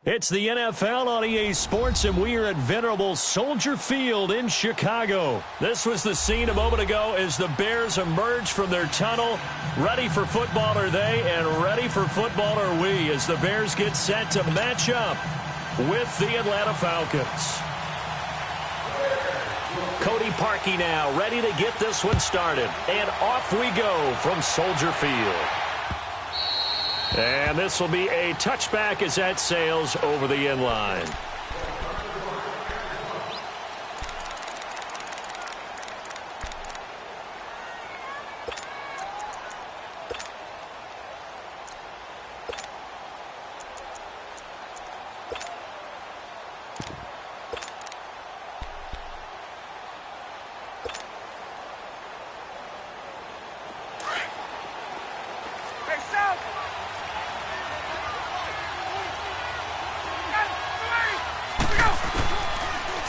It's the NFL on EA Sports, and we are at venerable Soldier Field in Chicago. This was the scene a moment ago as the Bears emerged from their tunnel. Ready for football are they, and ready for football are we, as the Bears get set to match up with the Atlanta Falcons. Cody Parkey now ready to get this one started. And off we go from Soldier Field. And this will be a touchback as that sails over the end line.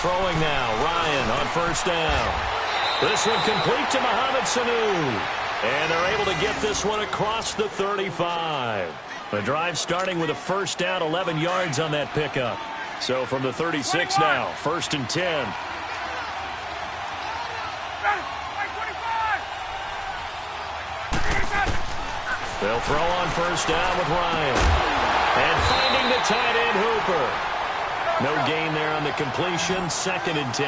Throwing now, Ryan on first down. This one complete to Mohamed Sanu. And they're able to get this one across the 35. The drive starting with a first down, 11 yards on that pickup. So from the 36 now, first and 10. They'll throw on first down with Ryan. And finding the tight end Hooper. No gain there on the completion, second and 10.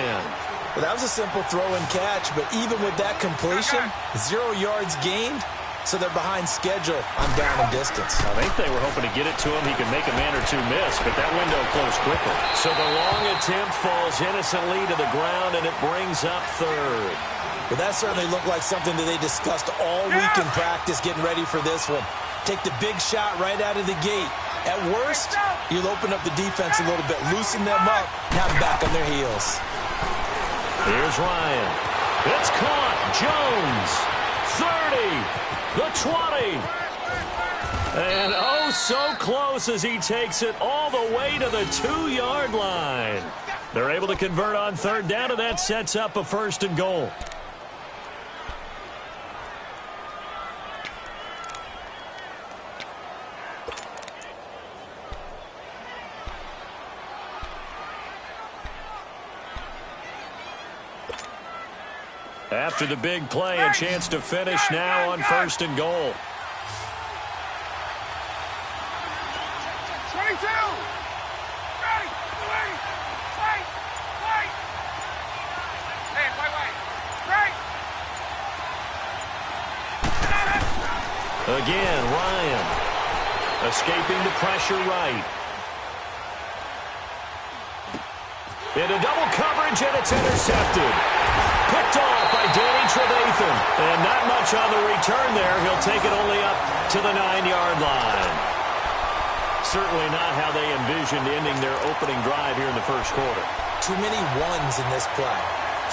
Well, that was a simple throw and catch, but even with that completion, 0 yards gained, so they're behind schedule on down and distance. I think they were hoping to get it to him. He could make a man or two miss, but that window closed quickly. So the long attempt falls innocently to the ground, and it brings up third. Well, that certainly looked like something that they discussed all week in practice, getting ready for this one. Take the big shot right out of the gate. At worst, you'll open up the defense a little bit, loosen them up, have them back on their heels. Here's Ryan. It's caught. Jones. 30. The 20. And oh, so close as he takes it all the way to the 2-yard line. They're able to convert on third down, and that sets up a first and goal. After the big play, a chance to finish now on first and goal. 22. Ready. Wait. Hey, wait. Right. Again, Ryan. Escaping the pressure right. Into double coverage, and it's intercepted. Picked off by Danny Trevathan. And not much on the return there. He'll take it only up to the 9-yard line. Certainly not how they envisioned ending their opening drive here in the first quarter. Too many ones in this play.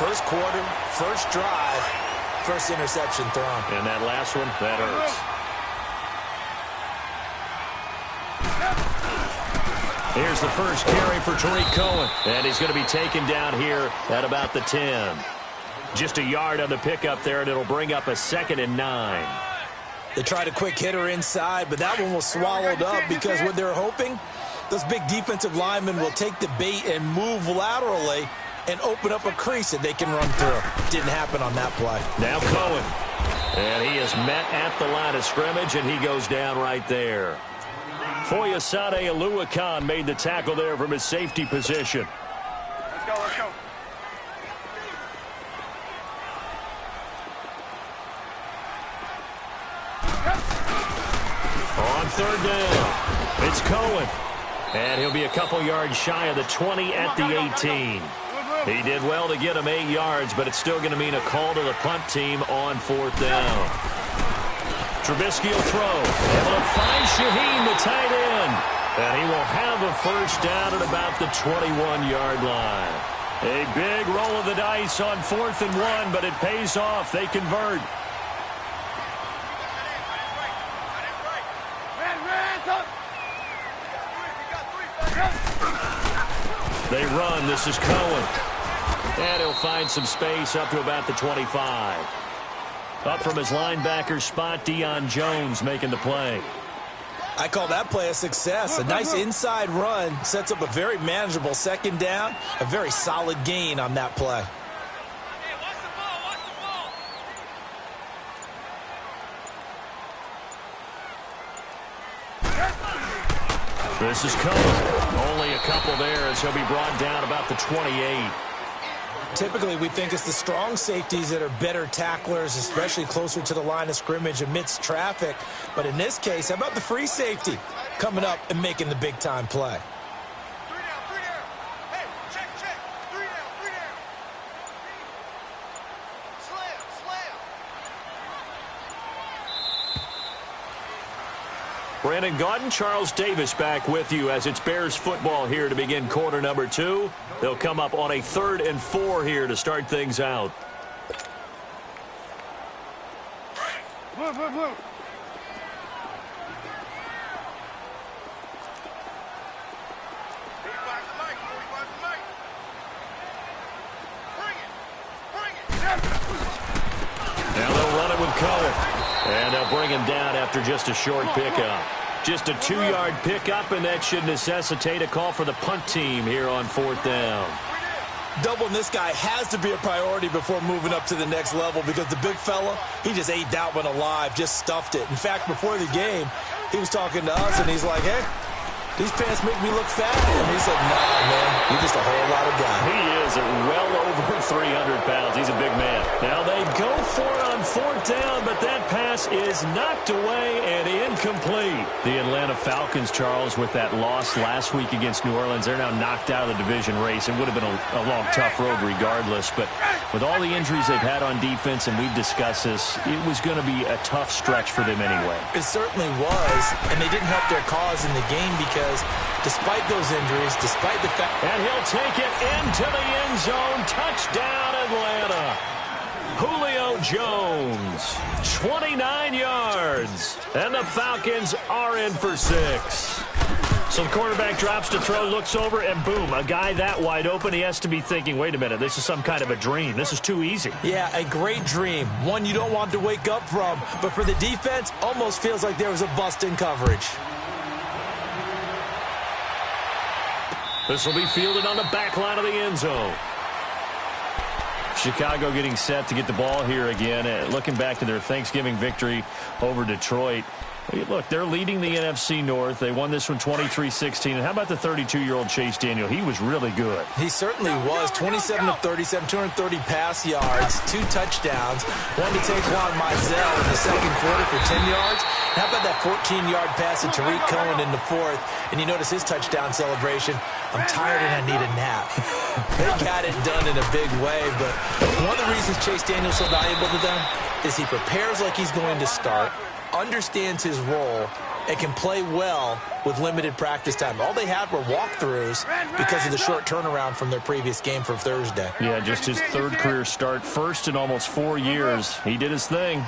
First quarter, first drive, first interception thrown. And that last one, that hurts. Here's the first carry for Tariq Cohen. And he's going to be taken down here at about the 10. Just a yard on the pickup there, and it'll bring up a 2nd and 9. They tried a quick hitter inside, but that one was swallowed up because what they're hoping, those big defensive linemen will take the bait and move laterally and open up a crease that they can run through. Didn't happen on that play. Now Cohen. And he is met at the line of scrimmage, and he goes down right there. Foyesade Oluwakan made the tackle there from his safety position. Let's go. On third down, it's Cohen. And he'll be a couple yards shy of the 20 at the 18. He did well to get him 8 yards, but it's still going to mean a call to the punt team on fourth down. Trubisky will throw. Able to find Shaheen, the tight end. And he will have a first down at about the 21-yard line. A big roll of the dice on 4th and 1, but it pays off. They convert. They run. This is Cohen. And he'll find some space up to about the 25. Up from his linebacker spot, Deion Jones making the play. I call that play a success. A nice inside run sets up a very manageable second down, a very solid gain on that play. This is Cohen. Only a couple there as he'll be brought down about the 28. Typically, we think it's the strong safeties that are better tacklers, especially closer to the line of scrimmage amidst traffic. But in this case, how about the free safety coming up and making the big-time play? 3 down, 3 down. Hey, check. 3 down, 3 down. Slam. Brandon Gaudin, Charles Davis back with you as it's Bears football here to begin quarter number 2. They'll come up on a 3rd and 4 here to start things out. Blue. Bring it. Now they'll run it with Cohen. And they'll bring him down after just a short pickup. Just a 2-yard pickup, and that should necessitate a call for the punt team here on 4th down. Doubling this guy has to be a priority before moving up to the next level because the big fella, he just ate that one alive, just stuffed it. In fact, before the game, he was talking to us, and he's like, hey, these pants make me look fat. And he said, nah, man, you're just a whole lot of guy. He is well over 300 pounds. He's a big man. Now they go for it on 4th down, but that pass is knocked away and incomplete. The Atlanta Falcons, Charles, with that loss last week against New Orleans, they're now knocked out of the division race. It would have been a long, tough road regardless, but with all the injuries they've had on defense, and we've discussed this, it was going to be a tough stretch for them anyway. It certainly was, and they didn't help their cause in the game because despite those injuries, despite the fact... And he'll take it into the end zone. Touchdown, Atlanta. Julio Jones, 29 yards. And the Falcons are in for 6. So the quarterback drops to throw, looks over, and boom, a guy that wide open, he has to be thinking, wait a minute, this is some kind of a dream. This is too easy. Yeah, a great dream. One you don't want to wake up from. But for the defense, almost feels like there was a bust in coverage. This will be fielded on the back line of the end zone. Chicago getting set to get the ball here again. Looking back to their Thanksgiving victory over Detroit. Look, they're leading the NFC North. They won this one 23-16. And how about the 32-year-old Chase Daniel? He was really good. He certainly was. 27 of 37, 230 pass yards, 2 touchdowns. One to Taquan Mizell in the second quarter for 10 yards. And how about that 14-yard pass to Tariq Cohen in the 4th? And you notice his touchdown celebration. I'm tired and I need a nap. They got it done in a big way. But one of the reasons Chase Daniel's so valuable to them is he prepares like he's going to start, understands his role, and can play well with limited practice time. All they had were walkthroughs because of the short turnaround from their previous game from Thursday. Yeah, just his 3rd career start, first in almost 4 years. He did his thing.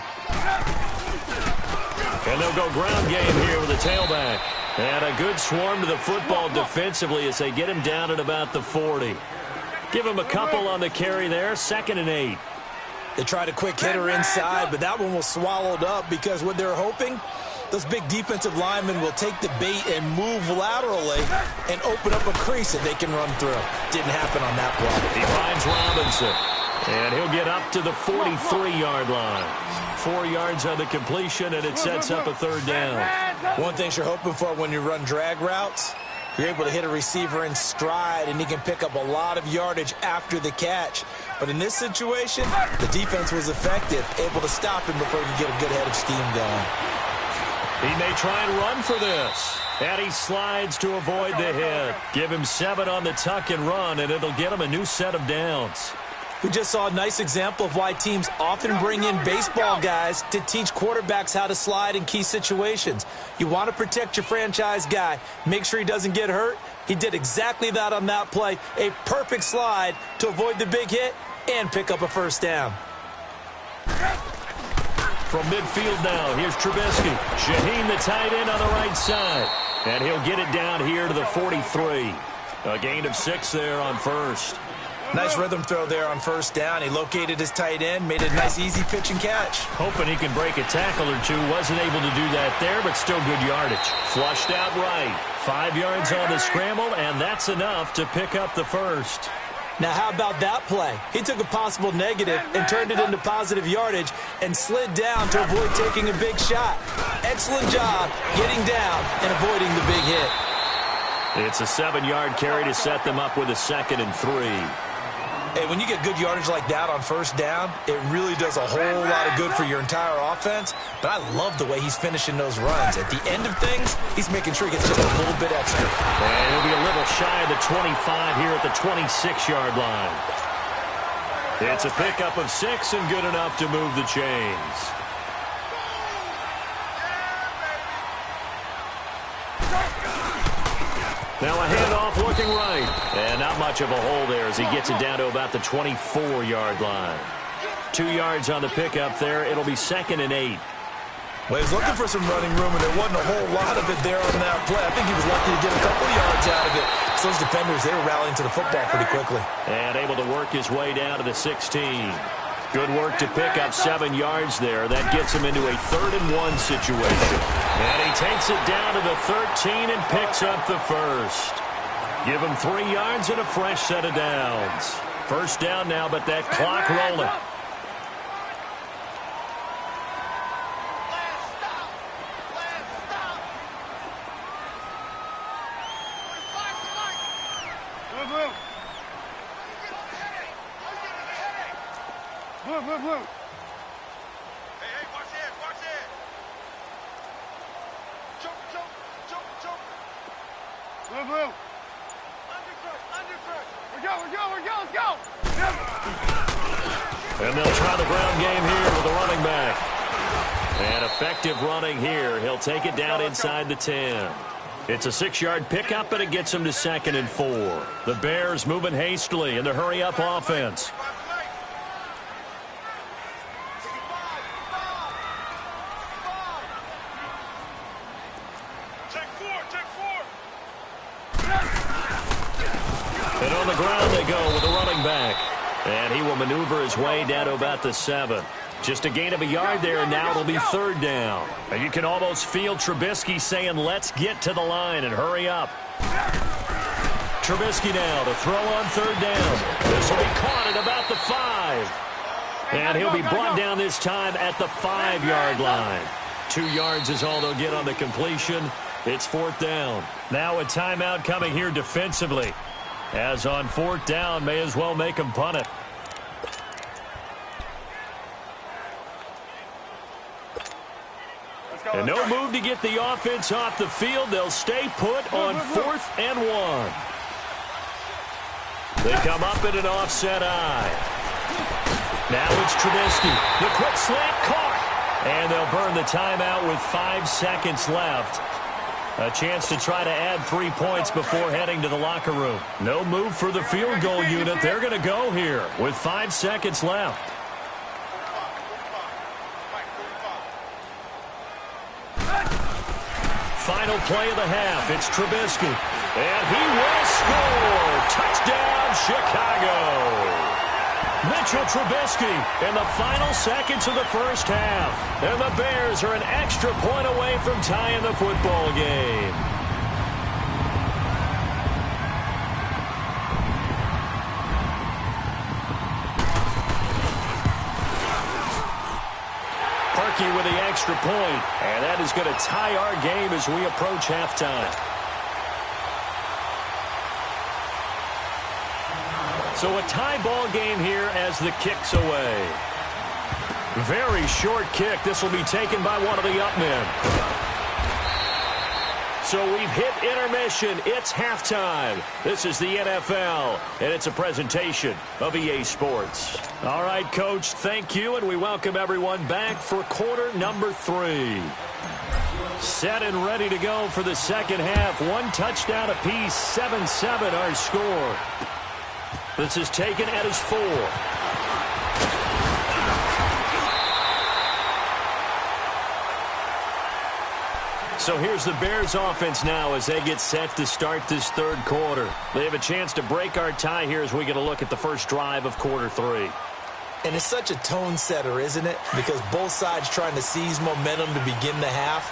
And they'll go ground game here with a tailback. And a good swarm to the football defensively as they get him down at about the 40. Give him a couple on the carry there, 2nd and 8. They tried a quick hitter inside, but that one was swallowed up because what they're hoping, those big defensive linemen will take the bait and move laterally and open up a crease that they can run through. Didn't happen on that play. He finds Robinson, and he'll get up to the 43-yard line. 4 yards on the completion, and it sets up a 3rd down. One thing you're hoping for when you run drag routes, you're able to hit a receiver in stride, and he can pick up a lot of yardage after the catch. But in this situation, the defense was effective, able to stop him before he could get a good head of steam going. He may try and run for this. And he slides to avoid the hit. Give him 7 on the tuck and run, and it'll get him a new set of downs. We just saw a nice example of why teams often bring in baseball guys to teach quarterbacks how to slide in key situations. You want to protect your franchise guy. Make sure he doesn't get hurt. He did exactly that on that play. A perfect slide to avoid the big hit and pick up a 1st down. From midfield now, here's Trubisky. Shaheen, the tight end, on the right side. And he'll get it down here to the 43. A gain of 6 there on 1st. Nice rhythm throw there on first down. He located his tight end, made it a nice easy pitch and catch. Hoping he can break a tackle or two. Wasn't able to do that there, but still good yardage. Flushed out right. 5 yards on the scramble, and that's enough to pick up the first. Now, how about that play? He took a possible negative and turned it into positive yardage and slid down to avoid taking a big shot. Excellent job getting down and avoiding the big hit. It's a 7-yard carry to set them up with a 2nd and 3. Hey, when you get good yardage like that on first down, it really does a whole lot of good for your entire offense. But I love the way he's finishing those runs. At the end of things, he's making sure he gets just a little bit extra. And he'll be a little shy of the 25 here at the 26-yard line. It's a pickup of 6 and good enough to move the chains. Now a handoff looking right. And not much of a hole there as he gets it down to about the 24-yard line. 2 yards on the pickup there. It'll be 2nd and 8. Well, he's looking for some running room, and there wasn't a whole lot of it there on that play. I think he was lucky to get a couple yards out of it. So those defenders, they were rallying to the football pretty quickly. And able to work his way down to the 16. Good work to pick up 7 yards there. That gets him into a 3rd and 1 situation. And he takes it down to the 13 and picks up the first. Give him 3 yards and a fresh set of downs. First down now, but that clock rolling. Move. Hey, watch it. Jump. Move. Undercut. We go, let's go. And they'll try the ground game here with the running back. And effective running here. He'll take it down inside the 10. It's a 6-yard pickup, but it gets him to 2nd and 4. The Bears moving hastily in the hurry-up offense. And on the ground they go with the running back. And he will maneuver his way down to about the 7. Just a gain of a yard there, and now it'll be 3rd down. And you can almost feel Trubisky saying, let's get to the line and hurry up. Trubisky now to throw on 3rd down. This will be caught at about the 5. And he'll be brought down this time at the 5-yard line. 2 yards is all they'll get on the completion. It's 4th down. Now a timeout coming here defensively. As on 4th down, may as well make him punt it. And no move to get the offense off the field. They'll stay put on 4th and 1. They come up in an offset eye. Now it's Trubisky. The quick slant caught. And they'll burn the timeout with 5 seconds left. A chance to try to add 3 points before heading to the locker room. No move for the field goal unit. They're going to go here with 5 seconds left. Final play of the half. It's Trubisky. And he will score. Touchdown, Chicago. Mitchell Trubisky in the final seconds of the first half. And the Bears are an extra point away from tying the football game. Parkey with the extra point, and that is going to tie our game as we approach halftime. So a tie ball game here as the kick's away. Very short kick. This will be taken by one of the up men. So we've hit intermission. It's halftime. This is the NFL, and it's a presentation of EA Sports. All right, Coach, thank you, and we welcome everyone back for quarter number 3. Set and ready to go for the second half. 1 touchdown apiece, 7-7 our score. This is taken at his 4. So here's the Bears offense now as they get set to start this third quarter. They have a chance to break our tie here as we get a look at the first drive of quarter 3. And it's such a tone setter, isn't it? Because both sides trying to seize momentum to begin the half.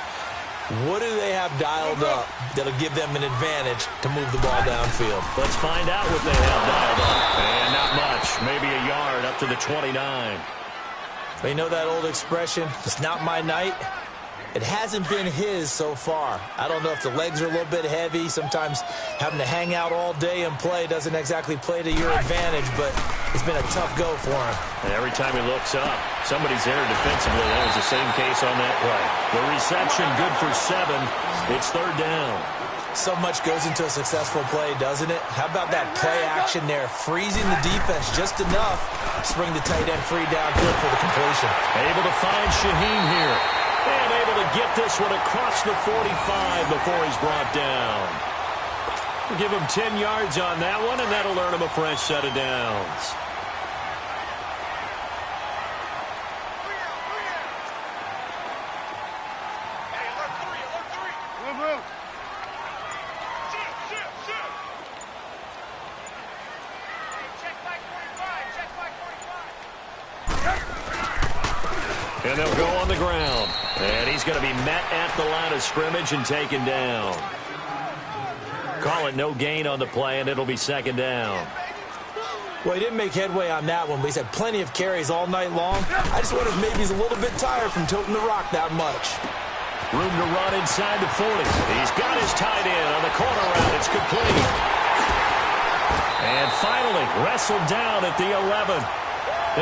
What do they have dialed up that'll give them an advantage to move the ball downfield? Let's find out what they have dialed up. And not much. Maybe a yard up to the 29. You know that old expression, it's not my night? It hasn't been his so far. I don't know if the legs are a little bit heavy. Sometimes having to hang out all day and play doesn't exactly play to your advantage, but it's been a tough go for him. And every time he looks up, somebody's there defensively. That was the same case on that play. The reception good for 7. It's third down. So much goes into a successful play, doesn't it? How about that play action there, freezing the defense just enough to bring the tight end free downfield for the completion. Able to find Shaheen here. And able to get this one across the 45 before he's brought down. We'll give him 10 yards on that one, and that'll earn him a fresh set of downs. Hey, alert 3. Move. Shift. Hey, check back 45. And they'll go on the ground. And he's going to be met at the line of scrimmage and taken down. Call it no gain on the play, and it'll be second down. Well, he didn't make headway on that one, but he's had plenty of carries all night long. I just wonder if maybe he's a little bit tired from toting the rock that much. Room to run inside the 40. He's got his tight end on the corner route. It's complete. And finally, wrestled down at the 11.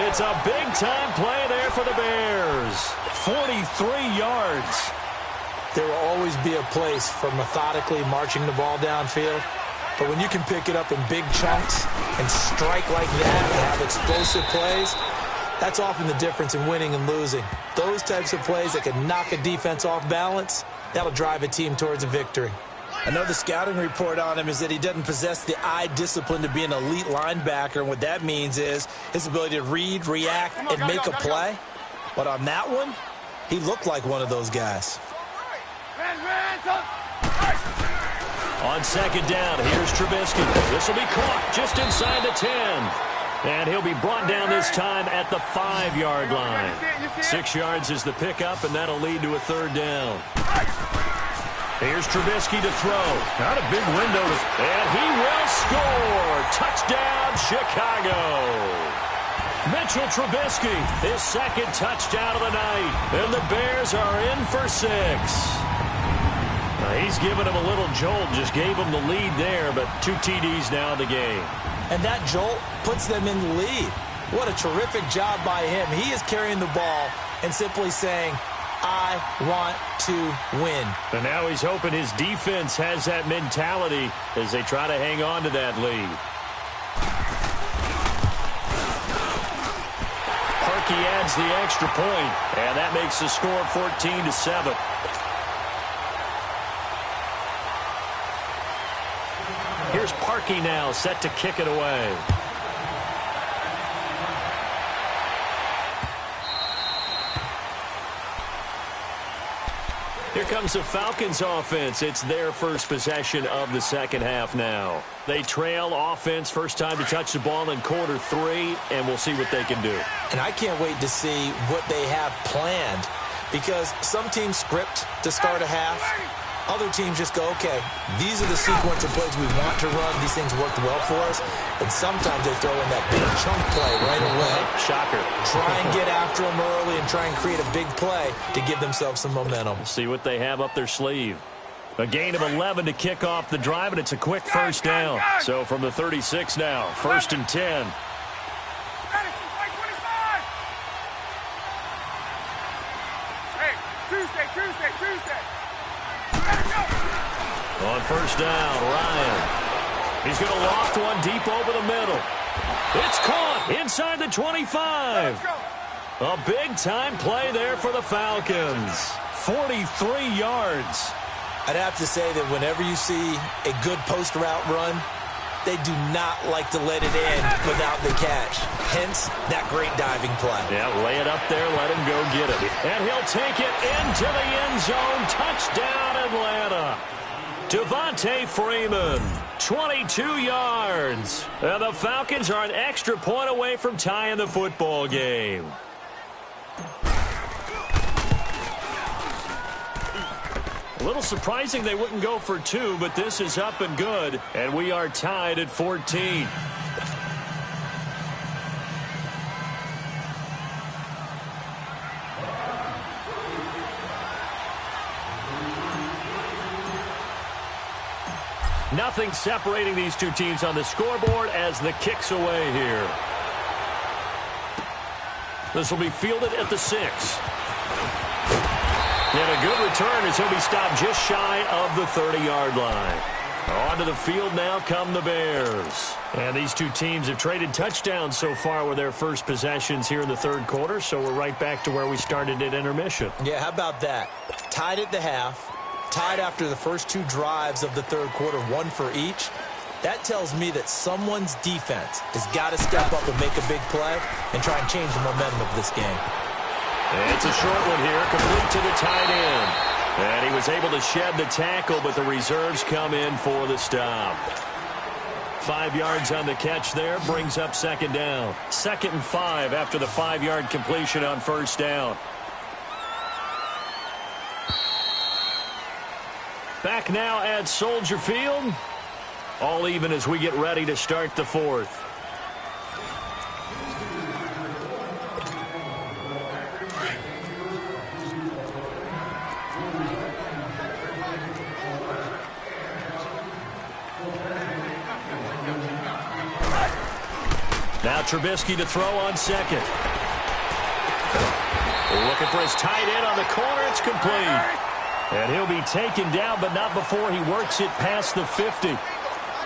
It's a big-time play there for the Bears. 43 yards. There will always be a place for methodically marching the ball downfield. But when you can pick it up in big chunks and strike like that and have explosive plays, that's often the difference in winning and losing. Those types of plays that can knock a defense off balance, that'll drive a team towards a victory. I know the scouting report on him is that he doesn't possess the eye discipline to be an elite linebacker, and what that means is his ability to read, react, and make a play. But on that one, he looked like one of those guys. On second down, here's Trubisky. This will be caught just inside the 10. And he'll be brought down this time at the 5-yard line. 6 yards is the pickup, and that'll lead to a third down. Here's Trubisky to throw. Not a big window. And he will score. Touchdown, Chicago. Mitchell Trubisky, his second touchdown of the night. And the Bears are in for 6. He's given him a little jolt, just gave him the lead there, but 2 TDs now in the game. And that jolt puts them in the lead. What a terrific job by him. He is carrying the ball and simply saying, I want to win. And now he's hoping his defense has that mentality as they try to hang on to that lead. Parkey adds the extra point, and that makes the score 14-7. Here's Parkey now, set to kick it away. Here comes the Falcons offense. It's their first possession of the second half now. They trail offense, first time to touch the ball in quarter 3, and we'll see what they can do. And I can't wait to see what they have planned, because some teams script to start a half. Other teams just go, okay, these are the sequence of plays we want to run. These things worked well for us. And sometimes they throw in that big chunk play right away. Shocker. Try and get after them early and try and create a big play to give themselves some momentum. See what they have up their sleeve. A gain of 11 to kick off the drive, and it's a quick first down. So from the 36 now, 1st and 10. Tuesday. On first down, Ryan. He's going to loft one deep over the middle. It's caught inside the 25. A big-time play there for the Falcons. 43 yards. I'd have to say that whenever you see a good post route run, They do not like to let it in without the catch. Hence, that great diving play. Yeah, lay it up there, let him go get it. And he'll take it into the end zone. Touchdown, Atlanta. Devontae Freeman, 22 yards. And the Falcons are an extra point away from tying the football game. A little surprising they wouldn't go for 2, but this is up and good. And we are tied at 14. Nothing separating these two teams on the scoreboard as the kick's away here. This will be fielded at the 6. And a good return as he'll be stopped just shy of the 30-yard line. Onto the field now come the Bears. And these two teams have traded touchdowns so far with their first possessions here in the third quarter, so we're right back to where we started at intermission. Yeah, how about that? Tied at the half. Tied after the first 2 drives of the third quarter, 1 for each. That tells me that someone's defense has got to step up and make a big play and try and change the momentum of this game. It's a short one here, complete to the tight end. And he was able to shed the tackle, but the reserves come in for the stop. 5 yards on the catch there, brings up second down. 2nd and 5 after the 5-yard completion on first down. Back now at Soldier Field. All even as we get ready to start the 4th. Now Trubisky to throw on second. Looking for his tight end on the corner. It's complete. And he'll be taken down, but not before he works it past the 50.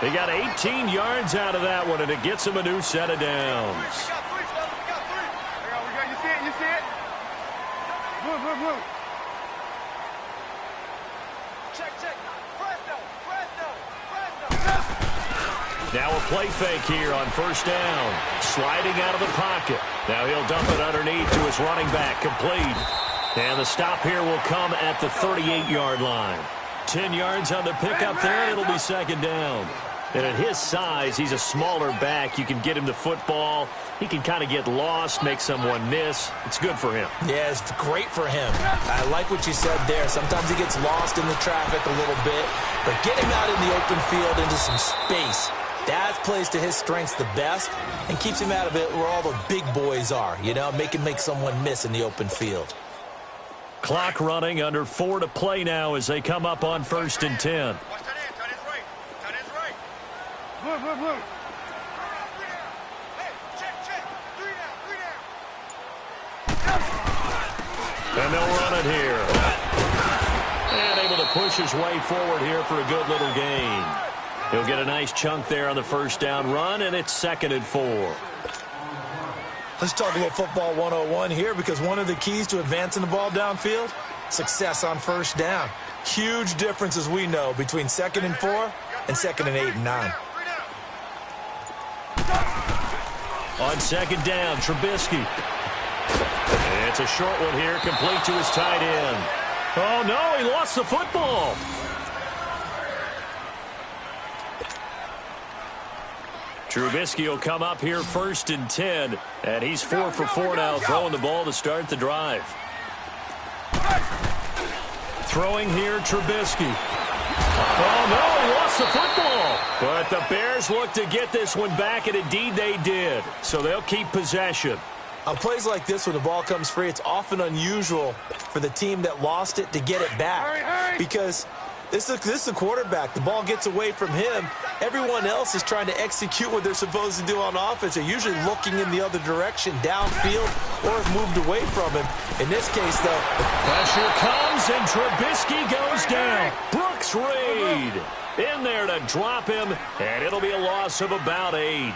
He got 18 yards out of that one, and it gets him a new set of downs. We got 3, fellas. We got 3. You see it? You see it? Move. Check. Presto. Now a play fake here on first down. Sliding out of the pocket. Now he'll dump it underneath to his running back. Complete. And the stop here will come at the 38-yard line. 10 yards on the pickup there, and it'll be second down. And at his size, he's a smaller back. You can get him the football. He can kind of get lost, make someone miss. It's good for him. Yeah, it's great for him. I like what you said there. Sometimes he gets lost in the traffic a little bit, but get him out in the open field into some space. That plays to his strengths the best and keeps him out of it where all the big boys are, you know, make someone miss in the open field. Clock running, under 4 to play now as they come up on 1st and 10. Watch that end. Tight end's right. Tight end's right. Move. Hey, check. 3 down. And they'll run it here. And able to push his way forward here for a good little gain. He'll get a nice chunk there on the first down run, and it's 2nd and 4. Let's talk a little football 101 here, because one of the keys to advancing the ball downfield, success on first down. Huge difference, as we know, between 2nd and 4 and 2nd and 8 and 9. On 2nd down, Trubisky. It's a short one here, complete to his tight end. Oh, no, he lost the football. Trubisky will come up here 1st and 10, and he's 4 for 4 now, throwing the ball to start the drive. Throwing here, Trubisky. Oh, no, he lost the football. But the Bears look to get this one back, and indeed they did. So they'll keep possession. On plays like this, when the ball comes free, it's often unusual for the team that lost it to get it back. Because this is the quarterback. The ball gets away from him. Everyone else is trying to execute what they're supposed to do on offense. They're usually looking in the other direction, downfield, or have moved away from him. In this case, though, pressure comes, and Trubisky goes down. Brooks Reed in there to drop him, and it'll be a loss of about 8.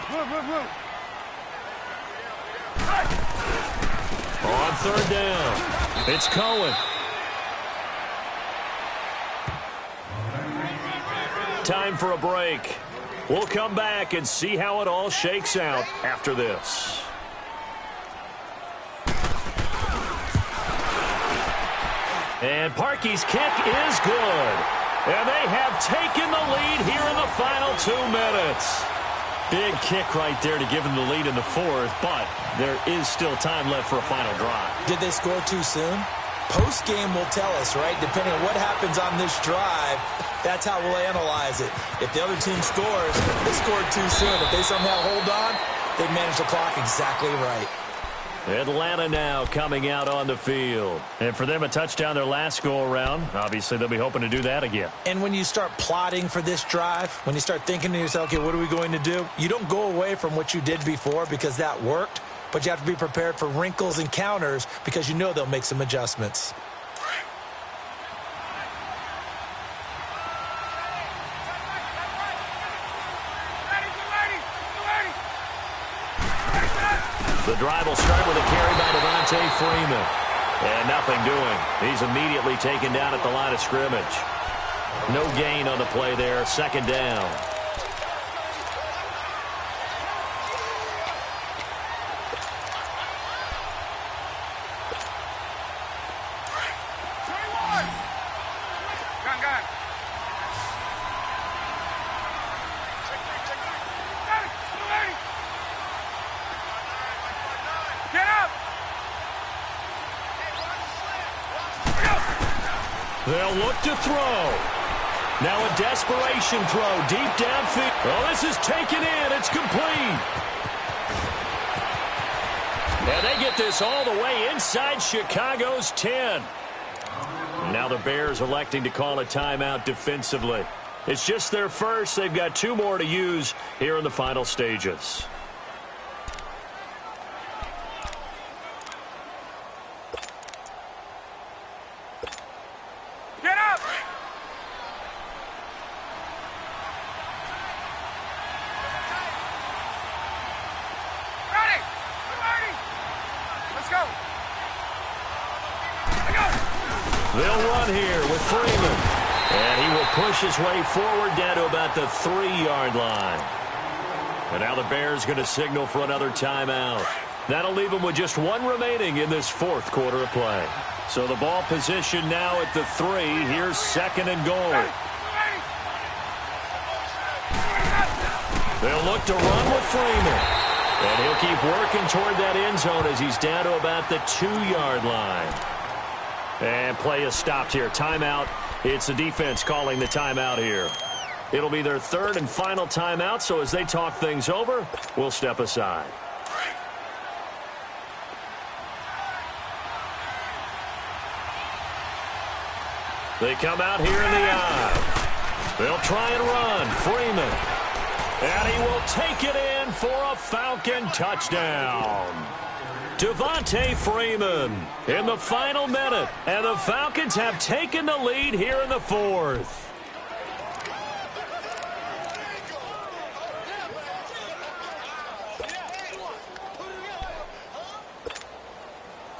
On 3rd down, it's Cohen. Time for a break. We'll come back and see how it all shakes out after this. And Parkey's kick is good. And they have taken the lead here in the final 2 minutes. Big kick right there to give them the lead in the fourth, but there is still time left for a final drive. Did they score too soon? Post-game will tell us, right? Depending on what happens on this drive, that's how we'll analyze it. If the other team scores, they scored too soon. If they somehow hold on, they manage the clock exactly right. Atlanta now coming out on the field. And for them, a touchdown their last go-around. Obviously, they'll be hoping to do that again. And when you start plotting for this drive, when you start thinking to yourself, okay, what are we going to do? You don't go away from what you did before because that worked, but you have to be prepared for wrinkles and counters because you know they'll make some adjustments. The drive will start with a carry by Devontae Freeman. And nothing doing. He's immediately taken down at the line of scrimmage. No gain on the play there. Second down. They'll look to throw. Now a desperation throw deep downfield. Oh, this is taken in. It's complete. And they get this all the way inside Chicago's 10. Now the Bears electing to call a timeout defensively. It's just their first. They've got 2 more to use here in the final stages. They'll run here with Freeman. And he will push his way forward down to about the 3-yard line. And now the Bears going to signal for another timeout. That'll leave them with just 1 remaining in this 4th quarter of play. So the ball position now at the 3. Here's 2nd and goal. They'll look to run with Freeman. And he'll keep working toward that end zone as he's down to about the 2-yard line. And play is stopped here. Timeout. It's the defense calling the timeout here. It'll be their 3rd and final timeout, so as they talk things over, we'll step aside. They come out here in the eye. They'll try and run. Freeman. And he will take it in for a Falcon touchdown. Devontae Freeman in the final minute. And the Falcons have taken the lead here in the 4th.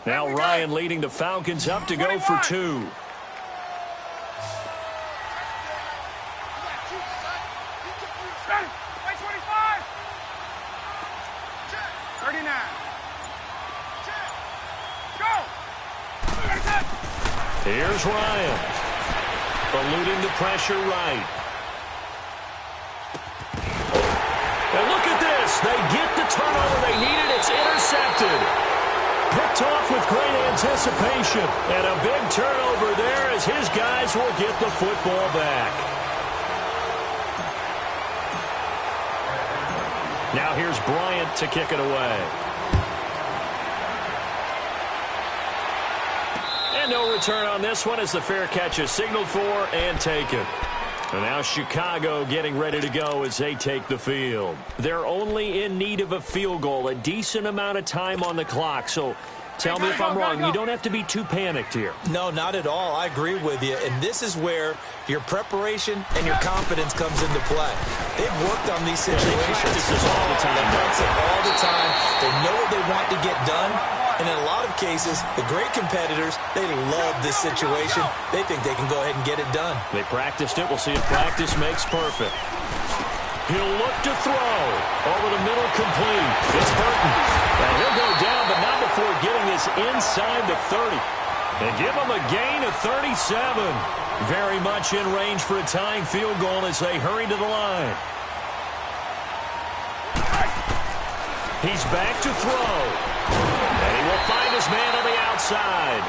Now Ryan leading the Falcons up to go for 2. Here's Ryan. Eluding the pressure right. And look at this. They get the turnover they needed. It's intercepted. Picked off with great anticipation. And a big turnover there as his guys will get the football back. Now here's Bryant to kick it away. And no return on this one as the fair catch is signaled for and taken. And now Chicago getting ready to go as they take the field. They're only in need of a field goal, a decent amount of time on the clock. So tell me if I'm wrong. You don't have to be too panicked here. No, not at all. I agree with you. And this is where your preparation and your confidence comes into play. They've worked on these situations. They practice this all the time. They practice it all the time. They know what they want to get done. And in a lot of cases, the great competitors, they love this situation. They think they can go ahead and get it done. They practiced it. We'll see if practice makes perfect. He'll look to throw. Over the middle, complete. It's Burton. And he'll go down, but not before getting this inside the 30. And give him a gain of 37. Very much in range for a tying field goal as they hurry to the line. He's back to throw. And he will find his man on the outside.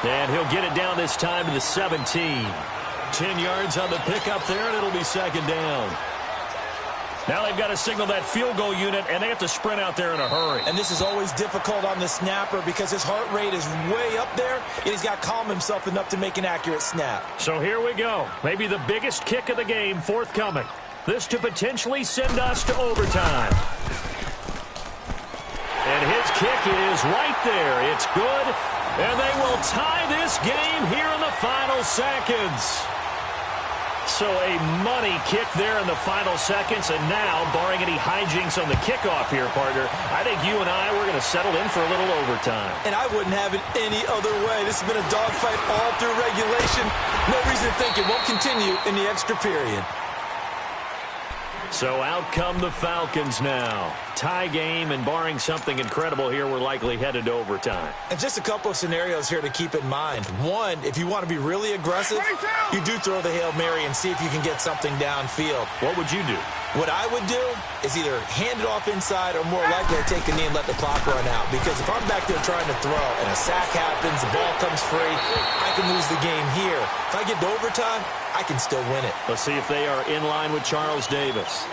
And he'll get it down this time to the 17. 10 yards on the pickup there, and it'll be second down. Now they've got to signal that field goal unit, and they have to sprint out there in a hurry. And this is always difficult on the snapper because his heart rate is way up there, and he's got to calm himself enough to make an accurate snap. So here we go. Maybe the biggest kick of the game forthcoming. This to potentially send us to overtime. And his kick is right there. It's good, and they will tie this game here in the final seconds. So a money kick there in the final seconds, and now, barring any hijinks on the kickoff here, partner, I think you and we're going to settle in for a little overtime. And I wouldn't have it any other way. This has been a dogfight all through regulation. No reason to think it won't continue in the extra period. So out come the Falcons now. Tie game, and barring something incredible here, we're likely headed to overtime. And just a couple of scenarios here to keep in mind. One, if you want to be really aggressive, you do throw the Hail Mary and see if you can get something downfield. What would you do? What I would do is either hand it off inside or more likely take a knee and let the clock run out. Because if I'm back there trying to throw and a sack happens, the ball comes free, I can lose the game here. If I get to overtime, I can still win it. Let's see if they are in line with Charles Davis.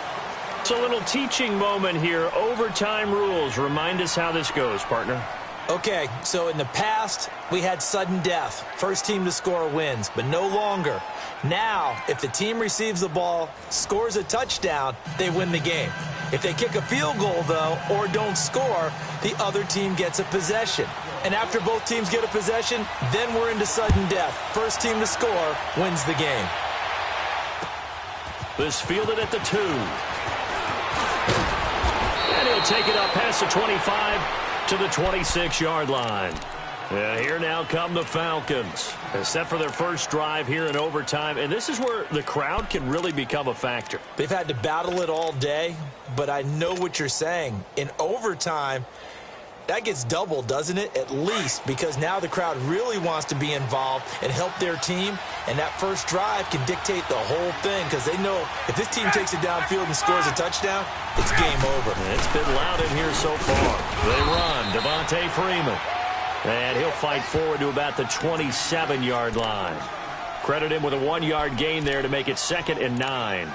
It's a little teaching moment here. Overtime rules. Remind us how this goes, partner. Okay, so in the past, we had sudden death. First team to score wins, but no longer. Now, if the team receives the ball, scores a touchdown, they win the game. If they kick a field goal, though, or don't score, the other team gets a possession. And after both teams get a possession, then we're into sudden death. First team to score wins the game. This fielded at the 2. And he'll take it up past the 25 to the 26-yard line. And here now come the Falcons. They're set for their first drive here in overtime. And this is where the crowd can really become a factor. They've had to battle it all day, but I know what you're saying. In overtime, that gets doubled, doesn't it? At least, because now the crowd really wants to be involved and help their team. And that first drive can dictate the whole thing because they know if this team takes it downfield and scores a touchdown, it's game over. It's been loud in here so far. They run. Devontae Freeman. And he'll fight forward to about the 27-yard line. Credit him with a 1-yard gain there to make it 2nd and 9.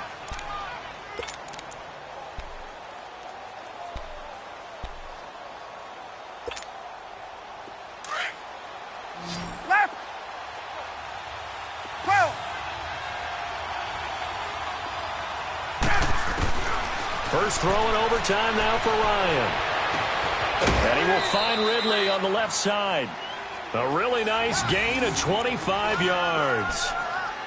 Left. 12. First throw in overtime now for Ryan. And he will find Ridley on the left side. A really nice gain of 25 yards.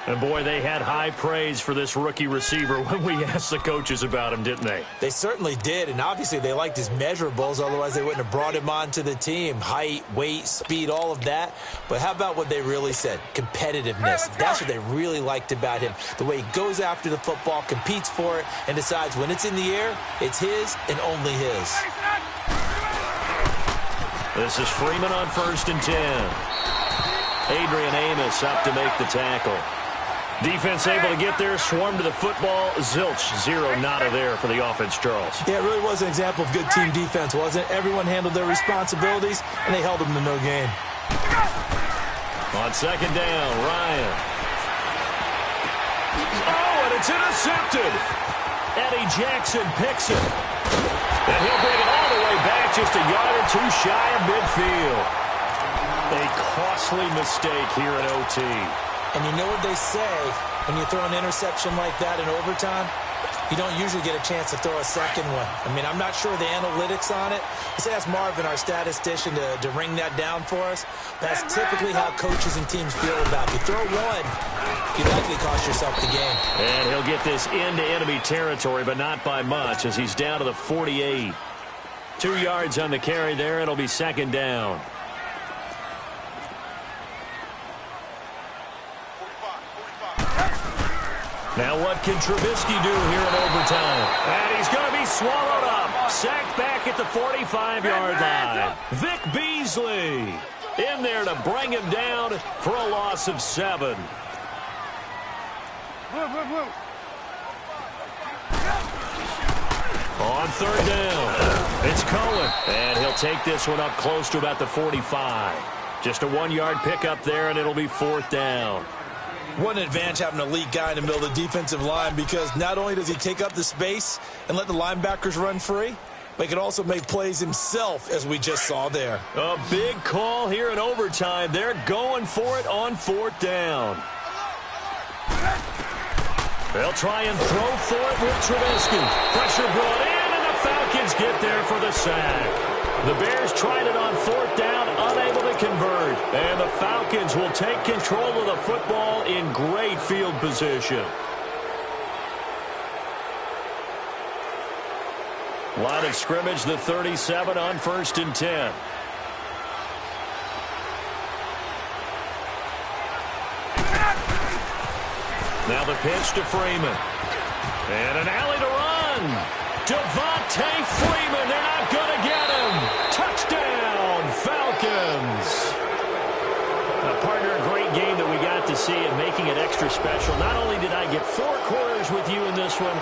And, boy, they had high praise for this rookie receiver when we asked the coaches about him, didn't they? They certainly did, and obviously they liked his measurables. Otherwise, they wouldn't have brought him onto the team. Height, weight, speed, all of that. But how about what they really said? Competitiveness. That's what they really liked about him. The way he goes after the football, competes for it, and decides when it's in the air, it's his and only his. This is Freeman on 1st and 10. Adrian Amos up to make the tackle. Defense able to get there, swarm to the football. Zilch, 0 nada there for the offense, Charles. Yeah, it really was an example of good team defense, wasn't it? Everyone handled their responsibilities, and they held them to no gain. On 2nd down, Ryan. Oh, and it's intercepted. Eddie Jackson picks it. And he'll bring it all the way back, just a yard or 2 shy of midfield. A costly mistake here in OT. And you know what they say, when you throw an interception like that in overtime, you don't usually get a chance to throw a second one. I mean, I'm not sure the analytics on it. Let's ask Marvin, our statistician, to ring that down for us. That's typically how coaches and teams feel about it. If you throw one, you likely cost yourself the game. And he'll get this into enemy territory, but not by much, as he's down to the 48. 2 yards on the carry there. It'll be 2nd down. Now what can Trubisky do here in overtime? And he's going to be swallowed up. Sacked back at the 45-yard line. Vic Beasley in there to bring him down for a loss of 7. On third down, it's Cohen. And he'll take this one up close to about the 45. Just a 1-yard pickup there, and it'll be 4th down. What an advantage having an elite guy in the middle of the defensive line, because not only does he take up the space and let the linebackers run free, but he can also make plays himself, as we just saw there. A big call here in overtime. They're going for it on 4th down. They'll try and throw for it with Trubisky. Pressure brought in, and the Falcons get there for the sack. The Bears tried it on 4th down, unable to convert. And the Falcons will take control of the football in great field position. Line of scrimmage, the 37 on 1st and 10. Now the pitch to Freeman. And an alley to run. Devontae Freeman. They're not going to get him. Touchdown, Falcons. Now, partner, a great game that we got to see and making it extra special. Not only did I get 4 quarters with you in this one,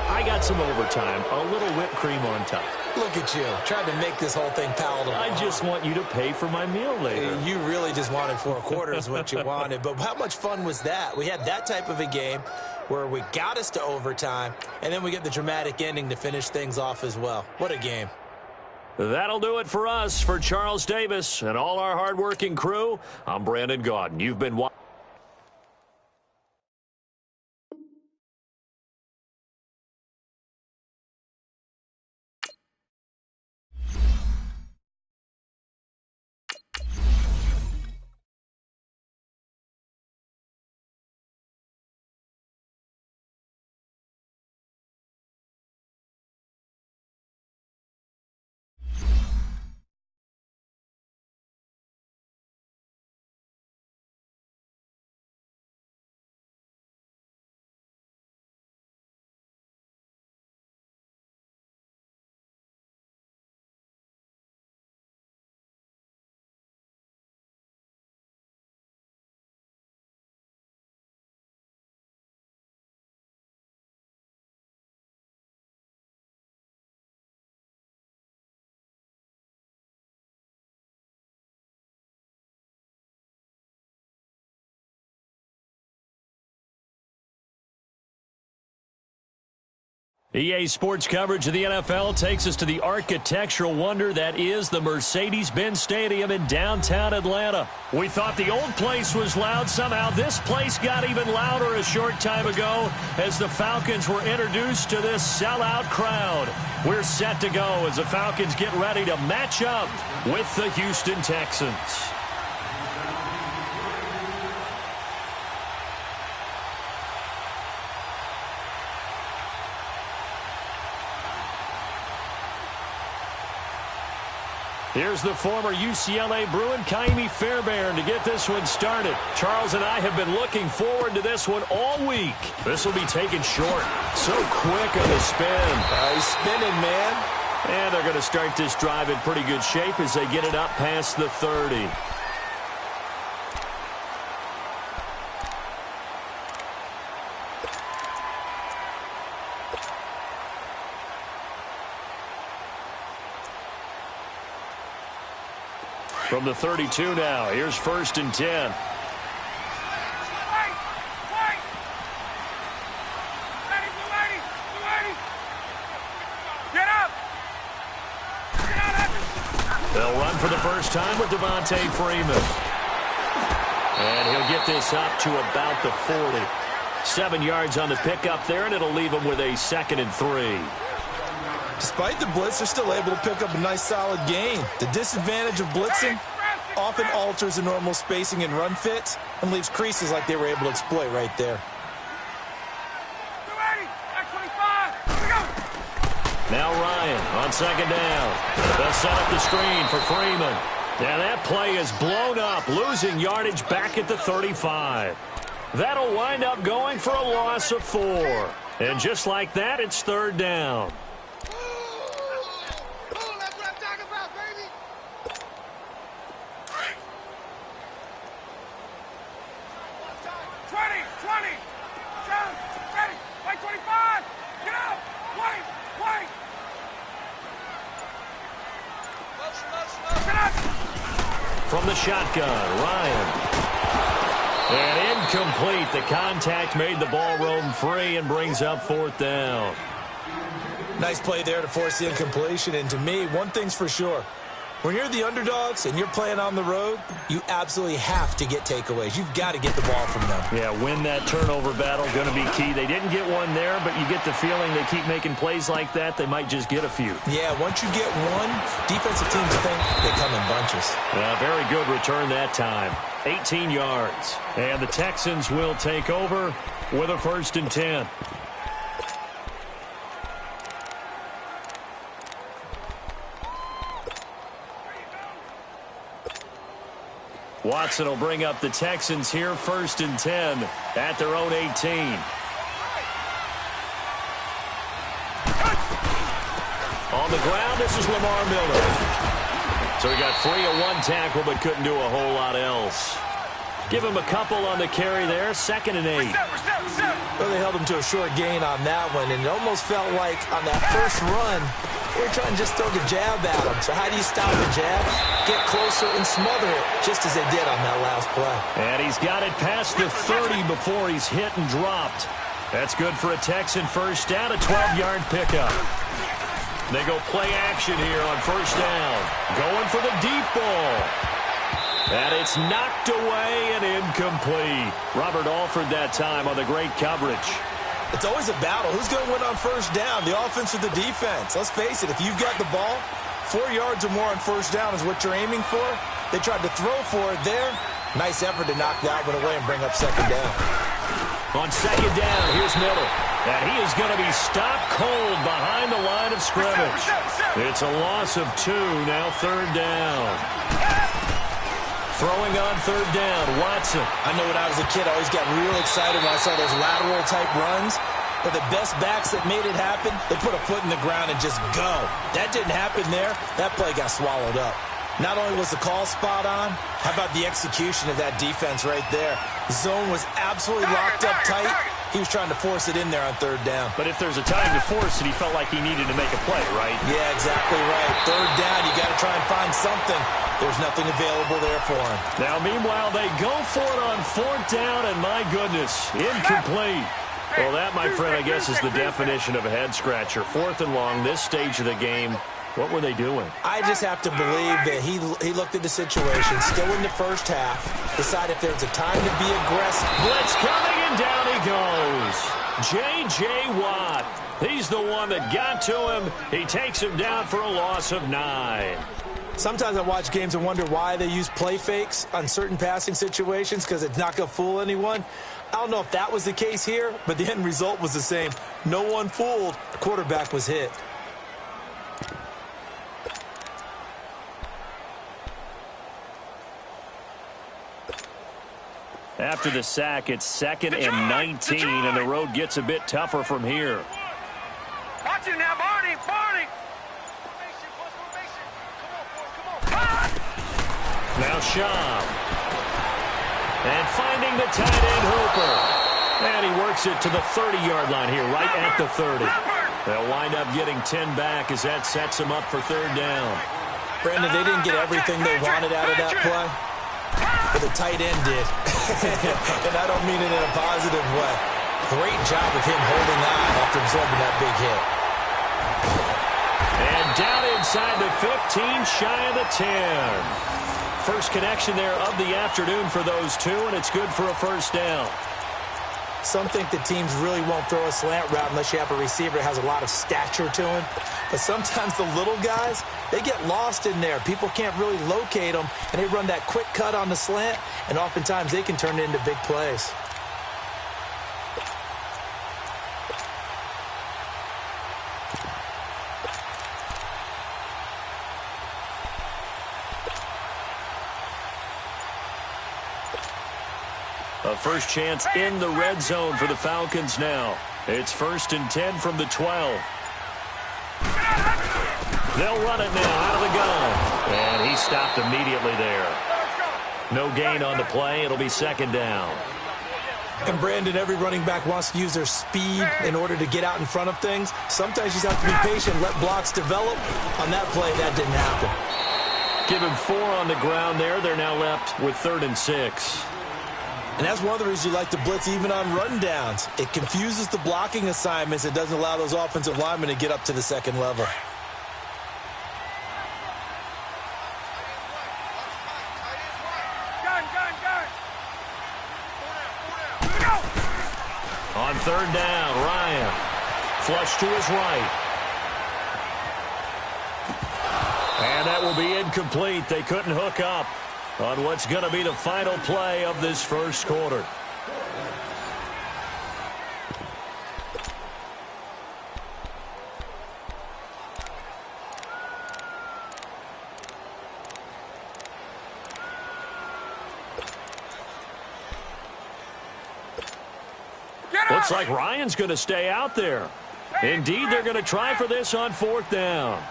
I got some overtime, a little whipped cream on top. Look at you, trying to make this whole thing palatable. I just want you to pay for my meal later. You really just wanted 4 quarters what you wanted. But how much fun was that? We had that type of a game where we got us to overtime, and then we get the dramatic ending to finish things off as well. What a game. That'll do it for us. For Charles Davis and all our hardworking crew, I'm Brandon Gaudin. You've been watching. EA Sports coverage of the NFL takes us to the architectural wonder that is the Mercedes-Benz Stadium in downtown Atlanta. We thought the old place was loud. Somehow this place got even louder a short time ago as the Falcons were introduced to this sellout crowd. We're set to go as the Falcons get ready to match up with the Houston Texans. Here's the former UCLA Bruin, Kaimi Fairbairn, to get this one started. Charles and I have been looking forward to this one all week. This will be taken short. So quick on the spin. He's spinning, man. And they're going to start this drive in pretty good shape as they get it up past the 30. From the 32 now, here's 1st and 10. They'll run for the first time with Devontae Freeman. And he'll get this up to about the 40. 7 yards on the pickup there, and it'll leave him with a 2nd and 3. Despite the blitz, they're still able to pick up a nice, solid gain. The disadvantage of blitzing often alters the normal spacing and run fits and leaves creases like they were able to exploit right there. Now Ryan on 2nd down. They'll set up the screen for Freeman. Now that play is blown up, losing yardage back at the 35. That'll wind up going for a loss of 4. And just like that, it's third down. That's what I'm talking about, baby. 20. Shoot. Ready. Wait, 25. Get up. Wait. Get up. From the shotgun, Ryan. And incomplete. The contact made the ball roam free and brings up fourth down. Nice play there to force the incompletion. And to me, one thing's for sure. When you're the underdogs and you're playing on the road, you absolutely have to get takeaways. You've got to get the ball from them. Yeah, win that turnover battle, going to be key. They didn't get one there, but you get the feeling they keep making plays like that, they might just get a few. Yeah, once you get one, defensive teams think they come in bunches. Very good return that time. 18 yards. And the Texans will take over with a 1st and 10. Watson will bring up the Texans here, 1st and 10 at their own 18. On the ground, this is Lamar Miller. So he got free of one tackle but couldn't do a whole lot else. Give him a couple on the carry there, 2nd and 8. Well, they held him to a short gain on that one, and it almost felt like on that first run, they were trying to just throw the jab at him. So how do you stop the jab? Get closer and smother it, just as they did on that last play. And he's got it past the 30 before he's hit and dropped. That's good for a Texan first down, a 12-yard pickup. They go play action here on first down. Going for the deep ball. And it's knocked away and incomplete. Robert Alford that time on the great coverage. It's always a battle. Who's going to win on first down, the offense or the defense? Let's face it, if you've got the ball, 4 yards or more on first down is what you're aiming for. They tried to throw for it there. Nice effort to knock that one away and bring up 2nd down. On 2nd down, here's Miller. And he is going to be stopped cold behind the line of scrimmage. It's a loss of 2, now 3rd down. Throwing on 3rd down, Watson. I know when I was a kid, I always got real excited when I saw those lateral-type runs. But the best backs that made it happen, they put a foot in the ground and just go. That didn't happen there. That play got swallowed up. Not only was the call spot on, how about the execution of that defense right there? Zone was absolutely locked up tight. He was trying to force it in there on 3rd down. But if there's a time to force it, he felt like he needed to make a play, right? Yeah, exactly right. 3rd down, you got to try and find something. There's nothing available there for him. Now, meanwhile, they go for it on 4th down, and my goodness, incomplete. Well, that, my friend, I guess is the definition of a head-scratcher. 4th and long, this stage of the game. What were they doing? I just have to believe that he looked at the situation, still in the first half, decided if there's a time to be aggressive. Blitz coming, and down he goes. J.J. Watt. He's the one that got to him. He takes him down for a loss of 9. Sometimes I watch games and wonder why they use play fakes on certain passing situations because it's not going to fool anyone. I don't know if that was the case here, but the end result was the same. No one fooled. The quarterback was hit. After the sack, it's 2nd and 19, and the road gets a bit tougher from here. Watch it now, Barney. Now Shaw. And finding the tight end Hooper. And he works it to the 30-yard line here, right at the 30. They'll wind up getting 10 back as that sets them up for 3rd down. Brandon, they didn't get everything they wanted out of that play, but the tight end did. And I don't mean it in a positive way. Great job of him holding on after absorbing that big hit. And down inside the 15, shy of the 10. First connection there of the afternoon for those two, and it's good for a 1st down. Some think the teams really won't throw a slant route unless you have a receiver that has a lot of stature to him. But sometimes the little guys, they get lost in there. People can't really locate them, and they run that quick cut on the slant, and oftentimes they can turn it into big plays. A first chance in the red zone for the Falcons now. It's 1st and 10 from the 12. They'll run it now out of the gun. And he stopped immediately there. No gain on the play. It'll be 2nd down. And, Brandon, every running back wants to use their speed in order to get out in front of things. Sometimes you just have to be patient, let blocks develop. On that play, that didn't happen. Give him 4 on the ground there. They're now left with 3rd and 6. And that's one of the reasons you like to blitz even on rundowns. It confuses the blocking assignments. It doesn't allow those offensive linemen to get up to the second level. On 3rd down, Ryan. Flush to his right. And that will be incomplete. They couldn't hook up on what's going to be the final play of this first quarter. Looks like Ryan's going to stay out there. Indeed, they're going to try for this on 4th down.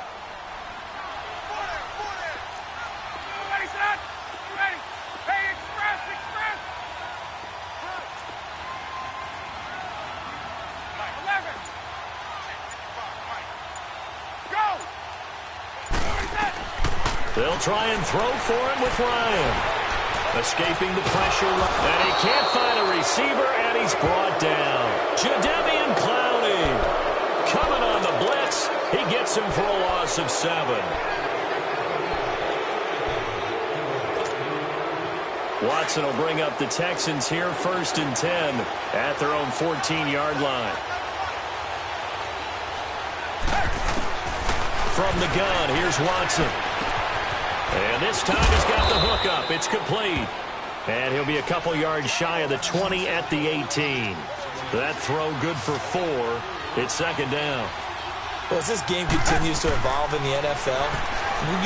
They'll try and throw for him with Ryan. Escaping the pressure, and he can't find a receiver, and he's brought down. Jadeveon Clowney coming on the blitz. He gets him for a loss of 7. Watson will bring up the Texans here, 1st and 10 at their own 14-yard line. From the gun, here's Watson. And this time he's got the hook up. It's complete. And he'll be a couple yards shy of the 20 at the 18. That throw good for 4. It's 2nd down. Well, as this game continues to evolve in the NFL,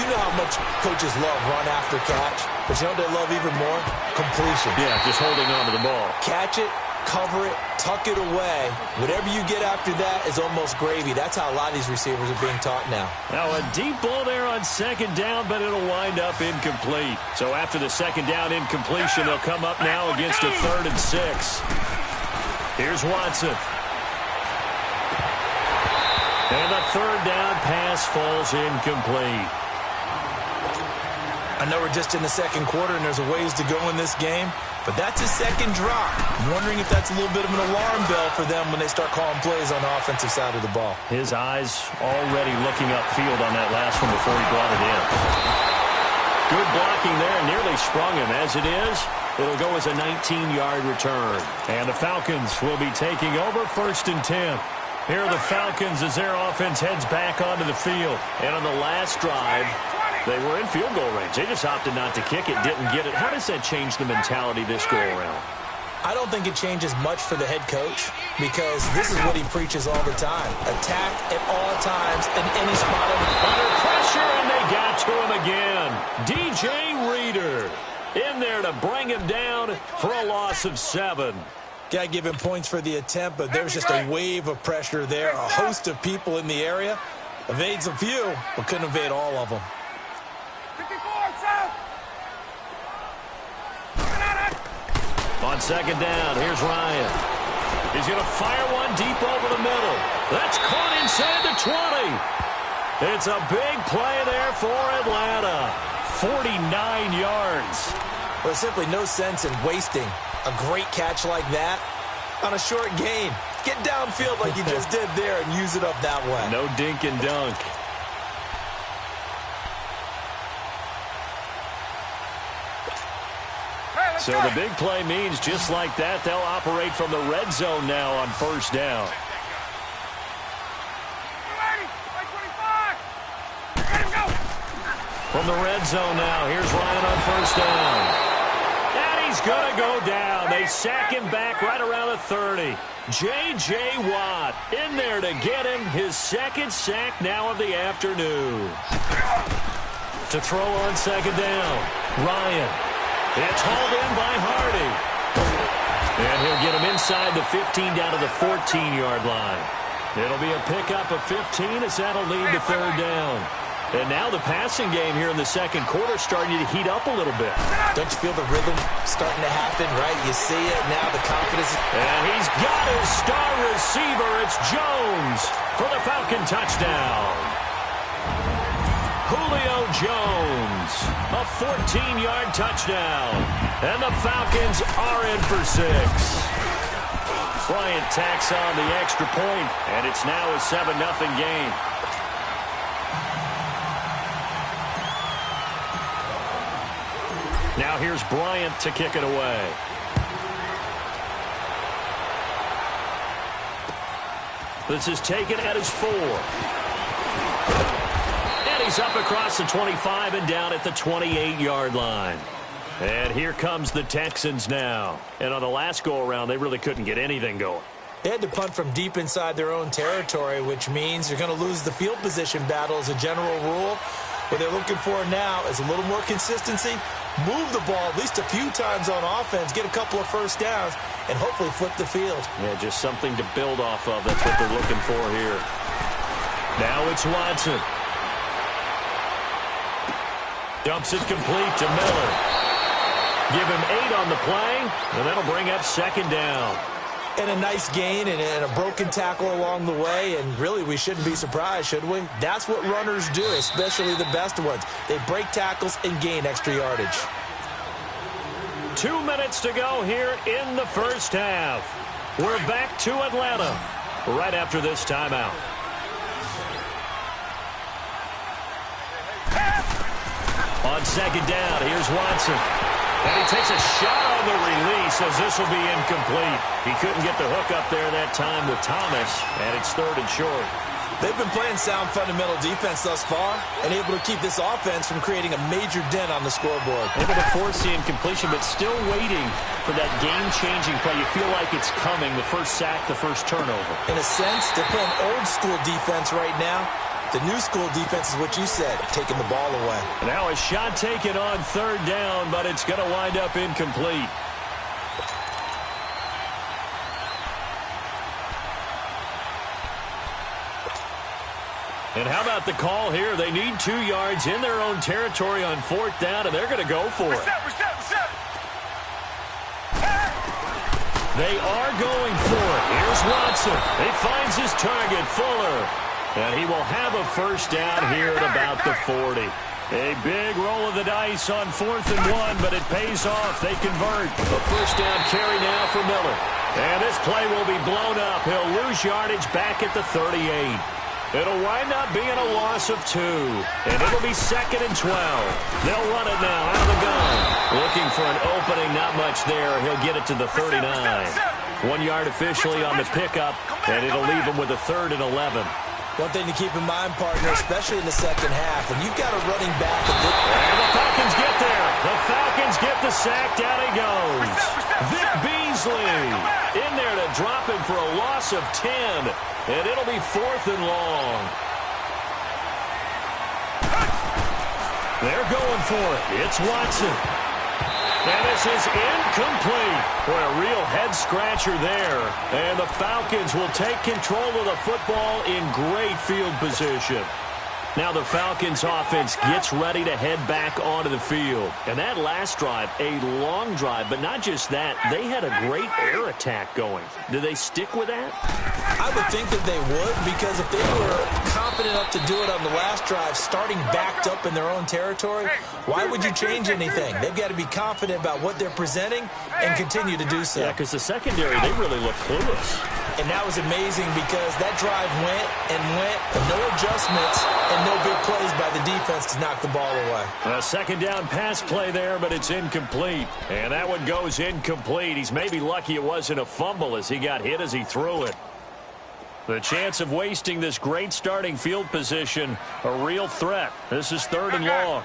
you know how much coaches love run after catch. But you know what they love even more? Completion. Yeah, just holding on to the ball. Catch it, cover it, tuck it away. Whatever you get after that is almost gravy. That's how a lot of these receivers are being taught now. Now a deep ball there on 2nd down, but it'll wind up incomplete. So after the 2nd down incompletion, they'll come up now against a 3rd and 6. Here's Watson. And the 3rd down pass falls incomplete. I know we're just in the 2nd quarter and there's a ways to go in this game, but that's his 2nd drop. I'm wondering if that's a little bit of an alarm bell for them when they start calling plays on the offensive side of the ball. His eyes already looking upfield on that last one before he brought it in. Good blocking there, nearly sprung him. As it is, it'll go as a 19-yard return. And the Falcons will be taking over, 1st and 10. Here are the Falcons as their offense heads back onto the field. And on the last drive, they were in field goal range. They just opted not to kick it, didn't get it. How does that change the mentality this go-around? I don't think it changes much for the head coach because this is what he preaches all the time. Attack at all times in any spot. Under pressure, and they got to him again. DJ Reader in there to bring him down for a loss of 7. Got to give him points for the attempt, but there's just a wave of pressure there. A host of people in the area. Evades a few, but couldn't evade all of them. On 2nd down, here's Ryan. He's going to fire one deep over the middle. That's caught inside the 20. It's a big play there for Atlanta. 49 yards. There's simply no sense in wasting a great catch like that on a short gain. Get downfield like you just did there and use it up that way. No dink and dunk. So the big play means just like that, they'll operate from the red zone now on 1st down. From the red zone now, here's Ryan on 1st down. And he's going to go down. They sack him back right around the 30. J.J. Watt in there to get him his 2nd sack now of the afternoon. To throw on 2nd down, Ryan. It's hauled in by Hardy. And he'll get him inside the 15 down to the 14-yard line. It'll be a pickup of 15 as that'll lead to third down. And now the passing game here in the second quarter starting to heat up a little bit. Don't you feel the rhythm starting to happen, right? You see it, now the confidence. And he's got his star receiver. It's Jones for the Falcon touchdown. Julio Jones, a 14-yard touchdown. And the Falcons are in for 6. Bryant tacks on the extra point, and it's now a 7-0 game. Now here's Bryant to kick it away. This is taken at his 4. And he's up across the 25 and down at the 28-yard line. And here comes the Texans now. And on the last go-around, they really couldn't get anything going. They had to punt from deep inside their own territory, which means you're going to lose the field position battle as a general rule. What they're looking for now is a little more consistency, move the ball at least a few times on offense, get a couple of first downs, and hopefully flip the field. Yeah, just something to build off of. That's what they're looking for here. Now it's Watson. Dumps it complete to Miller. Give him 8 on the play, and that'll bring up second down. And a nice gain and a broken tackle along the way, and really we shouldn't be surprised, should we? That's what runners do, especially the best ones. They break tackles and gain extra yardage. 2 minutes to go here in the first half. We're back to Atlanta right after this timeout. On second down, here's Watson. And he takes a shot on the release as this will be incomplete. He couldn't get the hook up there that time with Thomas, and it's 3rd and short. They've been playing sound fundamental defense thus far and able to keep this offense from creating a major dent on the scoreboard. Able to force the incompletion, but still waiting for that game-changing play. You feel like it's coming, the first sack, the first turnover. In a sense, they're playing old-school defense right now. The new school defense is what you said, taking the ball away. Now a shot taken on 3rd down, but it's going to wind up incomplete. And how about the call here? They need 2 yards in their own territory on 4th down, and they're going to go for it. They are going for it. Here's Watson. He finds his target, Fuller. And he will have a first down here at about the 40. A big roll of the dice on 4th and 1, but it pays off. They convert. A first down carry now for Miller. And this play will be blown up. He'll lose yardage back at the 38. It'll wind up being a loss of 2. And it'll be 2nd and 12. They'll run it now out of the gun. Looking for an opening, not much there. He'll get it to the 39. 1 yard officially on the pickup, and it'll leave him with a 3rd and 11. One thing to keep in mind, partner, especially in the second half, when you've got a running back. And the Falcons get there. The Falcons get the sack. Down he goes. Vic Beasley in there to drop him for a loss of 10. And it'll be 4th and long. They're going for it. It's Watson. And this is incomplete. Boy, a real head-scratcher there. And the Falcons will take control of the football in great field position. Now the Falcons offense gets ready to head back onto the field. And that last drive, a long drive, but not just that, they had a great air attack going. Do they stick with that? I would think that they would, because if they were confident enough to do it on the last drive, starting backed up in their own territory, why would you change anything? They've got to be confident about what they're presenting and continue to do so. Yeah, because the secondary, they really look clueless. And that was amazing because that drive went and went, and no adjustments and no good plays by the defense to knock the ball away. A second down pass play there, but it's incomplete. And that one goes incomplete. He's maybe lucky it wasn't a fumble as he got hit as he threw it. The chance of wasting this great starting field position, a real threat. This is 3rd and long.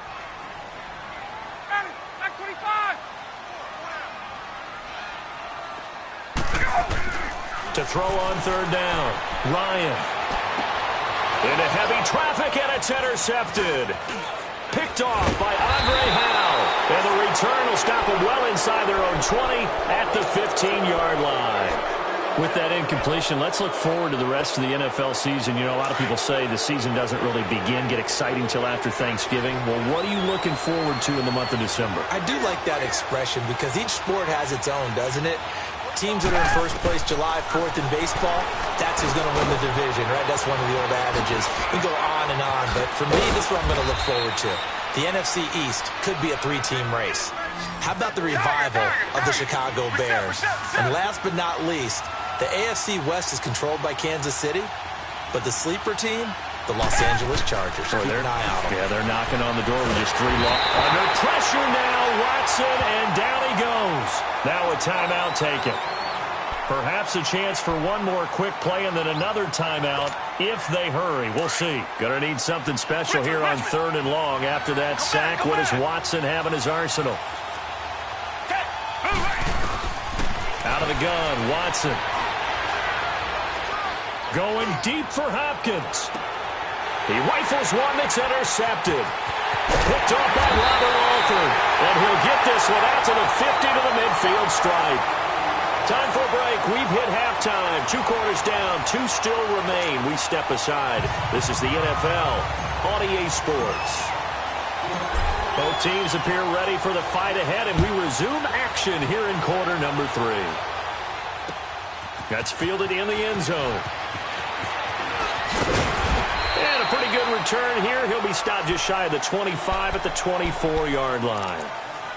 To throw on 3rd down, Ryan. Into heavy traffic, and it's intercepted. Picked off by Andre Howe. And the return will stop them well inside their own 20 at the 15-yard line. With that incompletion, let's look forward to the rest of the NFL season. You know, a lot of people say the season doesn't really get exciting till after Thanksgiving. Well, what are you looking forward to in the month of December? I do like that expression because each sport has its own, doesn't it? Teams that are in first place July 4th in baseball, that's who's going to win the division, right? That's one of the old adages. We go on and on, but for me, this is what I'm going to look forward to. The NFC East could be a three-team race. How about the revival of the Chicago Bears? And last but not least, the AFC West is controlled by Kansas City, but the sleeper team, the Los Angeles Chargers. Keep an eye on them. Yeah, they're knocking on the door with just 3 left. Under pressure now, Watson, and down he goes. Now a timeout taken. Perhaps a chance for one more quick play and then another timeout if they hurry. We'll see. Gonna need something special here on 3rd and long. After that sack, what does Watson have in his arsenal? Out of the gun, Watson. Going deep for Hopkins. He rifles one that's intercepted. Picked off by Robert Alford. And he'll get this one out to the 50 to the midfield stripe. Time for a break. We've hit halftime. 2 quarters down. 2 still remain. We step aside. This is the NFL on EA Sports. Both teams appear ready for the fight ahead, and we resume action here in quarter number 3. That's fielded in the end zone. And a pretty good return here. He'll be stopped just shy of the 25 at the 24-yard line.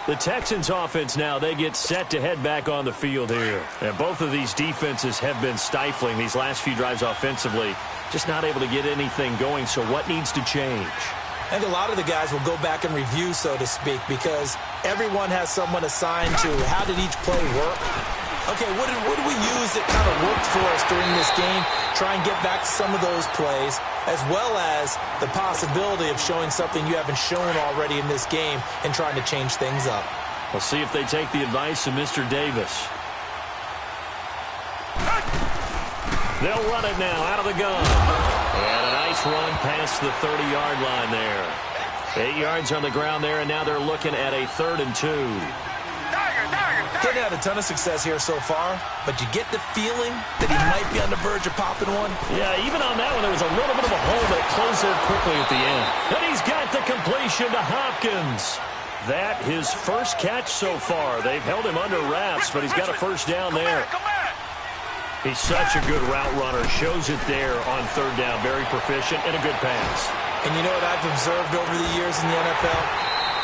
The Texans offense now, they get set to head back on the field here. And both of these defenses have been stifling these last few drives offensively. Just not able to get anything going, so what needs to change? And a lot of the guys will go back and review, so to speak, because everyone has someone assigned to how did each play work. Okay, what did we use that kind of worked for us during this game? Try and get back to some of those plays, as well as the possibility of showing something you haven't shown already in this game and trying to change things up. We'll see if they take the advice of Mr. Davis. They'll run it now out of the gun. And a nice run past the 30-yard line there. 8 yards on the ground there, and now they're looking at a 3rd and 2. Hadn't had a ton of success here so far, but you get the feeling that he might be on the verge of popping one. Yeah, even on that one, there was a little bit of a hole, but it closed there quickly at the end. And he's got the completion to Hopkins. That his first catch so far. They've held him under wraps, but he's got a first down there. He's such a good route runner. Shows it there on 3rd down. Very proficient and a good pass. And you know what I've observed over the years in the NFL?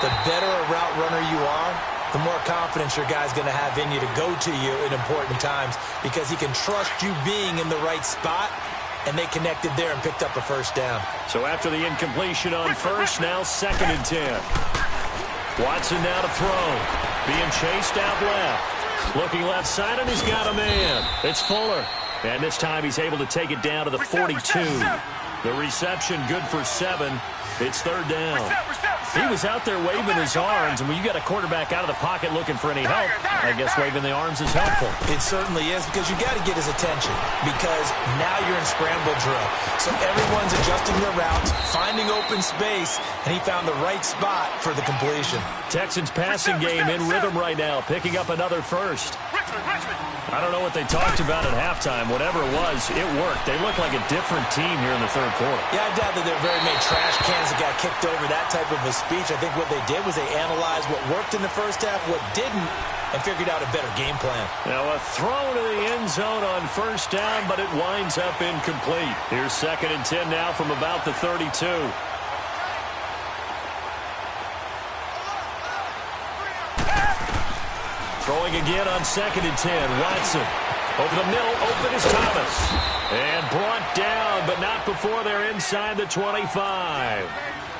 The better a route runner you are, the more confidence your guy's going to have in you to go to you in important times because he can trust you being in the right spot, and they connected there and picked up a first down. So after the incompletion on first, now 2nd and 10. Watson now to throw. Being chased out left. Looking left side, and he's got a man. It's Fuller. And this time he's able to take it down to the 42. The reception good for 7. It's 3rd down. He was out there waving his arms, and when you got a quarterback out of the pocket looking for any help, I guess waving the arms is helpful. It certainly is, because you got to get his attention, because now you're in scramble drill. So everyone's adjusting their routes, finding open space, and he found the right spot for the completion. Texans passing game in rhythm right now, picking up another first. I don't know what they talked about at halftime. Whatever it was, it worked. They look like a different team here in the 3rd quarter. Yeah, I doubt that there are very many trash cans that got kicked over, that type of a speech. I think what they did was they analyzed what worked in the first half, what didn't, and figured out a better game plan. Now a throw to the end zone on 1st down, but it winds up incomplete. Here's 2nd and 10 now from about the 32. Throwing again on 2nd and 10. Watson. Over the middle, open is Thomas. And brought down, but not before they're inside the 25.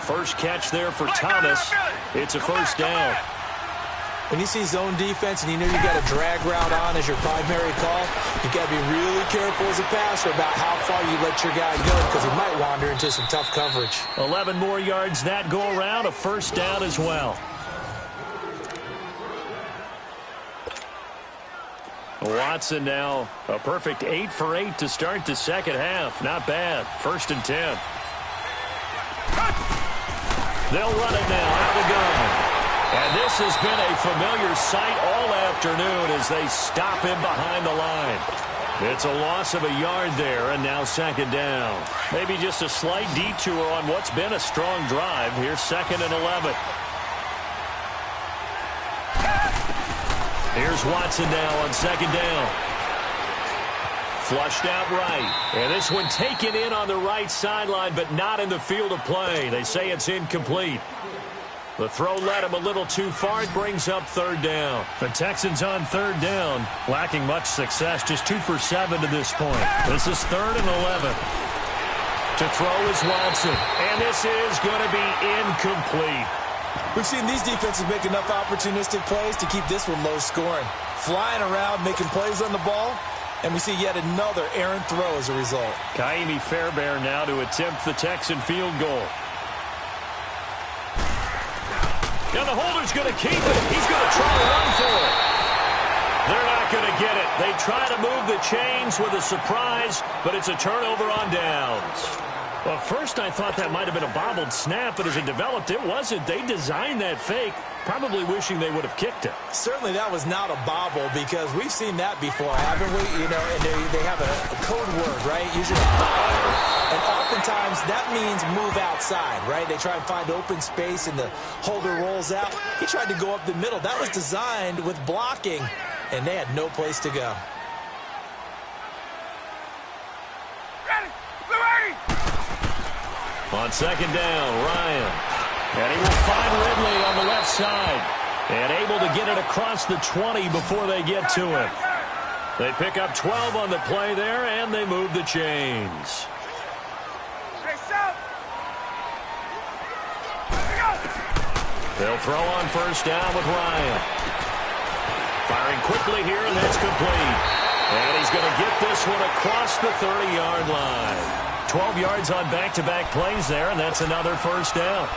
First catch there for Thomas. It's a first down. When you see zone defense and you know you got a drag route on as your primary call, you got to be really careful as a passer about how far you let your guy go, because he might wander into some tough coverage. 11 more yards that go around, a first down as well. Watson now a perfect 8 for 8 to start the second half. Not bad. 1st and 10. They'll run it now out of the gun. And this has been a familiar sight all afternoon as they stop him behind the line. It's a loss of a yard there, and now second down. Maybe just a slight detour on what's been a strong drive. Here's 2nd and 11. Here's Watson now on 2nd down. Flushed out right. And this one taken in on the right sideline, but not in the field of play. They say it's incomplete. The throw led him a little too far. It brings up 3rd down. The Texans on 3rd down, lacking much success. Just 2 for 7 to this point. This is 3rd and 11. To throw is Watson. And this is going to be incomplete. We've seen these defenses make enough opportunistic plays to keep this one low scoring. Flying around, making plays on the ball. And we see yet another errant throw as a result. Kaimi Fairbairn now to attempt the Texan field goal. Now the holder's going to keep it. He's going to try to run for it. They're not going to get it. They try to move the chains with a surprise, but it's a turnover on downs. Well, first I thought that might have been a bobbled snap, but as it developed, it wasn't. They designed that fake, probably wishing they would have kicked it. Certainly that was not a bobble because we've seen that before, haven't we? You know, and they have a code word, right? Usually and oftentimes that means move outside, right? They try and find open space and the holder rolls out. He tried to go up the middle. That was designed with blocking, and they had no place to go. On 2nd down, Ryan. And he will find Ridley on the left side. And able to get it across the 20 before they get to it. They pick up 12 on the play there, and they move the chains. They'll throw on 1st down with Ryan. Firing quickly here, and that's complete. And he's going to get this one across the 30-yard line. 12 yards on back-to-back plays there, and that's another 1st down.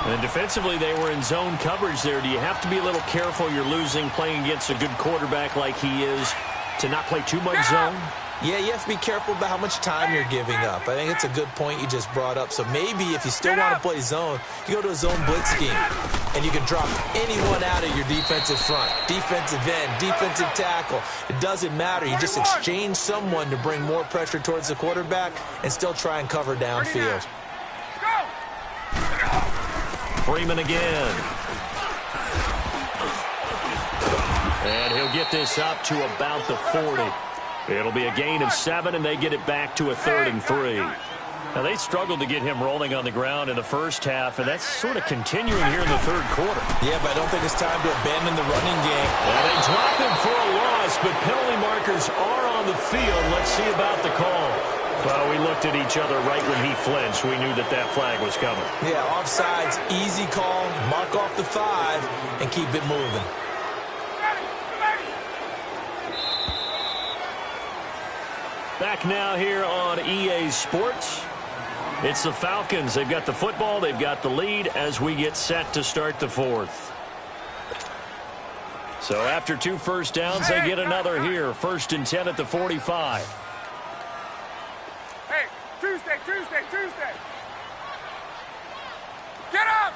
And defensively, they were in zone coverage there. Do you have to be a little careful? You're losing playing against a good quarterback like he is to not play too much zone? Yeah, you have to be careful about how much time you're giving up. I think it's a good point you just brought up. So maybe if you still want to play zone, you go to a zone blitz scheme, and you can drop anyone out of your defensive front, defensive end, defensive tackle. It doesn't matter. You just exchange someone to bring more pressure towards the quarterback and still try and cover downfield. Freeman again. And he'll get this up to about the 40. It'll be a gain of 7, and they get it back to a 3rd and 3. Now, they struggled to get him rolling on the ground in the first half, and that's sort of continuing here in the 3rd quarter. Yeah, but I don't think it's time to abandon the running game. Well, they drop him for a loss, but penalty markers are on the field. Let's see about the call. Well, we looked at each other right when he flinched. We knew that that flag was coming. Yeah, offsides, easy call, mark off the 5, and keep it moving. Back now here on EA Sports. It's the Falcons. They've got the football. They've got the lead as we get set to start the 4th. So after 2 first downs, they get another here. 1st and 10 at the 45. Hey, Tuesday. Get up!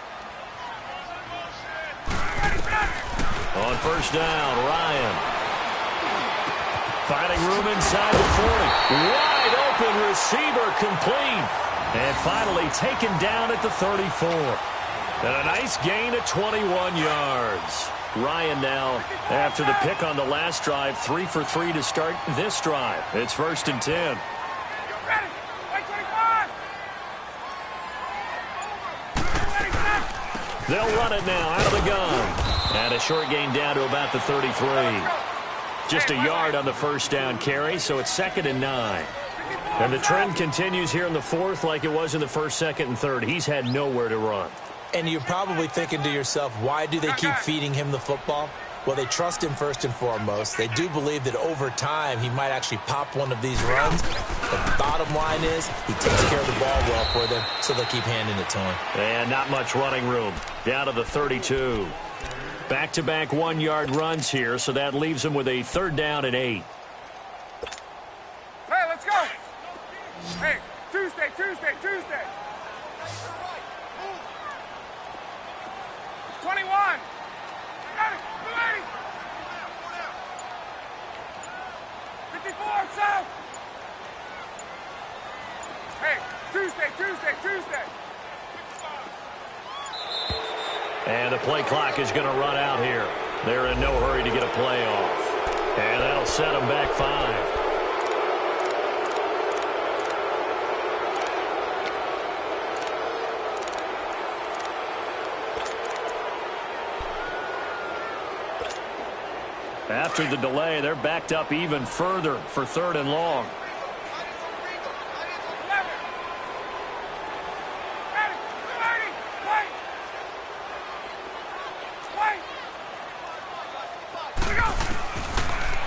On 1st down, Ryan. Finding room inside the 40. Wide open receiver complete. And finally taken down at the 34. And a nice gain of 21 yards. Ryan now, after the pick on the last drive, 3 for 3 to start this drive. It's 1st and 10. They'll run it now out of the gun. And a short gain down to about the 33. Just a yard on the 1st down carry, so it's 2nd and 9. And the trend continues here in the 4th like it was in the 1st, 2nd, and 3rd. He's had nowhere to run. And you're probably thinking to yourself, why do they keep feeding him the football? Well, they trust him first and foremost. They do believe that over time he might actually pop one of these runs. The bottom line is he takes care of the ball well for them, so they'll keep handing it to him. And not much running room. Down to the 32. Back-to-back 1-yard runs here, so that leaves them with a 3rd down and 8. Hey, let's go! Hey, Tuesday. 21. Got it. 54, south. Hey, Tuesday. And the play clock is going to run out here. They're in no hurry to get a play off. And that'll set them back 5. After the delay, they're backed up even further for 3rd and long.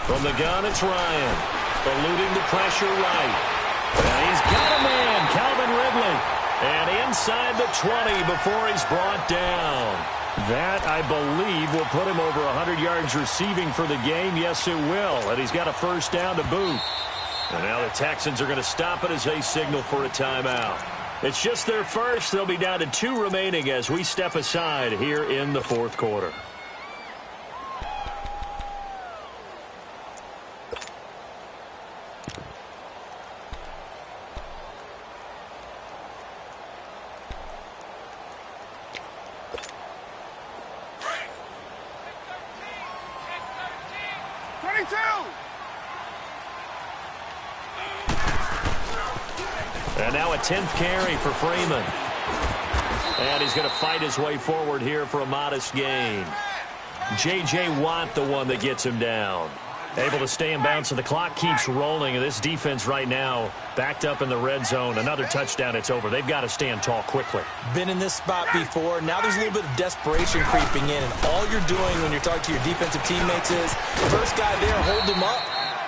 From the gun, it's Ryan. Eluding the pressure right. And he's got a man, Calvin Ridley. And inside the 20 before he's brought down. That, I believe, will put him over 100 yards receiving for the game. Yes, it will. And he's got a first down to boot. And now the Texans are going to stop it as they signal for a timeout. It's just their first. They'll be down to 2 remaining as we step aside here in the 4th quarter. And now a 10th carry for Freeman. And he's going to fight his way forward here for a modest gain. J.J. Watt, the one that gets him down. Able to stay in bounds, so the clock keeps rolling. And this defense right now backed up in the red zone. Another touchdown, it's over. They've got to stand tall quickly. Been in this spot before. Now there's a little bit of desperation creeping in. And all you're doing when you're talking to your defensive teammates is, first guy there, hold him up.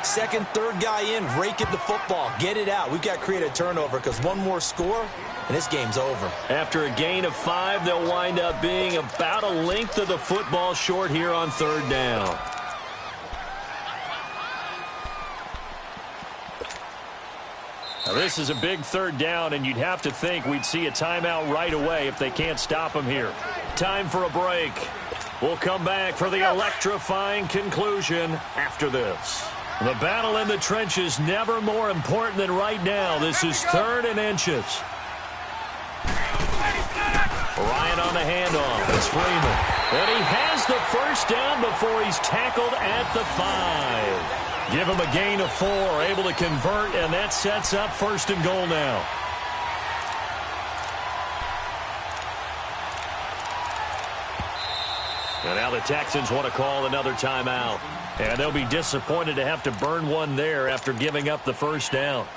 Second, third guy in, rake at the football. Get it out. We've got to create a turnover because one more score, and this game's over. After a gain of 5, they'll wind up being about a length of the football short here on 3rd down. Now, this is a big 3rd down, and you'd have to think we'd see a timeout right away if they can't stop him here. Time for a break. We'll come back for the electrifying conclusion after this. The battle in the trenches never more important than right now. This is 3rd and inches. Ryan on the handoff. It's Freeman. And he has the first down before he's tackled at the 5. Give him a gain of 4. Able to convert, and that sets up 1st and goal now. And now the Texans want to call another timeout. And they'll be disappointed to have to burn one there after giving up the first down.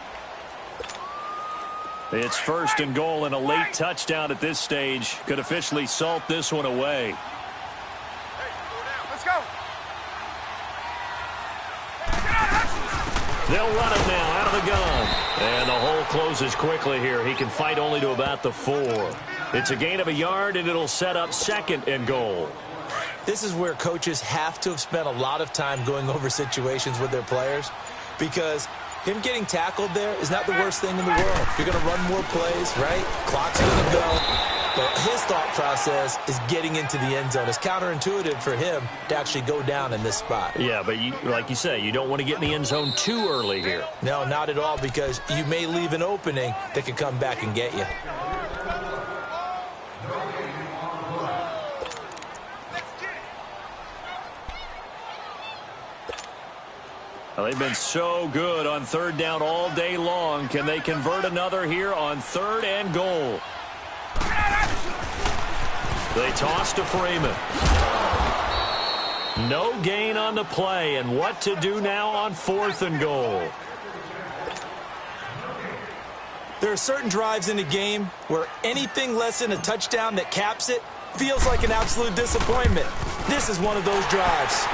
It's 1st and goal, and a late touchdown at this stage could officially salt this one away. Let's go. They'll run it now out of the gun. And the hole closes quickly here. He can fight only to about the 4. It's a gain of a yard, and it'll set up 2nd and goal. This is where coaches have to have spent a lot of time going over situations with their players, because him getting tackled there is not the worst thing in the world. You're going to run more plays, right? Clock's going to go. But his thought process is getting into the end zone. It's counterintuitive for him to actually go down in this spot. Yeah, but like you say, you don't want to get in the end zone too early here. No, not at all, because you may leave an opening that could come back and get you. Well, they've been so good on 3rd down all day long. Can they convert another here on 3rd and goal? They toss to Freeman. No gain on the play, and what to do now on 4th and goal? There are certain drives in the game where anything less than a touchdown that caps it feels like an absolute disappointment. This is one of those drives.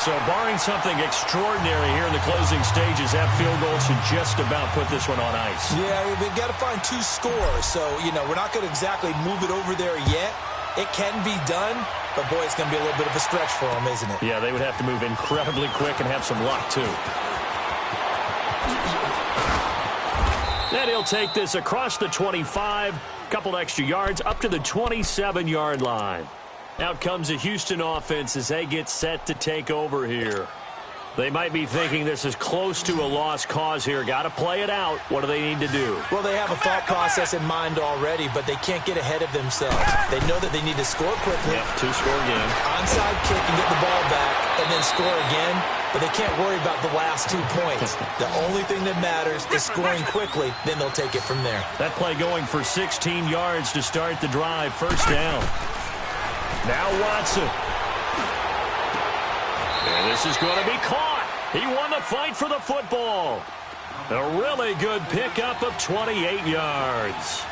So barring something extraordinary here in the closing stages, that field goal should just about put this one on ice. Yeah, they've got to find 2 scores. So, we're not going to exactly move it over there yet. It can be done, but, boy, it's going to be a little bit of a stretch for them, isn't it? Yeah, they would have to move incredibly quick and have some luck, too. And he'll take this across the 25, couple extra yards, up to the 27-yard line. Out comes the Houston offense as they get set to take over here. They might be thinking this is close to a lost cause here. Got to play it out. What do they need to do? Well, they have a thought process in mind already, but they can't get ahead of themselves. They know that they need to score quickly. Yep, two-score game. Onside kick and get the ball back, and then score again. But they can't worry about the last 2 points. The only thing that matters is scoring quickly. Then they'll take it from there. That play going for 16 yards to start the drive. First down. Now Watson. And this is going to be caught. He won the fight for the football. A really good pickup of 28 yards.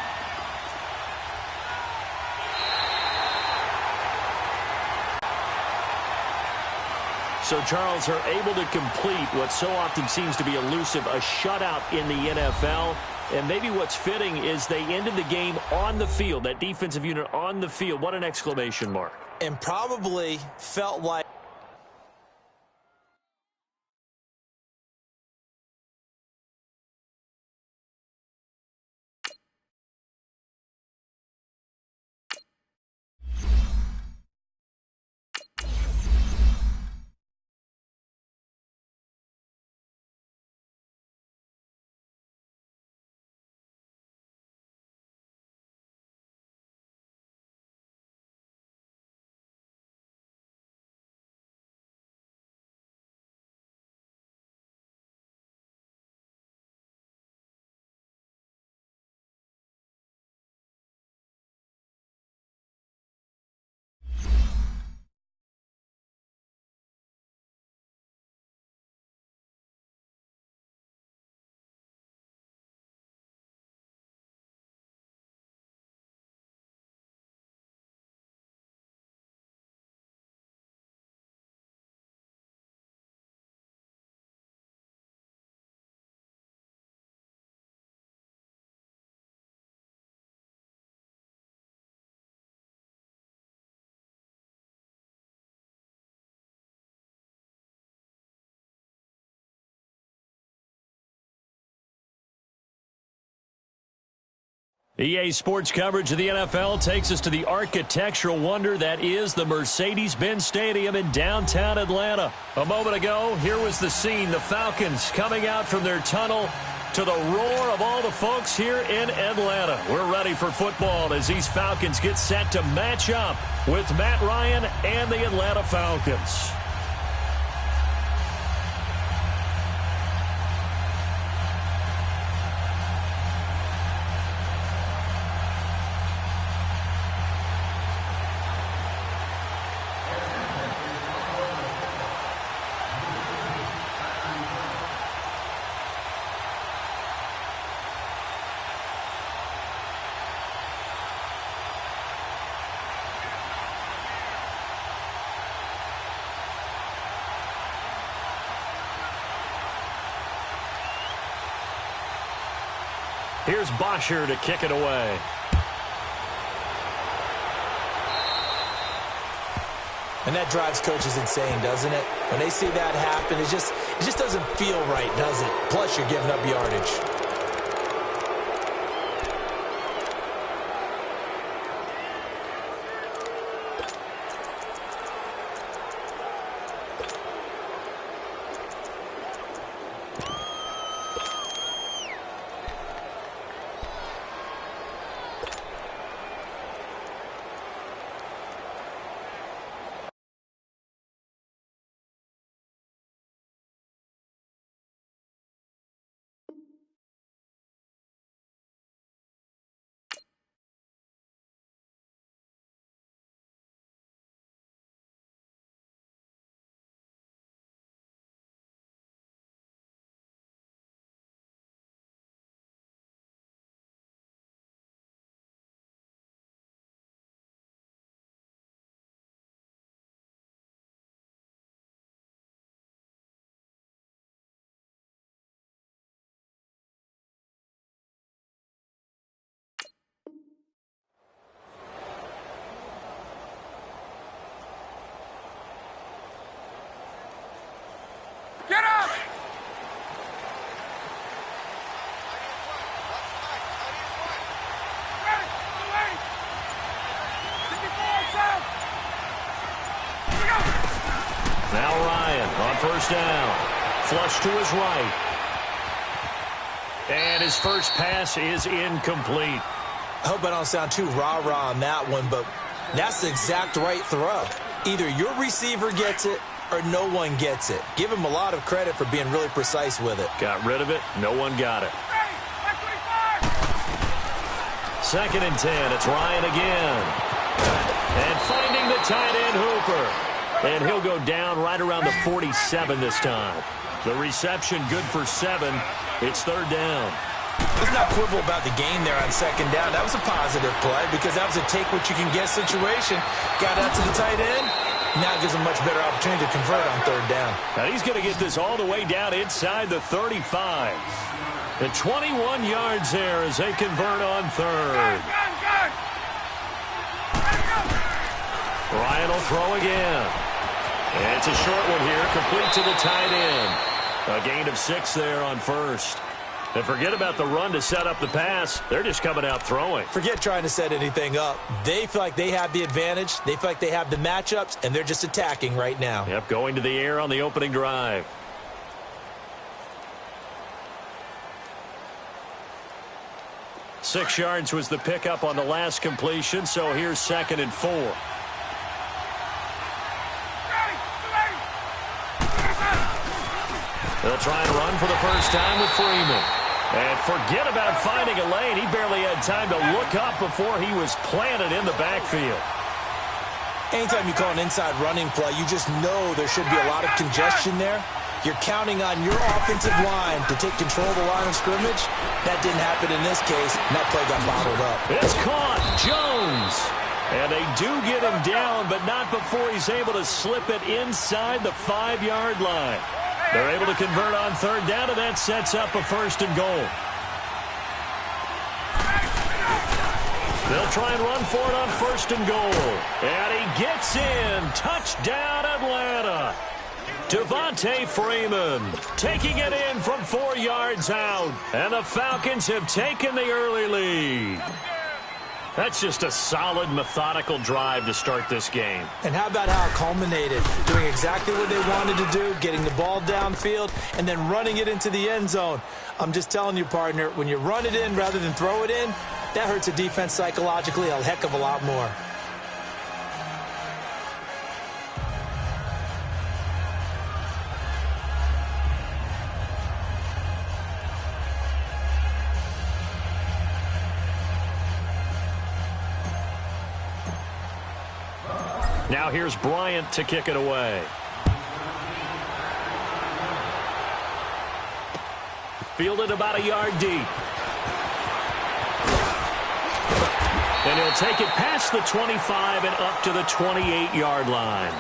So, Charles, are able to complete what so often seems to be elusive, a shutout in the NFL. And maybe what's fitting is they ended the game on the field, that defensive unit on the field. What an exclamation mark. And probably felt like EA Sports coverage of the NFL takes us to the architectural wonder that is the Mercedes-Benz Stadium in downtown Atlanta. A moment ago, here was the scene. The Falcons coming out from their tunnel to the roar of all the folks here in Atlanta. We're ready for football as these Falcons get set to match up with Matt Ryan and the Atlanta Falcons. Here's Bosher to kick it away. And that drives coaches insane, doesn't it? When they see that happen, it just doesn't feel right, does it? Plus, you're giving up yardage. first down. Flush to his right. And his first pass is incomplete. I hope I don't sound too rah-rah on that one, but that's the exact right throw. Either your receiver gets it or no one gets it. Give him a lot of credit for being really precise with it. Got rid of it. No one got it. 2nd and 10. It's Ryan again. And finding the tight end Hooper. And he'll go down right around the 47 this time. The reception good for 7. It's 3rd down. Let's not quibble about the game there on 2nd down. That was a positive play because that was a take-what-you-can-get situation. Got out to the tight end. Now it gives him a much better opportunity to convert on 3rd down. Now he's going to get this all the way down inside the 35. The 21 yards there as they convert on 3rd. Ryan will throw again. And it's a short one here, complete to the tight end. A gain of 6 there on 1st. And forget about the run to set up the pass. They're just coming out throwing. Forget trying to set anything up. They feel like they have the advantage. They feel like they have the matchups, and they're just attacking right now. Yep, going to the air on the opening drive. Six yards was the pickup on the last completion, so here's 2nd and 4. They'll try and run for the first time with Freeman. And forget about finding a lane. He barely had time to look up before he was planted in the backfield. Anytime you call an inside running play, you just know there should be a lot of congestion there. You're counting on your offensive line to take control of the line of scrimmage. That didn't happen in this case, and that play got bottled up. It's caught. Jones. And they do get him down, but not before he's able to slip it inside the 5-yard line. They're able to convert on 3rd down, and that sets up a 1st and goal. They'll try and run for it on 1st and goal. And he gets in. Touchdown, Atlanta. Devontae Freeman taking it in from 4 yards out. And the Falcons have taken the early lead. That's just a solid, methodical drive to start this game. And how about how it culminated? Doing exactly what they wanted to do, getting the ball downfield, and then running it into the end zone. I'm just telling you, partner, when you run it in rather than throw it in, that hurts a defense psychologically a heck of a lot more. Now here's Bryant to kick it away. Fielded about a yard deep. And he'll take it past the 25 and up to the 28-yard line.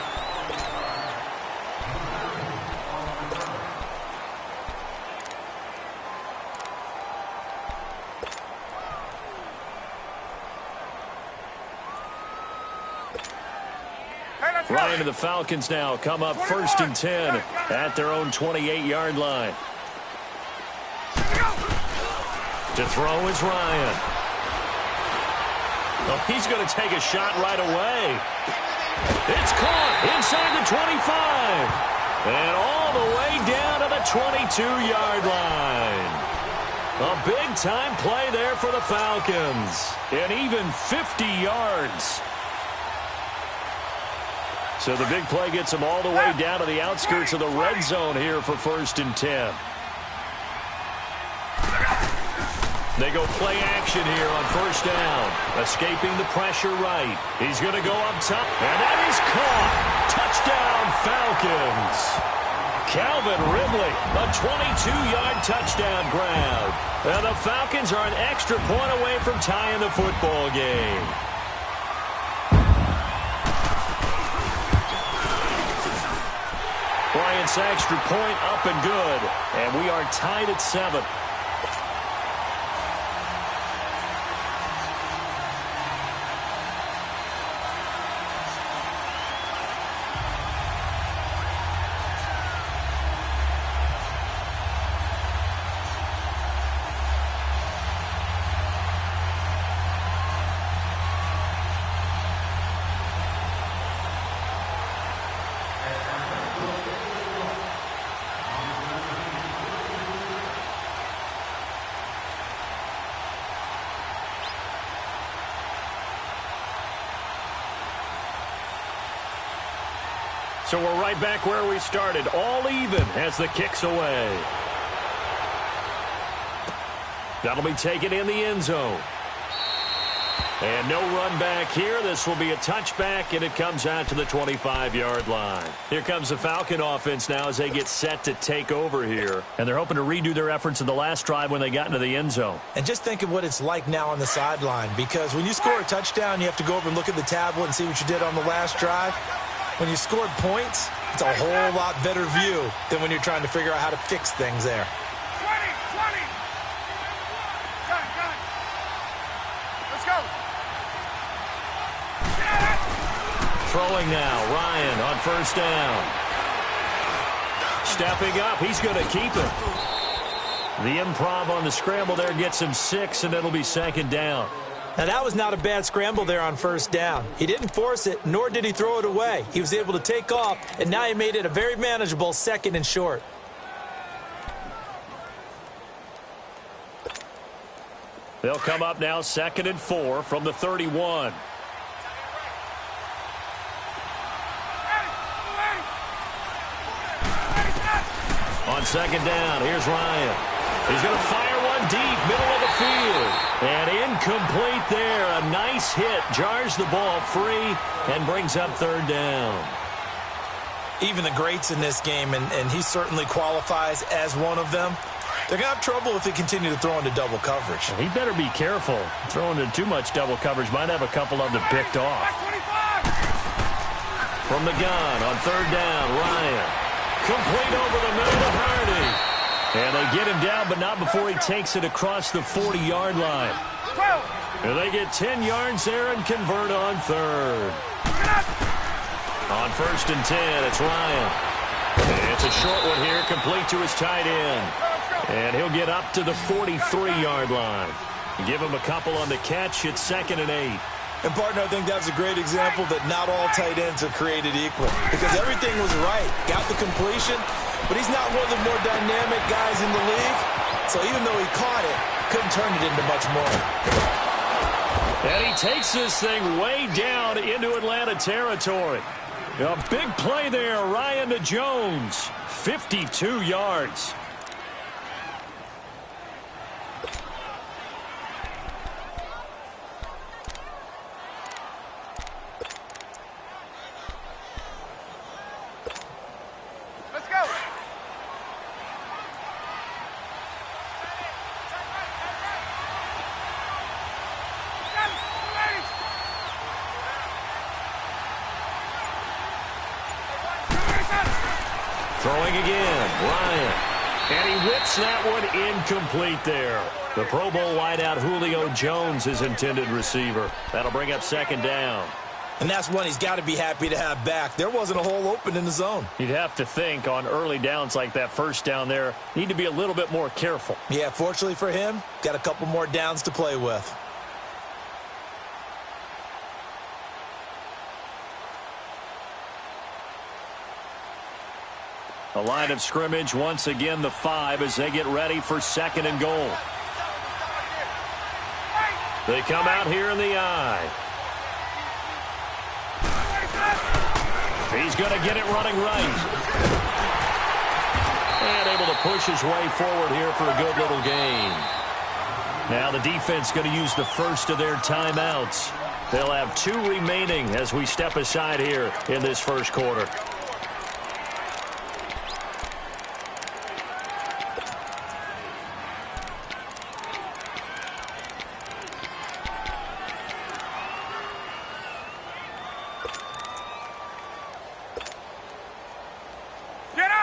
Ryan and the Falcons now come up 1st and 10 at their own 28-yard line. To throw is Ryan. Oh, he's going to take a shot right away. It's caught inside the 25. And all the way down to the 22-yard line. A big-time play there for the Falcons. And even 50 yards. So the big play gets them all the way down to the outskirts of the red zone here for 1st and 10. They go play action here on 1st down. Escaping the pressure right. He's going to go up top. And that is caught. Touchdown, Falcons. Calvin Ridley, a 22-yard touchdown grab. And the Falcons are an extra point away from tying the football game. Bryant's extra point up and good. And we are tied at 7. So we're right back where we started, all even as the kick's away. That'll be taken in the end zone. And no run back here. This will be a touchback, and it comes out to the 25-yard line. Here comes the Falcon offense now as they get set to take over here. And they're hoping to redo their efforts in the last drive when they got into the end zone. And just think of what it's like now on the sideline, because when you score a touchdown, you have to go over and look at the tablet and see what you did on the last drive. When you scored points, it's a whole lot better view than when you're trying to figure out how to fix things there. 20. Got it. Let's go. Throwing now, Ryan on first down. Stepping up, he's going to keep it. The improv on the scramble there gets him 6, and it'll be second down. Now, that was not a bad scramble there on first down. He didn't force it, nor did he throw it away. He was able to take off, and now he made it a very manageable 2nd and short. They'll come up now 2nd and 4 from the 31. On second down, here's Ryan. He's going to fire one deep, middle of the field. And incomplete there. A nice hit. Jars the ball free and brings up 3rd down. Even the greats in this game, and he certainly qualifies as one of them, they're going to have trouble if they continue to throw into double coverage. He better be careful. Throwing into too much double coverage might have a couple of them picked off. From the gun on 3rd down, Ryan. Complete over the middle to Hardy. And they get him down, but not before he takes it across the 40-yard line. And they get 10 yards there and convert on 3rd. On 1st and 10, it's Ryan. And it's a short one here, complete to his tight end. And he'll get up to the 43-yard line. Give him a couple on the catch. It's 2nd and 8. And, partner, I think that's a great example that not all tight ends are created equal, because everything was right. Got the completion, but he's not one of the more dynamic guys in the league. So even though he caught it, couldn't turn it into much more. And he takes this thing way down into Atlanta territory. A big play there, Ryan to Jones. 52 yards. Throwing again, Ryan. And he whips that one incomplete there. The Pro Bowl wideout Julio Jones, his intended receiver. That'll bring up 2nd down. And that's one he's got to be happy to have back. There wasn't a hole open in the zone. You'd have to think on early downs like that first down there, need to be a little bit more careful. Yeah, fortunately for him, got a couple more downs to play with. A line of scrimmage, once again the 5 as they get ready for 2nd and goal. They come out here in the I. He's going to get it running right. And able to push his way forward here for a good little gain. Now the defense going to use the first of their timeouts. They'll have 2 remaining as we step aside here in this first quarter.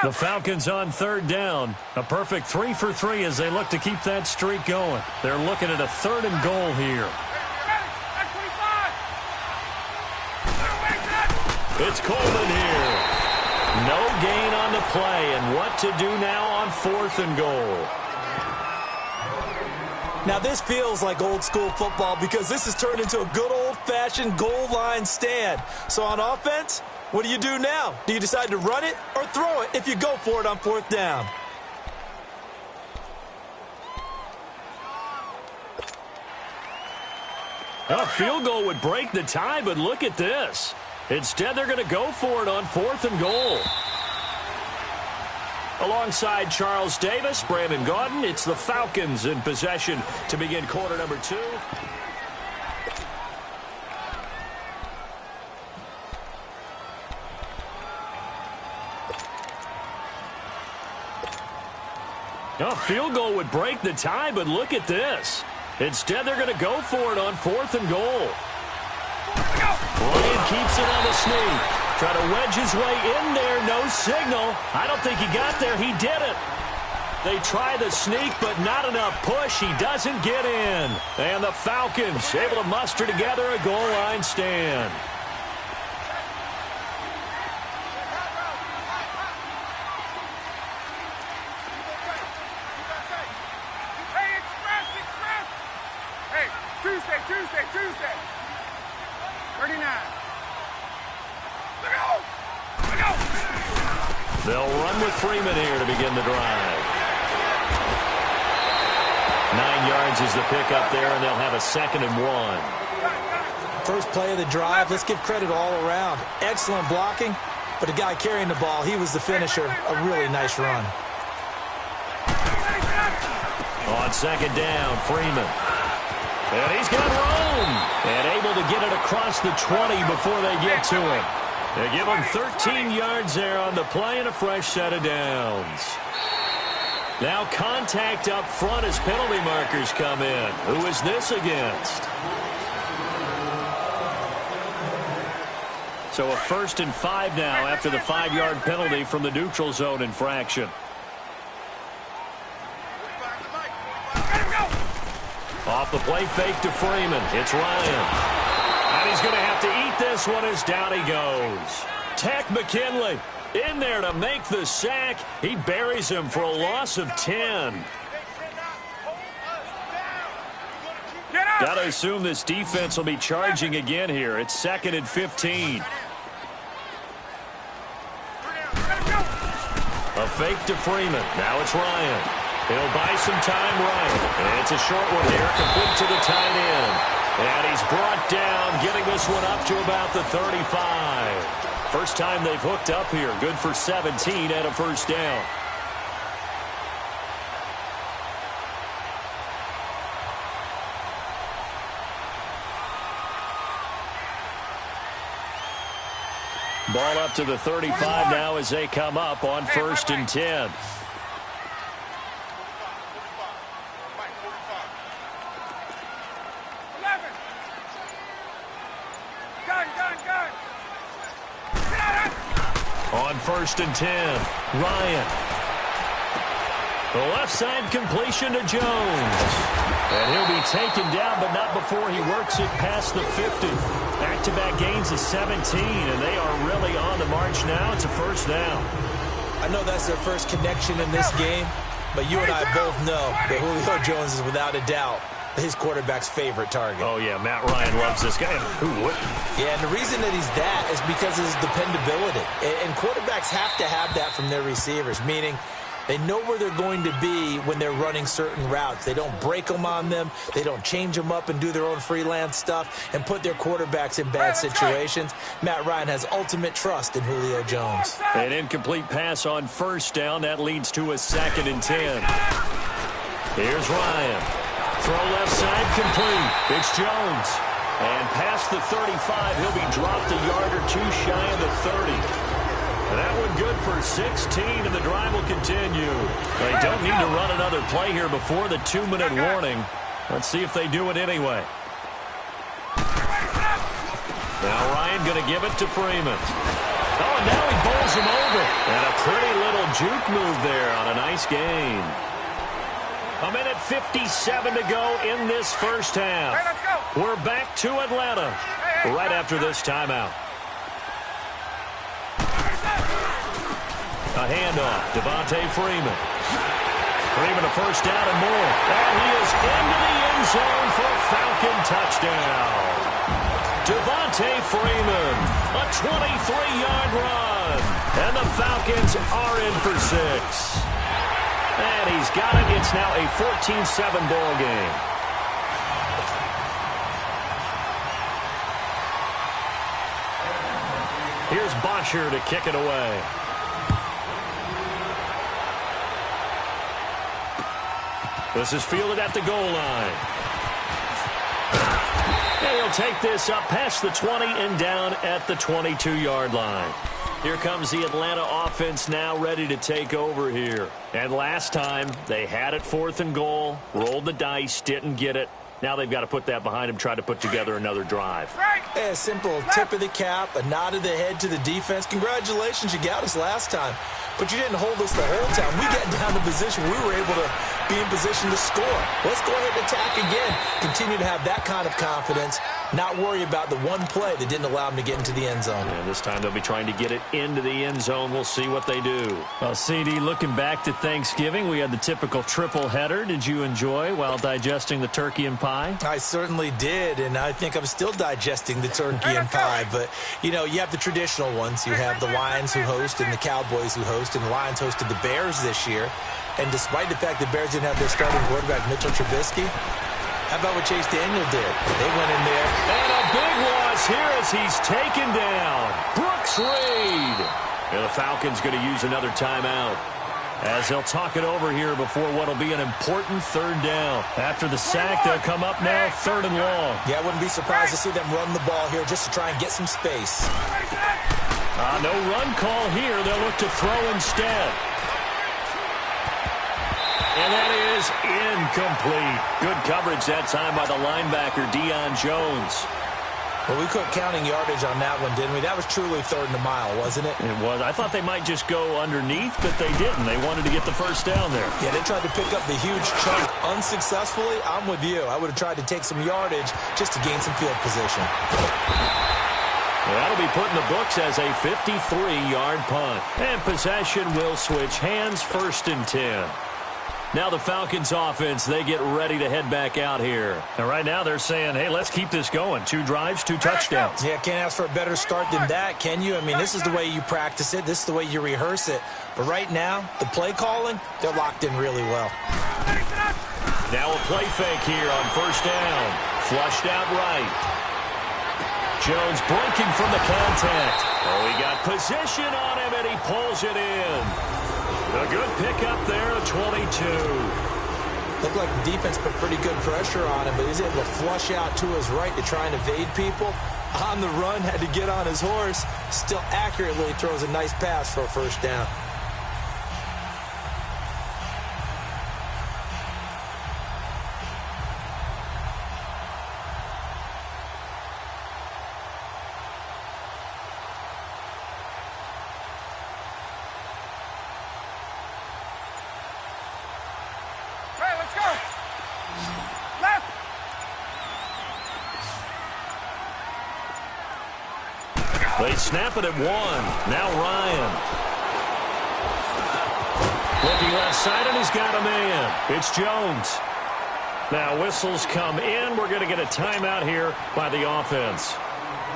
The Falcons on 3rd down. A perfect 3 for 3 as they look to keep that streak going. They're looking at a 3rd and goal here. It's Coleman here. No gain on the play, and what to do now on 4th and goal. Now this feels like old school football because this has turned into a good old-fashioned goal line stand. So on offense, what do you do now? Do you decide to run it or throw it if you go for it on 4th down? A field goal would break the tie, but look at this. Instead, they're going to go for it on 4th and goal. Alongside Charles Davis, Brandon Gaudin, it's the Falcons in possession to begin quarter number 2. A field goal would break the tie, but look at this. Instead, they're going to go for it on 4th and goal. Ryan keeps it on the sneak. Try to wedge his way in there. No signal. I don't think he got there. He did it. They try the sneak, but not enough push. He doesn't get in. And the Falcons able to muster together a goal line stand. Tuesday. 39. They'll run with Freeman here to begin the drive. 9 yards is the pickup there, and they'll have a 2nd and 1. First play of the drive, let's give credit all around. Excellent blocking, but the guy carrying the ball, he was the finisher. A really nice run. On 2nd down, Freeman. And he's got room. And able to get it across the 20 before they get to him. They give him 13 yards there on the play and a fresh set of downs. Now contact up front as penalty markers come in. Who is this against? So a 1st and 5 now after the 5-yard penalty from the neutral zone infraction. Off the play fake to Freeman. It's Ryan. And he's going to have to eat this one as down he goes. Tech McKinley in there to make the sack. He buries him for a loss of 10. Got to assume this defense will be charging again here. It's 2nd and 15. A fake to Freeman. Now it's Ryan. He'll buy some time, Ryan. And it's a short one here, complete to the tight end. And he's brought down, getting this one up to about the 35. First time they've hooked up here. Good for 17 and a 1st down. Ball up to the 35 now as they come up on 1st and 10. On 1st and 10, Ryan. The left side completion to Jones. And he'll be taken down, but not before he works it past the 50. Back-to-back gains of 17, and they are really on the march now. It's a 1st down. I know that's their first connection in this game, but you and I both know that Julio Jones is without a doubt his quarterback's favorite target. Oh, yeah, Matt Ryan loves this guy. Who wouldn't? Yeah, and the reason that he's that is because of his dependability. And quarterbacks have to have that from their receivers, meaning they know where they're going to be when they're running certain routes. They don't break them on them. They don't change them up and do their own freelance stuff and put their quarterbacks in bad situations. Matt Ryan has ultimate trust in Julio Jones. An incomplete pass on 1st down. That leads to a 2nd and 10. Here's Ryan. Throw left side complete. It's Jones. And past the 35, he'll be dropped a yard or 2 shy of the 30. And that one good for 16, and the drive will continue. They don't need to run another play here before the 2-minute warning. Let's see if they do it anyway. Now Ryan going to give it to Freeman. Oh, and now he bowls him over. And a pretty little juke move there on a nice gain. 1:57 to go in this 1st half. We're back to Atlanta right after this timeout. A handoff, Devontae Freeman. Freeman a 1st down and more. And he is into the end zone for a Falcon touchdown. Devontae Freeman, a 23-yard run. And the Falcons are in for 6. And he's got it. It's now a 14-7 ball game. Here's Bosher to kick it away. This is fielded at the goal line. And he'll take this up past the 20 and down at the 22-yard line. Here comes the Atlanta offense now ready to take over here. And last time, they had it 4th and goal, rolled the dice, didn't get it. Now they've got to put that behind them, try to put together another drive. A simple tip of the cap, a nod of the head to the defense. Congratulations, you got us last time. But you didn't hold us the whole time. We got down to position. We were able to be in position to score. Let's go ahead and attack again. Continue to have that kind of confidence. Not worry about the one play that didn't allow them to get into the end zone. And this time they'll be trying to get it into the end zone. We'll see what they do. Well, CD, looking back to Thanksgiving, we had the typical triple header. Did you enjoy while digesting the turkey and pie? I certainly did, and I think I'm still digesting the turkey and pie. But, you know, you have the traditional ones. You have the Lions who host and the Cowboys who host, and the Lions hosted the Bears this year. And despite the fact the Bears didn't have their starting quarterback, Mitchell Trubisky, how about what Chase Daniel did? They went in there. And a big loss here as he's taken down. Brooks Reed. And the Falcons going to use another timeout as they'll talk it over here before what will be an important 3rd down. After the sack, they'll come up now 3rd and long. Yeah, I wouldn't be surprised to see them run the ball here just to try and get some space. No run call here. They'll look to throw instead. And that is incomplete. Good coverage that time by the linebacker, Deion Jones. Well, we quit counting yardage on that one, didn't we? That was truly 3rd and a mile, wasn't it? It was. I thought they might just go underneath, but they didn't. They wanted to get the first down there. Yeah, they tried to pick up the huge chunk unsuccessfully. I'm with you. I would have tried to take some yardage just to gain some field position. That'll be put in the books as a 53-yard punt. And possession will switch hands, 1st and 10. Now the Falcons offense, they get ready to head back out here. And right now they're saying, hey, let's keep this going. 2 drives, 2 touchdowns. Yeah, can't ask for a better start than that, can you? I mean, this is the way you practice it. This is the way you rehearse it. But right now, the play calling, they're locked in really well. Now a play fake here on 1st down. Flushed out right. Jones breaking from the contact. Oh, he got position on him, and he pulls it in. A good pickup there at 22. Looked like the defense put pretty good pressure on him, but he's able to flush out to his right to try and evade people. On the run, had to get on his horse. Still accurately throws a nice pass for a 1st down. They snap it at 1. Now Ryan. Looking left side, and he's got a man. It's Jones. Now whistles come in. We're going to get a timeout here by the offense,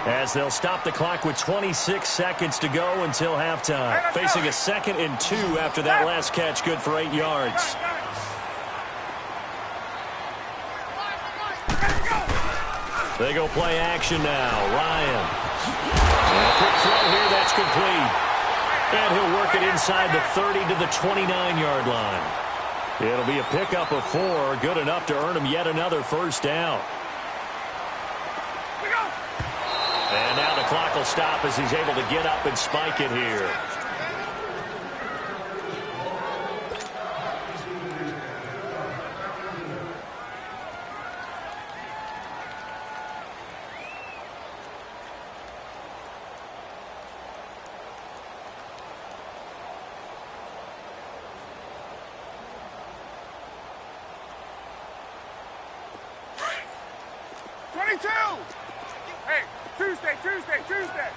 as they'll stop the clock with 26 seconds to go until halftime. Facing a 2nd and 2 after that last catch, good for 8 yards. They go play action now. Ryan. And a quick throw here, that's complete. And he'll work it inside the 30 to the 29-yard line. It'll be a pickup of 4, good enough to earn him yet another 1st down. And now the clock will stop as he's able to get up and spike it here. Hey, Tuesday.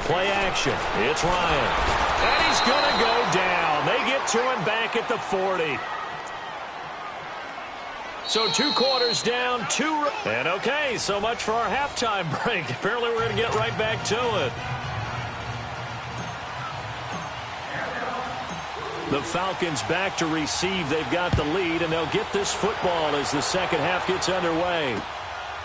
Play action. It's Ryan. And he's going to go down. They get to him back at the 40. So 2 quarters down, 2. And okay, so much for our halftime break. Apparently we're going to get right back to it. The Falcons back to receive. They've got the lead, and they'll get this football as the second half gets underway.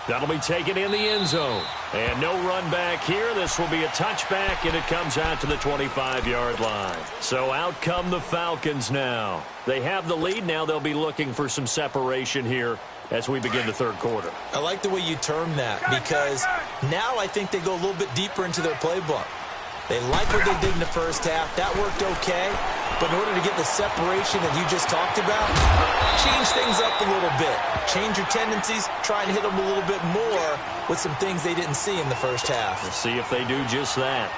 That'll be taken in the end zone. And no run back here. This will be a touchback, and it comes out to the 25-yard line. So out come the Falcons now. They have the lead. Now they'll be looking for some separation here as we begin the third quarter. I like the way you term that, because now I think they go a little bit deeper into their playbook. They like what they did in the first half. That worked okay. But in order to get the separation that you just talked about, change things up a little bit. Change your tendencies. Try and hit them a little bit more with some things they didn't see in the first half. We'll see if they do just that.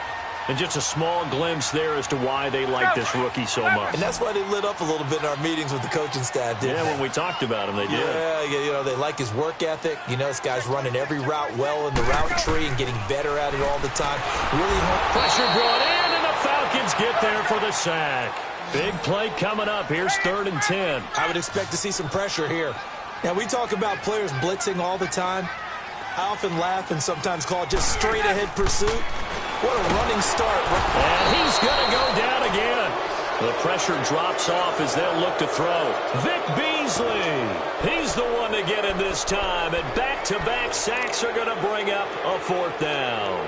And just a small glimpse there as to why they like this rookie so much. And that's why they lit up a little bit in our meetings with the coaching staff, didn't they? When we talked about him, they did. Yeah, you know, they like his work ethic. You know, this guy's running every route well in the route tree and getting better at it all the time. Really pressure brought in, and the Falcons get there for the sack. Big play coming up. Here's 3rd and 10. I would expect to see some pressure here. Now, we talk about players blitzing all the time. I often laugh and sometimes call it just straight-ahead pursuit. What a running start. And he's going to go down again. The pressure drops off as they'll look to throw. Vic Beasley. He's the one to get him this time. And back-to-back sacks are going to bring up a 4th down.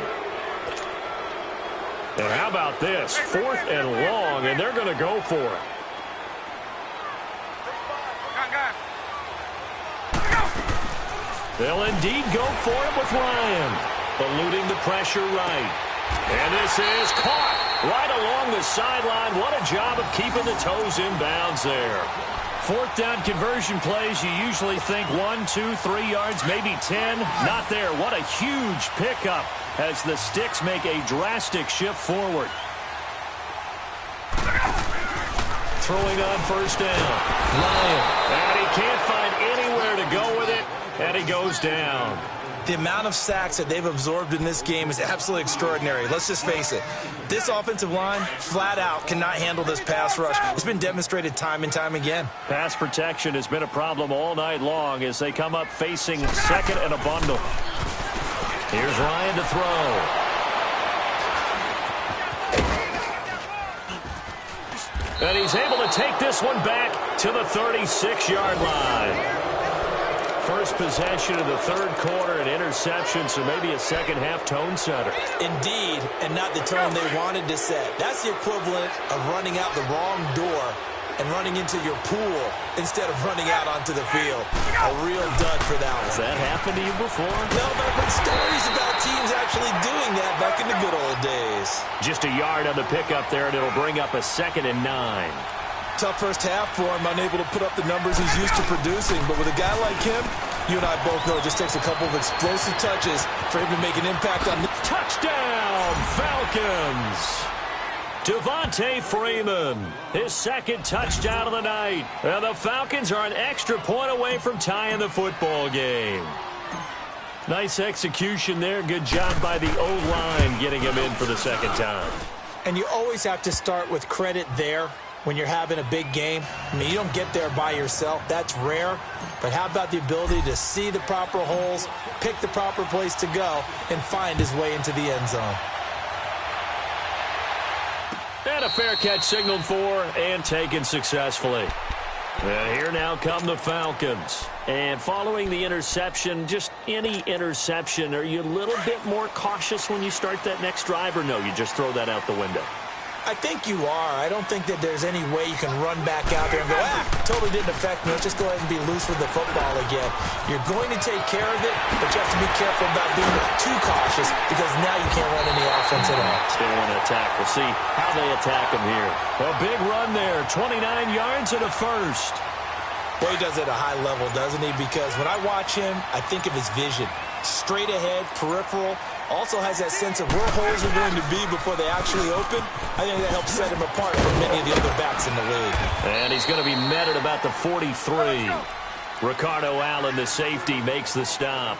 And how about this? 4th and long, and they're going to go for it. They'll indeed go for it with Ryan. Eluding the pressure right. And this is caught right along the sideline. What a job of keeping the toes in bounds there. 4th down conversion plays, you usually think 1, 2, 3 yards, maybe 10. Not there. What a huge pickup as the Sticks make a drastic shift forward. Throwing on 1st down. Ryan. And he can't find anywhere to go with it. And he goes down. The amount of sacks that they've absorbed in this game is absolutely extraordinary. Let's just face it. This offensive line, flat out, cannot handle this pass rush. It's been demonstrated time and time again. Pass protection has been a problem all night long as they come up facing 2nd and a bundle. Here's Ryan to throw. And he's able to take this one back to the 36-yard line. First possession of the third quarter, an interception, so maybe a second-half tone setter. Indeed, and not the tone they wanted to set. That's the equivalent of running out the wrong door and running into your pool instead of running out onto the field. A real dud for that one. Has that happened to you before? No, but I've heard stories about teams actually doing that back in the good old days. Just a yard on the pickup there, and it'll bring up a 2nd and 9. Tough first half for him, unable to put up the numbers he's used to producing. But with a guy like him, you and I both know it just takes a couple of explosive touches for him to make an impact on the touchdown, Falcons. Devontae Freeman, his 2nd touchdown of the night. And the Falcons are an extra point away from tying the football game. Nice execution there. Good job by the O-line getting him in for the 2nd time. And you always have to start with credit there. When you're having a big game, I mean, you don't get there by yourself. That's rare. But how about the ability to see the proper holes, pick the proper place to go, and find his way into the end zone? And a fair catch signaled for and taken successfully. And here now come the Falcons. And following the interception, just any interception, are you a little bit more cautious when you start that next drive, or no, you just throw that out the window? I think you are. I don't think that there's any way you can run back out there and go, totally didn't affect me. Let's just go ahead and be loose with the football again. You're going to take care of it, but you have to be careful about being too cautious because now you can't run any offense at all. Still want to attack. We'll see how they attack him here. A big run there, 29 yards and a 1st. Well, he does it at a high level, doesn't he? Because when I watch him, I think of his vision. Straight ahead, peripheral. Also has that sense of where holes are going to be before they actually open. I think that helps set him apart from many of the other backs in the league. And he's going to be met at about the 43. Ricardo Allen, the safety, makes the stop.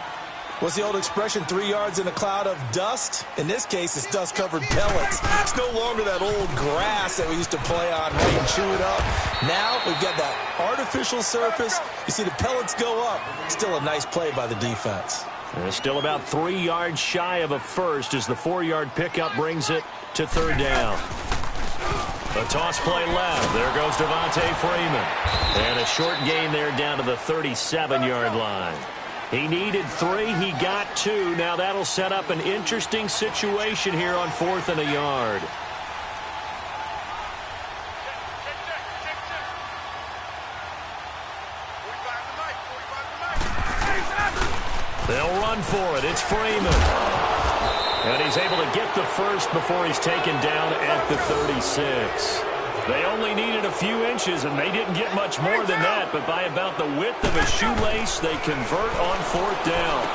What's the old expression, 3 yards in a cloud of dust? In this case, it's dust-covered pellets. It's no longer that old grass that we used to play on where you chew it up. Now we've got that artificial surface. You see the pellets go up. Still a nice play by the defense. And still about 3 yards shy of a 1st as the 4-yard pickup brings it to 3rd down. A toss play left. There goes Devontae Freeman. And a short gain there down to the 37-yard line. He needed 3. He got 2. Now that'll set up an interesting situation here on 4th and a yard. They'll run for it. It's Freeman. And he's able to get the first before he's taken down at the 36. They only needed a few inches, and they didn't get much more than that. But by about the width of a shoelace, they convert on 4th down.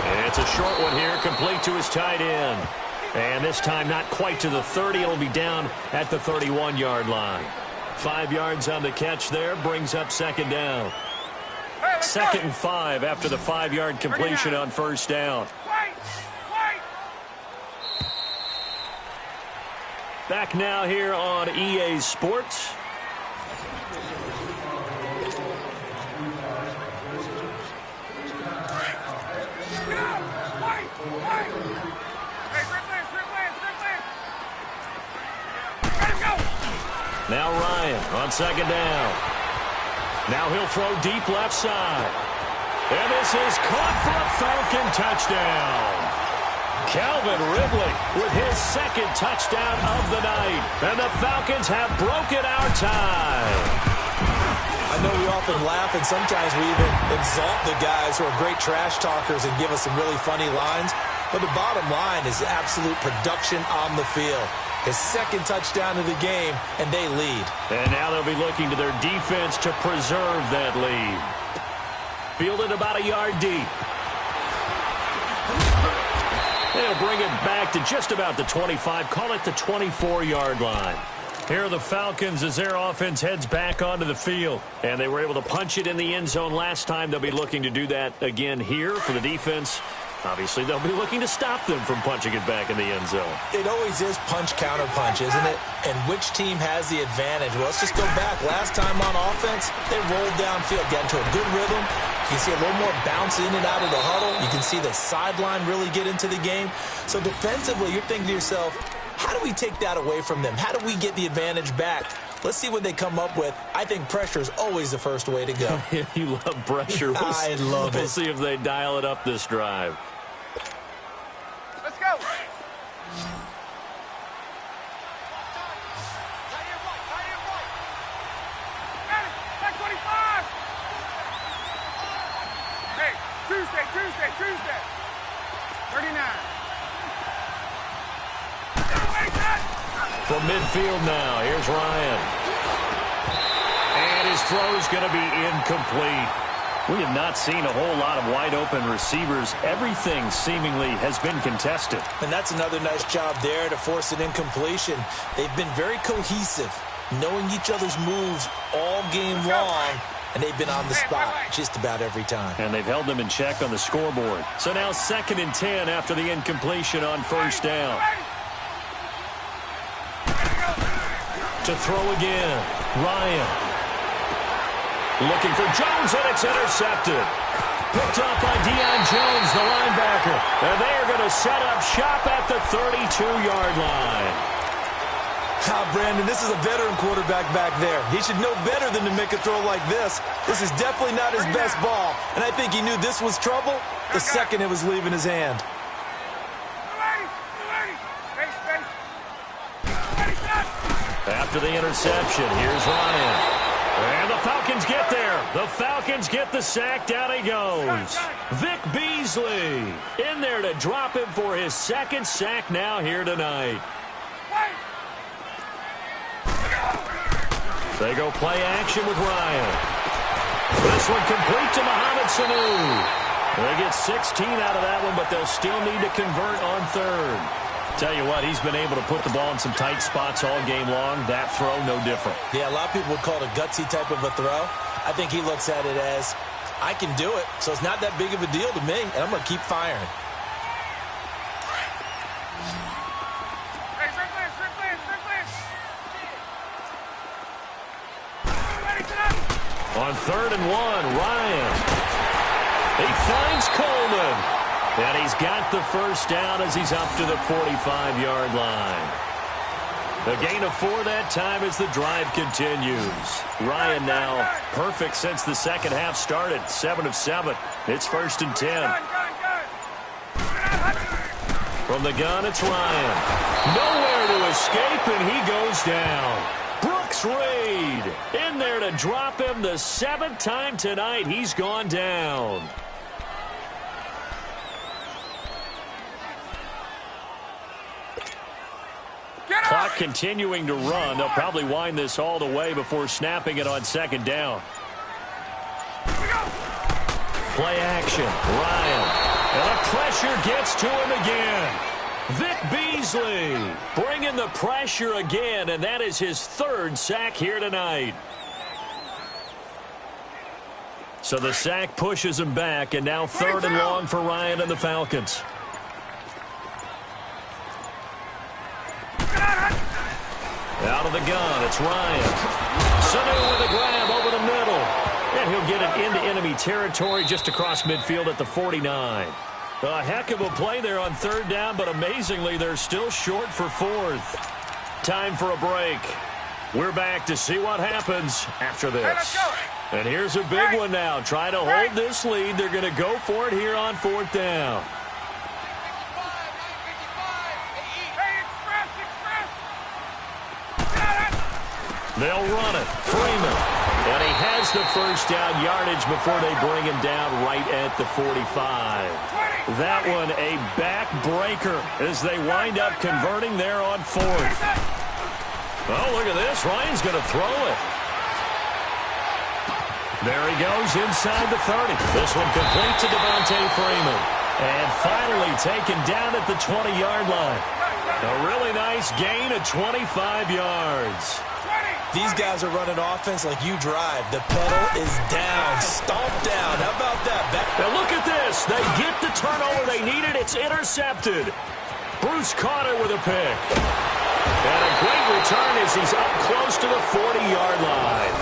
And it's a short one here, complete to his tight end. And this time not quite to the 30. It'll be down at the 31-yard line. 5 yards on the catch there, brings up 2nd down. 2nd and 5 after the 5-yard completion on 1st down. Back now here on EA Sports. Now Ryan on 2nd down. Now he'll throw deep left side. And this is caught for a Falcon touchdown. Calvin Ridley with his 2nd touchdown of the night. And the Falcons have broken our tie. I know we often laugh, and sometimes we even exalt the guys who are great trash talkers and give us some really funny lines. But the bottom line is absolute production on the field. His 2nd touchdown of the game, and they lead. And now they'll be looking to their defense to preserve that lead. Fielded about a yard deep. They'll bring it back to just about the 25. Call it the 24-yard line. Here are the Falcons as their offense heads back onto the field. And they were able to punch it in the end zone last time. They'll be looking to do that again here for the defense. Obviously, they'll be looking to stop them from punching it back in the end zone. It always is punch-counter-punch, isn't it? And which team has the advantage? Well, let's just go back. Last time on offense, they rolled downfield, got into a good rhythm. You see a little more bounce in and out of the huddle. You can see the sideline really get into the game. So defensively, you're thinking to yourself, how do we take that away from them? How do we get the advantage back? Let's see what they come up with. I think pressure is always the first way to go. You love pressure. I love it. We'll see if they dial it up this drive. Let's go. Hey, Tuesday. 39. From midfield now, here's Ryan. And his throw's going to be incomplete. We have not seen a whole lot of wide-open receivers. Everything seemingly has been contested. And that's another nice job there to force an incompletion. They've been very cohesive, knowing each other's moves all game long, and they've been on the spot just about every time. And they've held them in check on the scoreboard. So now 2nd and 10 after the incompletion on 1st down. To throw again, Ryan. Looking for Jones, and it's intercepted. Picked up by Deion Jones, the linebacker. And they're going to set up shop at the 32-yard line. Brandon, this is a veteran quarterback back there. He should know better than to make a throw like this. This is definitely not his best ball. And I think he knew this was trouble the second it was leaving his hand. After the interception, here's Ryan. And the Falcons get there. The Falcons get the sack. Down he goes. Vic Beasley in there to drop him for his 2nd sack now here tonight. They go play action with Ryan. This one complete to Mohamed Sanu. They get 16 out of that one, but they'll still need to convert on 3rd. Tell you what, he's been able to put the ball in some tight spots all game long. That throw, no different. Yeah, a lot of people would call it a gutsy type of a throw. I think he looks at it as, I can do it, so it's not that big of a deal to me, and I'm going to keep firing. On 3rd and 1, Ryan. He finds Coleman. And he's got the first down as he's up to the 45-yard line. A gain of 4 that time as the drive continues. Ryan now perfect since the second half started. 7 of 7. It's 1st and 10. From the gun, it's Ryan. Nowhere to escape, and he goes down. Brooks Reed in there to drop him the 7th time tonight. He's gone down. Clock continuing to run. They'll probably wind this all the way before snapping it on 2nd down. Play action. Ryan. And the pressure gets to him again. Vic Beasley bringing the pressure again, and that is his 3rd sack here tonight. So the sack pushes him back, and now 3rd and long for Ryan and the Falcons. Out of the gun, it's Ryan. Sanu with a grab over the middle. And he'll get it into enemy territory just across midfield at the 49. A heck of a play there on 3rd down, but amazingly, they're still short for 4th. Time for a break. We're back to see what happens after this. And here's a big one now. Trying to hold this lead. They're going to go for it here on 4th down. They'll run it. Freeman. And he has the 1st down yardage before they bring him down right at the 45. That one a backbreaker as they wind up converting there on 4th. Oh, look at this. Ryan's going to throw it. There he goes inside the 30. This one complete to Devontae Freeman. And finally taken down at the 20-yard line. A really nice gain of 25 yards. These guys are running offense like you drive. The pedal is down. Stomp down. How about that? Now look at this. They get the turnover they needed. It's intercepted. Bruce Carter with a pick. And a great return as he's up close to the 40-yard line.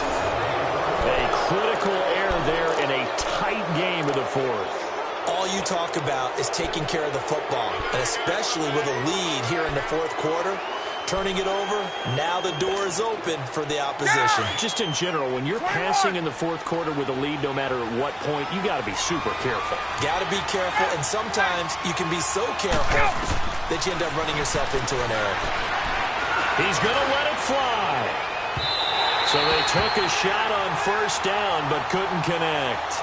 A critical error there in a tight game of the 4th. All you talk about is taking care of the football, and especially with a lead here in the 4th quarter. Turning it over, now the door is open for the opposition. Just in general, when you're passing in the 4th quarter with a lead, no matter at what point, you got to be super careful. Got to be careful, and sometimes you can be so careful that you end up running yourself into an error. He's going to let it fly. So they took a shot on 1st down, but couldn't connect.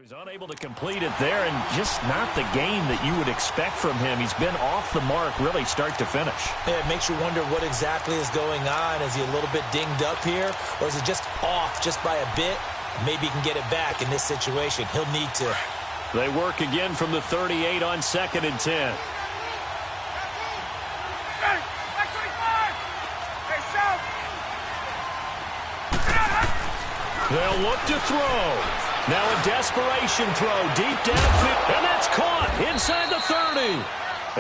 He's unable to complete it there, and just not the game that you would expect from him. He's been off the mark really start to finish. Yeah, it makes you wonder what exactly is going on. Is he a little bit dinged up here, or is it just off just by a bit? Maybe he can get it back in this situation. He'll need to. They work again from the 38 on 2nd and 10. They'll look to throw. Now a desperation throw deep downfield, and that's caught inside the 30.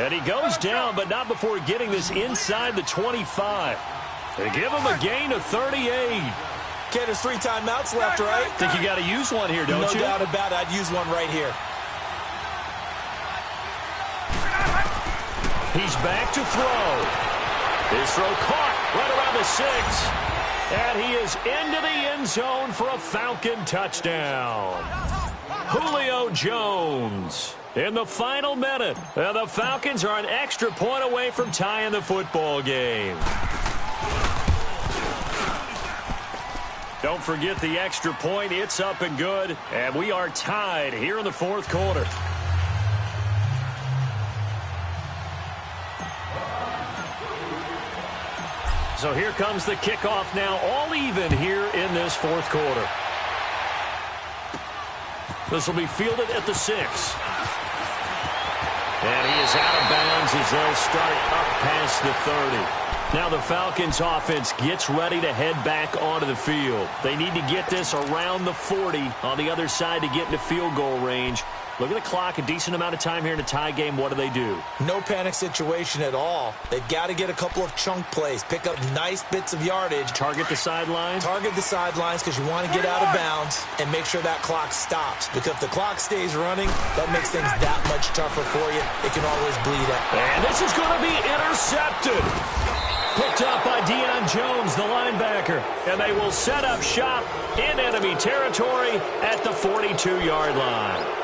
And he goes down, but not before getting this inside the 25. They give him a gain of 38. Okay, there's 3 timeouts left, right? Think you got to use one here, don't you? No doubt about it. I'd use one right here. He's back to throw. His throw caught right around the 6. And he is into the end zone for a Falcon touchdown. Julio Jones in the final minute. And the Falcons are an extra point away from tying the football game. Don't forget the extra point. It's up and good. And we are tied here in the 4th quarter. So here comes the kickoff now, all even here in this 4th quarter. This will be fielded at the 6. And he is out of bounds as they'll start up past the 30. Now the Falcons offense gets ready to head back onto the field. They need to get this around the 40 on the other side to get into field goal range. Look at the clock, a decent amount of time here in a tie game. What do? No panic situation at all. They've got to get a couple of chunk plays, pick up nice bits of yardage. Target the sidelines? Target the sidelines because you want to get out of bounds and make sure that clock stops. Because if the clock stays running, that makes things that much tougher for you. It can always bleed out. And this is going to be intercepted. Picked up by Deion Jones, the linebacker. And they will set up shop in enemy territory at the 42-yard line.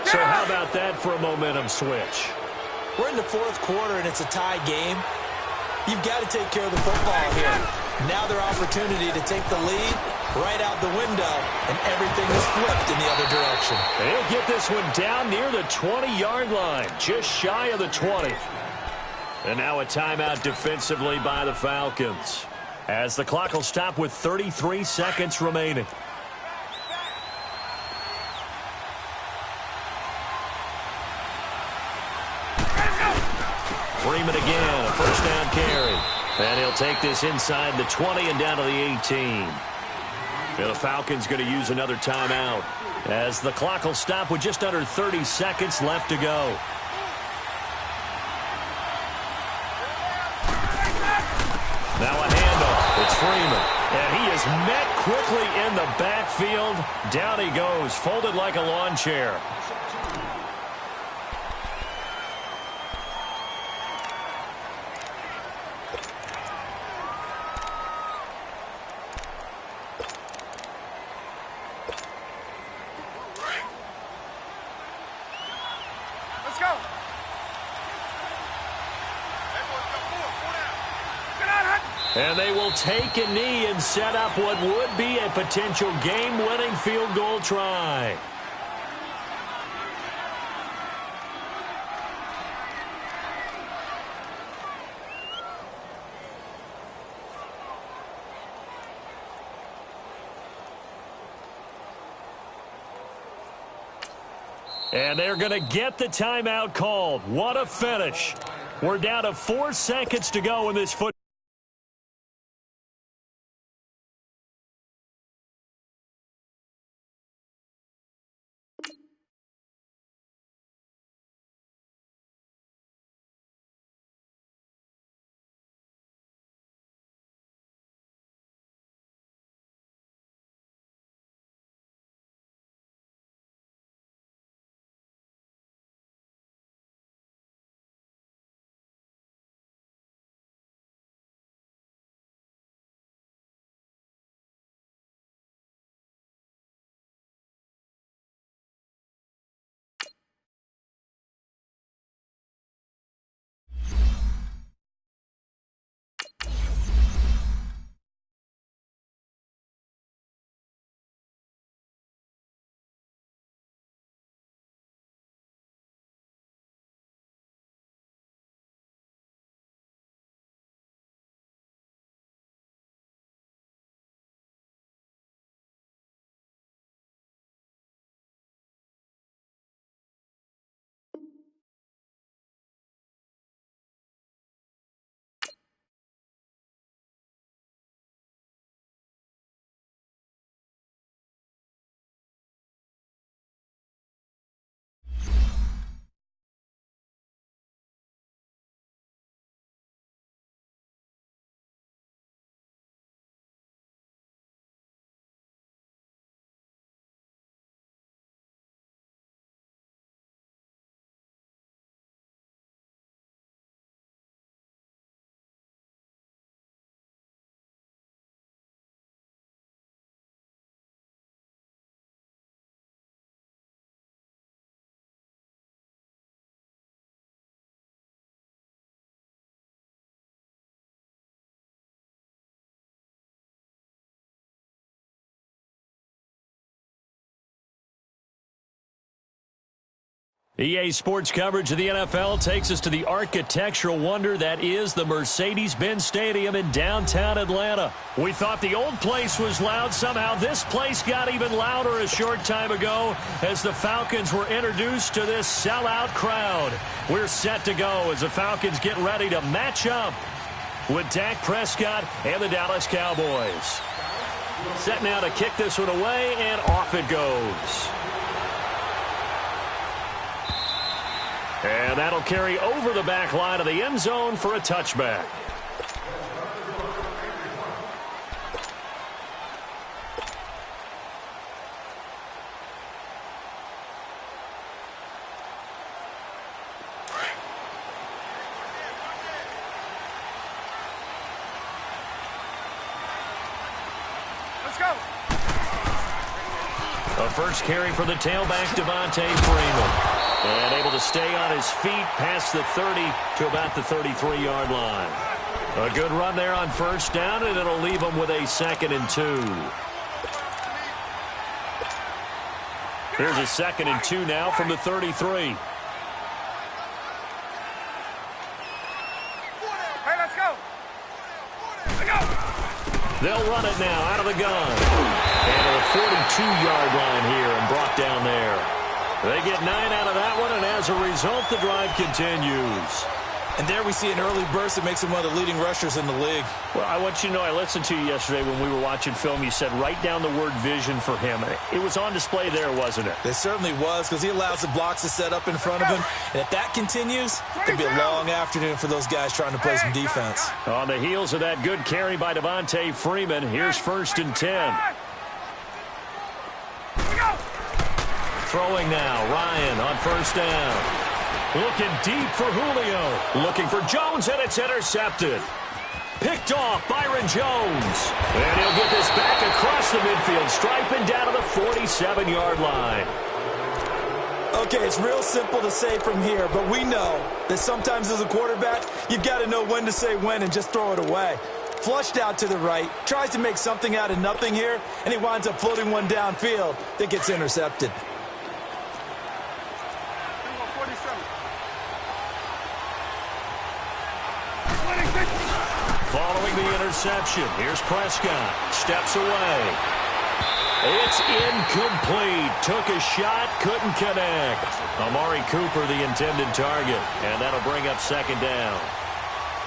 So how about that for a momentum switch? We're in the fourth quarter, and it's a tie game. You've got to take care of the football here. Now their opportunity to take the lead right out the window, and everything is flipped in the other direction. And he'll get this one down near the 20-yard line, just shy of the 20. And now a timeout defensively by the Falcons, as the clock will stop with 33 seconds remaining. Freeman again, a first down carry. And he'll take this inside the 20 and down to the 18. And the Falcons going to use another timeout, as the clock will stop with just under 30 seconds left to go. Now a handoff. It's Freeman. And he is met quickly in the backfield. Down he goes, folded like a lawn chair. Let's go. And they will take a knee and set up what would be a potential game-winning field goal try. And they're going to get the timeout called. What a finish. We're down to 4 seconds to go in this football. EA Sports coverage of the NFL takes us to the architectural wonder that is the Mercedes-Benz Stadium in downtown Atlanta. We thought the old place was loud. Somehow this place got even louder a short time ago as the Falcons were introduced to this sellout crowd. We're set to go as the Falcons get ready to match up with Dak Prescott and the Dallas Cowboys. Set now to kick this one away, and off it goes. And that'll carry over the back line of the end zone for a touchback. Let's go. A first carry for the tailback, Devontae Freeman. And able to stay on his feet past the 30 to about the 33-yard line. A good run there on first down, and it'll leave him with a 2nd and 2. Here's a 2nd and 2 now from the 33. Hey, let's go. Let's go. They'll run it now out of the gun. And a 42-yard line here and brought down there. They get 9 out of that one, and as a result, the drive continues. And there we see an early burst that makes him one of the leading rushers in the league. Well, I want you to know, I listened to you yesterday when we were watching film. You said write down the word vision for him. It was on display there, wasn't it? It certainly was, because he allows the blocks to set up in front of him. And if that continues, it'll be a long afternoon for those guys trying to play some defense. On the heels of that good carry by Devontae Freeman, here's 1st and 10. Throwing now, Ryan on first down. Looking deep for Julio. Looking for Jones, and it's intercepted. Picked off Byron Jones. And he'll get this back across the midfield, striping down to the 47-yard line. Okay, it's real simple to say from here, but we know that sometimes as a quarterback, you've got to know when to say when and just throw it away. Flushed out to the right, tries to make something out of nothing here, and he winds up floating one downfield that gets intercepted. Following the interception, here's Prescott. Steps away. It's incomplete. Took a shot, couldn't connect. Amari Cooper, the intended target, and that'll bring up 2nd down.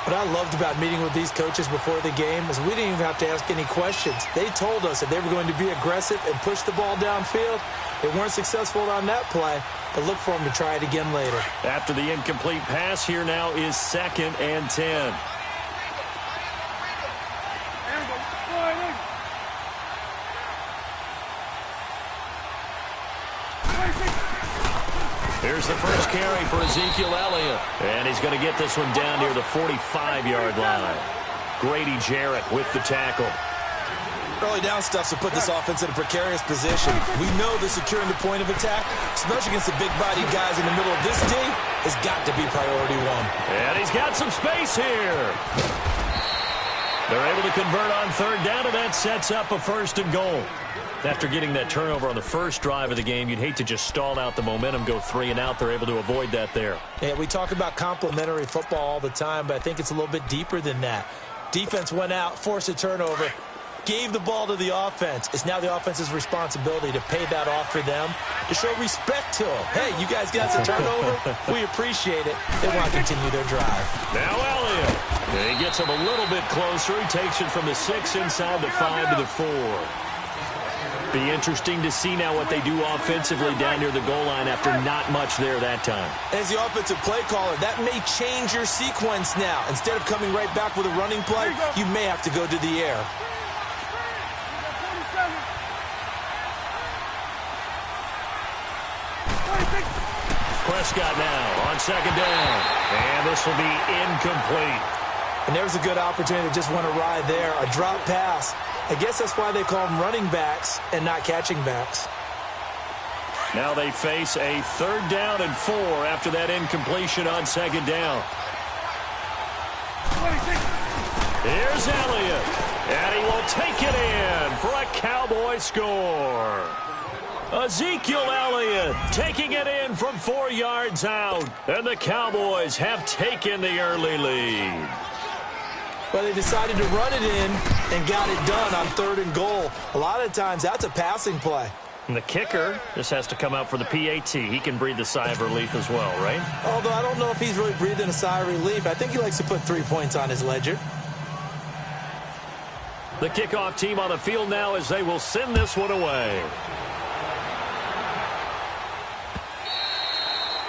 What I loved about meeting with these coaches before the game is we didn't even have to ask any questions. They told us that they were going to be aggressive and push the ball downfield. They weren't successful on that play, but look for them to try it again later. After the incomplete pass, here now is 2nd and 10. Here's the first carry for Ezekiel Elliott. And he's going to get this one down near the 45-yard line. Grady Jarrett with the tackle. Early down stuff to put this offense in a precarious position. We know that securing the point of attack, especially against the big-bodied guys in the middle of this D, has got to be priority one. And he's got some space here. They're able to convert on 3rd down, and that sets up a 1st and goal. After getting that turnover on the first drive of the game, you'd hate to just stall out the momentum, go 3 and out. They're able to avoid that there. Yeah, we talk about complementary football all the time, but I think it's a little bit deeper than that. Defense went out, forced a turnover, gave the ball to the offense. It's now the offense's responsibility to pay that off for them, to show respect to them. Hey, you guys got some turnover? We appreciate it. They want to continue their drive. Now Elliott. He gets him a little bit closer. He takes it from the 6 inside the 5 to the 4. Be interesting to see now what they do offensively down near the goal line after not much there that time. As the offensive play caller, that may change your sequence now. Instead of coming right back with a running play, you may have to go to the air. Prescott now on 2nd down. And this will be incomplete. And there's a good opportunity to just want to ride there. A drop pass. I guess that's why they call them running backs and not catching backs. Now they face a 3rd down and 4 after that incompletion on 2nd down. Here's Elliott. And he will take it in for a Cowboy score. Ezekiel Elliott taking it in from 4 yards out. And the Cowboys have taken the early lead. But they decided to run it in and got it done on 3rd and goal. A lot of times, that's a passing play. And the kicker just has to come out for the PAT. He can breathe a sigh of relief as well, right? Although I don't know if he's really breathing a sigh of relief. I think he likes to put 3 points on his ledger. The kickoff team on the field now as they will send this one away.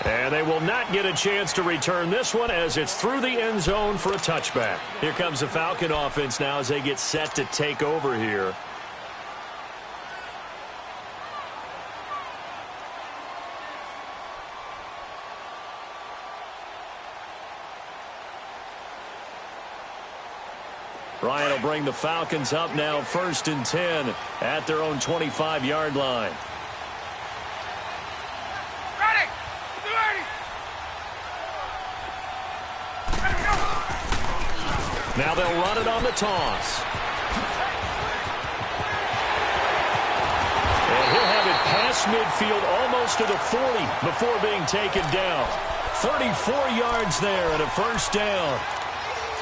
And they will not get a chance to return this one as it's through the end zone for a touchback. Here comes the Falcon offense now as they get set to take over here. Ryan will bring the Falcons up now 1st and 10 at their own 25-yard line. Ready! Now they'll run it on the toss. And he'll have it past midfield almost to the 40 before being taken down. 34 yards there and a first down.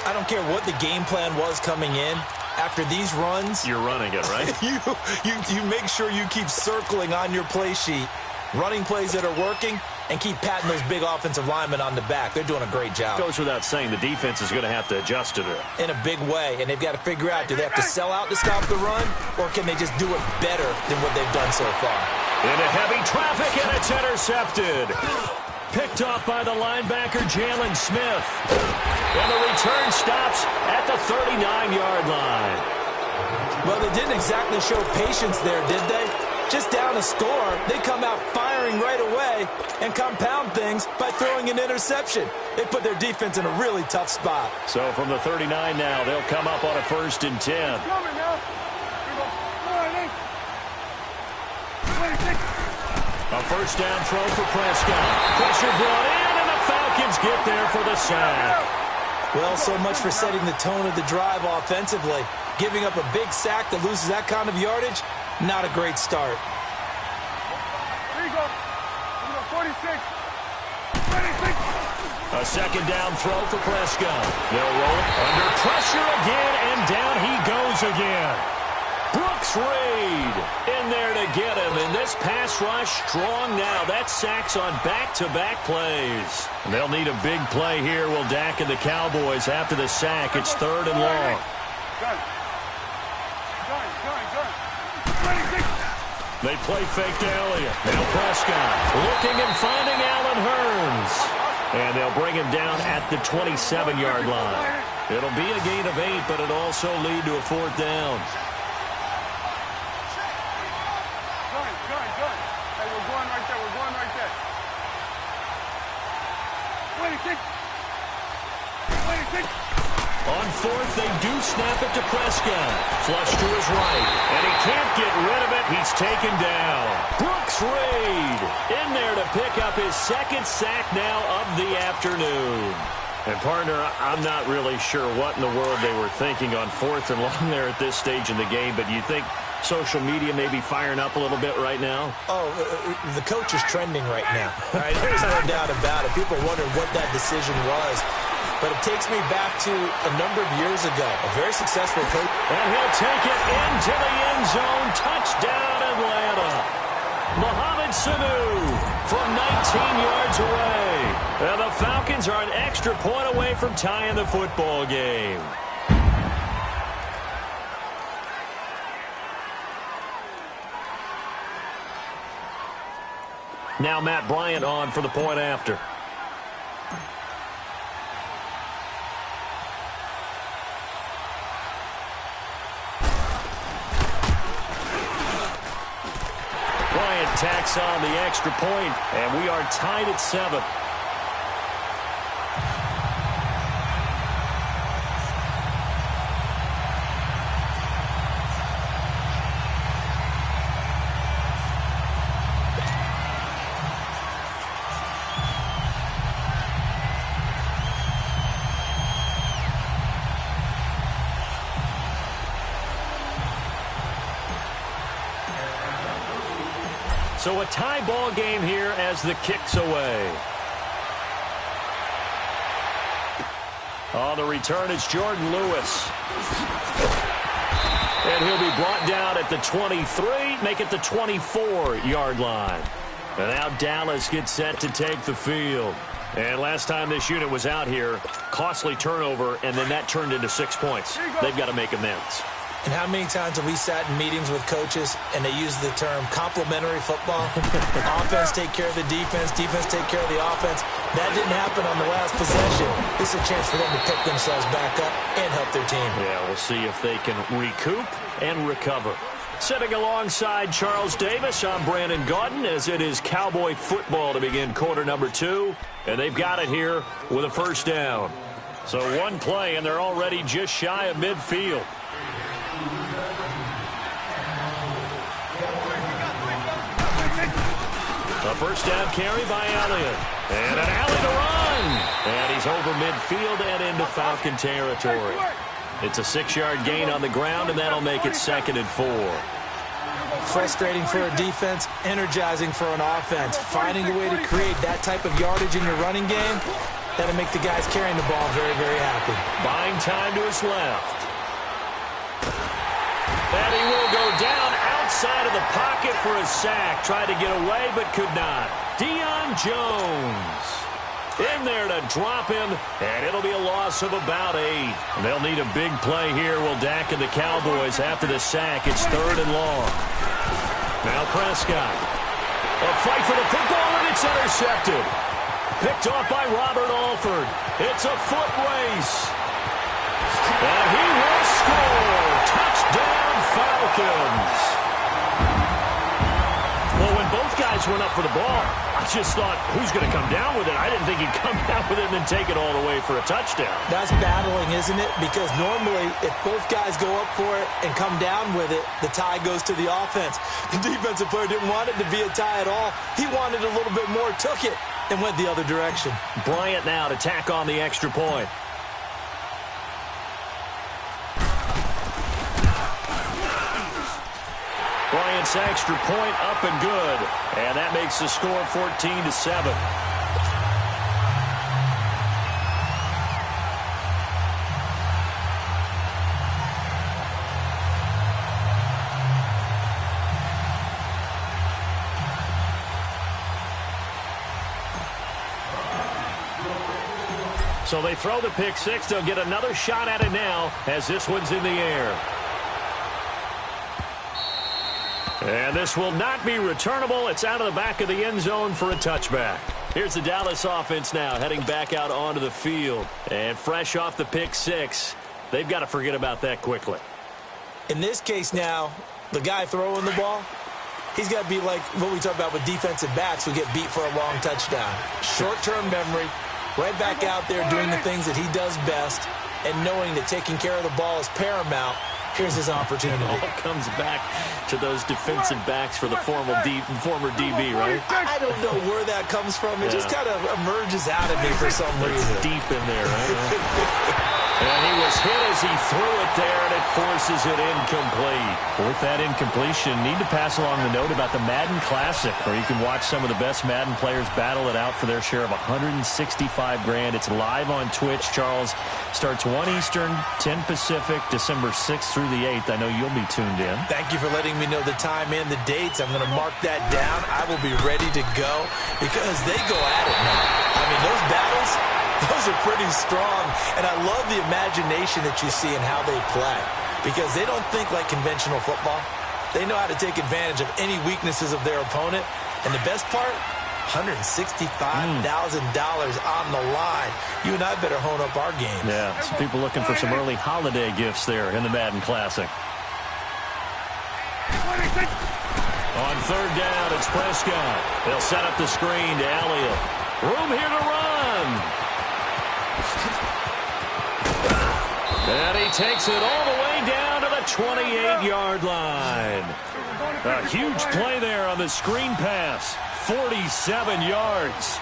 I don't care what the game plan was coming in. After these runs, you're running it, right? you make sure you keep circling on your play sheet, running plays that are working, and keep patting those big offensive linemen on the back. They're doing a great job. Goes without saying the defense is going to have to adjust to it. In a big way, and they've got to figure out, do they have to sell out to stop the run, or can they just do it better than what they've done so far? Into heavy traffic, and it's intercepted. Picked off by the linebacker, Jalen Smith. And the return stops at the 39-yard line. Well, they didn't exactly show patience there, did they? Just down a score, they come out firing right away and compound things by throwing an interception. They put their defense in a really tough spot. So from the 39 now, they'll come up on a 1st and 10. Coming now. A first down throw for Prescott. Pressure brought in, and the Falcons get there for the sack. Well, so much for setting the tone of the drive offensively. Giving up a big sack that loses that kind of yardage, not a great start. Here you go. 46. 26. A second down throw for Prescott. They'll roll it under pressure again, and down he goes again. Brooks Reed in there to get him, and this pass rush strong now. That sacks on back-to-back plays. And they'll need a big play here, will Dak and the Cowboys after the sack. It's 3rd and long. Gun. 26. They play fake to Elliott. Now Prescott looking and finding Allen Hurns. And they'll bring him down at the 27-yard line. It'll be a gain of 8, but it'll also lead to a 4th down. Hey, we're going right there. We're going right there. 26. 26. On 4th, they do snap it to Prescott. Flush to his right. And he can't get rid of it. He's taken down. Brooks Reed in there to pick up his 2nd sack now of the afternoon. And, partner, I'm not really sure what in the world they were thinking on 4th and long there at this stage in the game, but you think social media may be firing up a little bit right now? Oh, the coach is trending right now. Right? There's no doubt about it. People wondering what that decision was. But it takes me back to a number of years ago. A very successful coach. And he'll take it into the end zone. Touchdown, Atlanta. Mohamed Sanu from 19 yards away. And the Falcons are an extra point away from tying the football game. Now Matt Bryant on for the point after. Bryant tacks on the extra point, and we are tied at 7. So a tie ball game here as the kick's away. On the return, it's Jordan Lewis. And he'll be brought down at the 23, make it the 24-yard line. And now Dallas gets set to take the field. And last time this unit was out here, costly turnover, and then that turned into 6 points. They've got to make amends. And how many times have we sat in meetings with coaches and they use the term complementary football? Offense take care of the defense, defense take care of the offense. That didn't happen on the last possession. This is a chance for them to pick themselves back up and help their team. Yeah, we'll see if they can recoup and recover. Sitting alongside Charles Davis, I'm Brandon Gaudin, as it is Cowboy football to begin quarter number 2. And they've got it here with a first down. So one play, and they're already just shy of midfield. A first down carry by Elliott. And an alley to run. And he's over midfield and into Falcon territory. It's a 6-yard gain on the ground, and that'll make it 2nd and 4. Frustrating for a defense, energizing for an offense. Finding a way to create that type of yardage in your running game, that'll make the guys carrying the ball very, very happy. Buying time to his left. And he will go down outside of the pocket for a sack. Tried to get away, but could not. Deion Jones in there to drop him, and it'll be a loss of about 8. They'll need a big play here. Will Dak and the Cowboys after the sack. It's 3rd and long. Now Prescott. A fight for the football, and it's intercepted. Picked off by Robert Alford. It's a foot race. And he will score. Touchdown, Falcons. Well, when both guys went up for the ball, I just thought, who's going to come down with it? I didn't think he'd come down with it and then take it all the way for a touchdown. That's battling, isn't it? Because normally, if both guys go up for it and come down with it, the tie goes to the offense. The defensive player didn't want it to be a tie at all. He wanted a little bit more, took it, and went the other direction. Bryant now to tack on the extra point. Bryant's extra point up and good. And that makes the score 14-7. So they throw the pick six. They'll get another shot at it now as this one's in the air. And this will not be returnable. It's out of the back of the end zone for a touchback. Here's the Dallas offense now heading back out onto the field. And fresh off the pick six, they've got to forget about that quickly. In this case now, the guy throwing the ball, he's got to be like what we talk about with defensive backs who get beat for a long touchdown. Short-term memory, right back out there doing the things that he does best, and knowing that taking care of the ball is paramount. Here's his opportunity. It all comes back to those defensive backs for the former DB, right? I don't know where that comes from. It just kind of emerges out of me for some reason. It's deep in there, right? And he was hit as he threw it there, and it forces it incomplete. With that incompletion, need to pass along the note about the Madden Classic, where you can watch some of the best Madden players battle it out for their share of $165,000. It's live on Twitch, Charles. Starts 1 Eastern, 10 Pacific, December 6th through the 8th. I know you'll be tuned in. Thank you for letting me know the time and the dates. I'm going to mark that down. I will be ready to go because they go at it now. I mean, those battles, those are pretty strong, and I love the imagination that you see in how they play because they don't think like conventional football. They know how to take advantage of any weaknesses of their opponent, and the best part, $165,000 on the line. You and I better hone up our game. Yeah, some people looking for some early holiday gifts there in the Madden Classic. On third down, it's Prescott. They'll set up the screen to Elliott. Room here to run. And he takes it all the way down to the 28-yard line. A huge play there on the screen pass. 47 yards.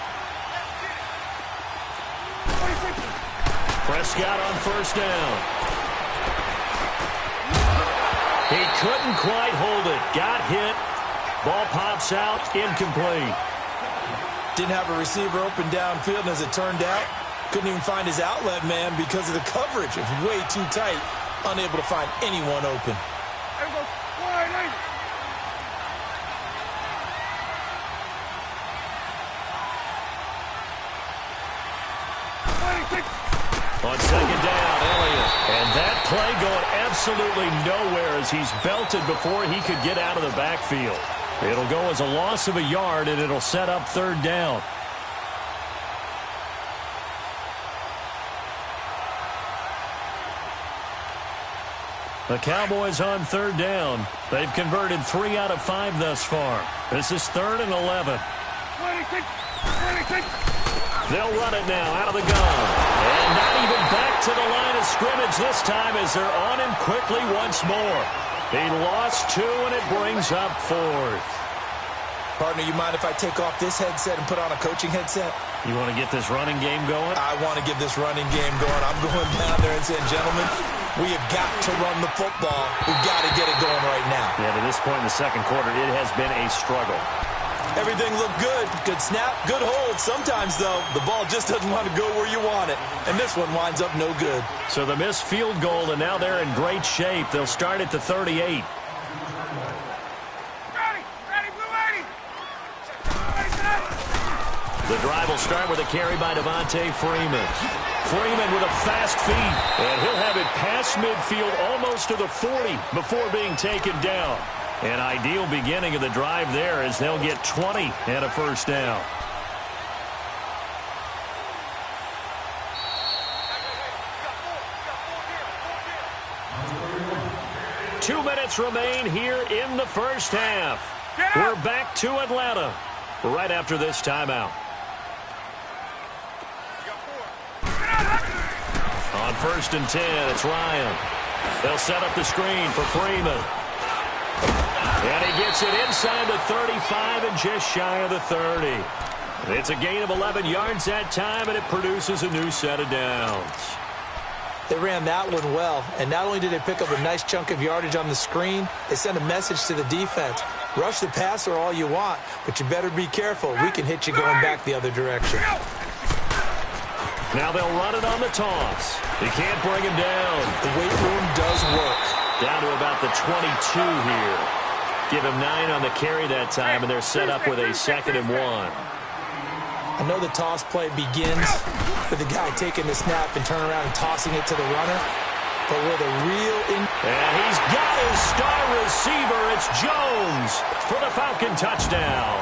Prescott on first down. He couldn't quite hold it. Got hit. Ball pops out. Incomplete. Didn't have a receiver open downfield, and as it turned out, couldn't even find his outlet man because of the coverage. It was way too tight. Unable to find anyone open. On second down, Elliott. And that play going absolutely nowhere as he's belted before he could get out of the backfield. It'll go as a loss of a yard, and it'll set up third down. The Cowboys on third down. They've converted 3 out of 5 thus far. This is 3rd and 11. 26. They'll run it now out of the gun. And not even back to the line of scrimmage this time as they're on him quickly once more. He lost 2, and it brings up 4th. Partner, you mind if I take off this headset and put on a coaching headset? You want to get this running game going? I want to get this running game going. I'm going down there and saying, gentlemen, we have got to run the football. We've got to get it going right now. Yeah, to this point in the second quarter, it has been a struggle. Everything looked good. Good snap, good hold. Sometimes, though, the ball just doesn't want to go where you want it. And this one winds up no good. So the missed field goal, and now they're in great shape. They'll start at the 38. The drive will start with a carry by Devontae Freeman. Freeman with a fast feet, and he'll have it past midfield almost to the 40 before being taken down. An ideal beginning of the drive there as they'll get 20 and a first down. Two minutes remain here in the first half. We're back to Atlanta right after this timeout. On 1st and 10, it's Ryan. They'll set up the screen for Freeman. And he gets it inside the 35 and just shy of the 30. It's a gain of 11 yards that time, and it produces a new set of downs. They ran that one well, and not only did they pick up a nice chunk of yardage on the screen, they sent a message to the defense. Rush the passer all you want, but you better be careful. We can hit you going back the other direction. Now they'll run it on the toss. They can't bring him down. The weight room does work. Down to about the 22 here. Give him 9 on the carry that time, and they're set up with a 2nd and 1. I know the toss play begins with the guy taking the snap and turning around and tossing it to the runner. But with a real... And he's got his star receiver. It's Jones for the Falcon touchdown.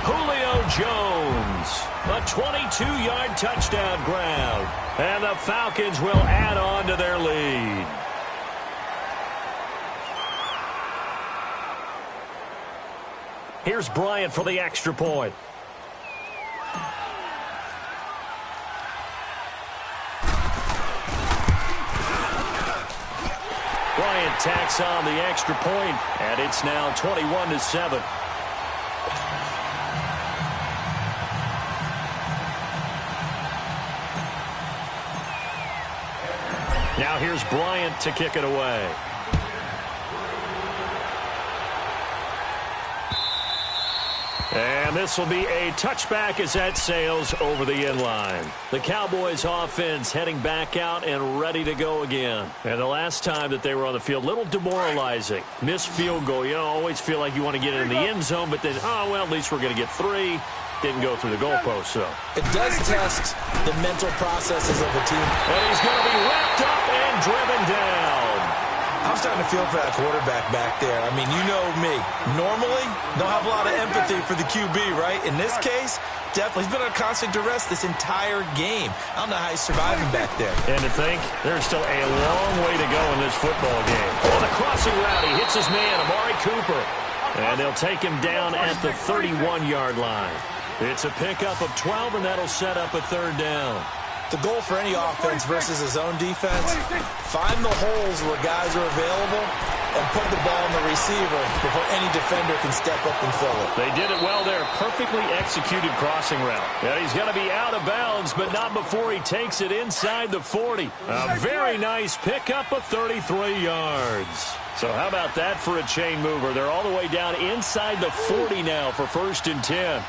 Julio Jones, a 22-yard touchdown grab. And the Falcons will add on to their lead. Here's Bryant for the extra point. Bryant tacks on the extra point, and it's now 21-7. Now here's Bryant to kick it away. And this will be a touchback as that sails over the end line. The Cowboys offense heading back out and ready to go again. And the last time that they were on the field, a little demoralizing. Missed field goal. You always feel like you want to get it in the end zone, but then, oh, well, at least we're going to get 3. Didn't go through the goalpost, so. It does test the mental processes of a team. And he's going to be wrapped up and driven down. I'm starting to feel for that quarterback back there. I mean, you know me. Normally, don't have a lot of empathy for the QB, right? In this case, definitely. He's been under constant duress this entire game. I don't know how he's surviving back there. And to think, there's still a long way to go in this football game. On the crossing route, he hits his man, Amari Cooper. And they'll take him down at the 31-yard line. It's a pickup of 12, and that'll set up a 3rd down. The goal for any offense versus a zone defense, find the holes where guys are available and put the ball in the receiver before any defender can step up and fill it. They did it well there. Perfectly executed crossing route. Yeah, he's going to be out of bounds, but not before he takes it inside the 40. A very nice pickup of 33 yards. So how about that for a chain mover? They're all the way down inside the 40 now for 1st and 10.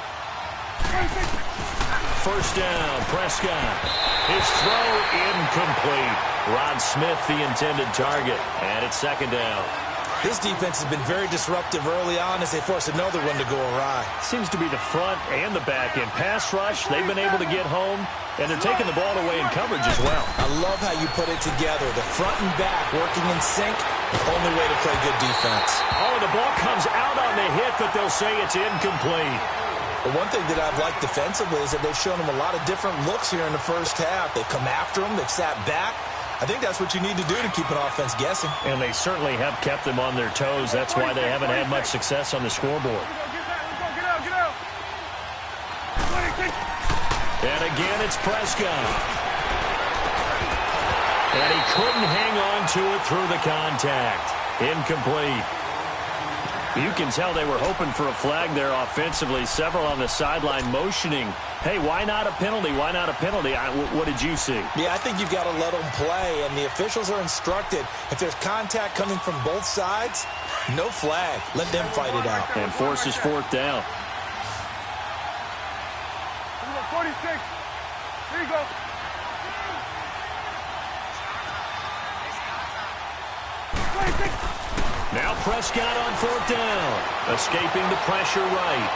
First down, Prescott. His throw incomplete. Rod Smith, the intended target. And it's 2nd down. This defense has been very disruptive early on as they force another one to go awry. Seems to be the front and the back end. Pass rush, they've been able to get home. and they're taking the ball away in coverage as well. I love how you put it together. The front and back working in sync, only way to play good defense. Oh, the ball comes out on the hit, but they'll say it's incomplete. The one thing that I've liked defensively is that they've shown them a lot of different looks here in the first half. They've come after them. They've sat back. I think that's what you need to do to keep an offense guessing. And they certainly have kept them on their toes. That's why they haven't had much success on the scoreboard. And again, it's Prescott. And he couldn't hang on to it through the contact. Incomplete. You can tell they were hoping for a flag there offensively. Several on the sideline motioning, hey, why not a penalty? Why not a penalty? What did you see? Yeah, I think you've got to let them play, and the officials are instructed. If there's contact coming from both sides, no flag. Let them fight it out. And forces fourth down. 46. Here you go. Now Prescott on fourth down, escaping the pressure right.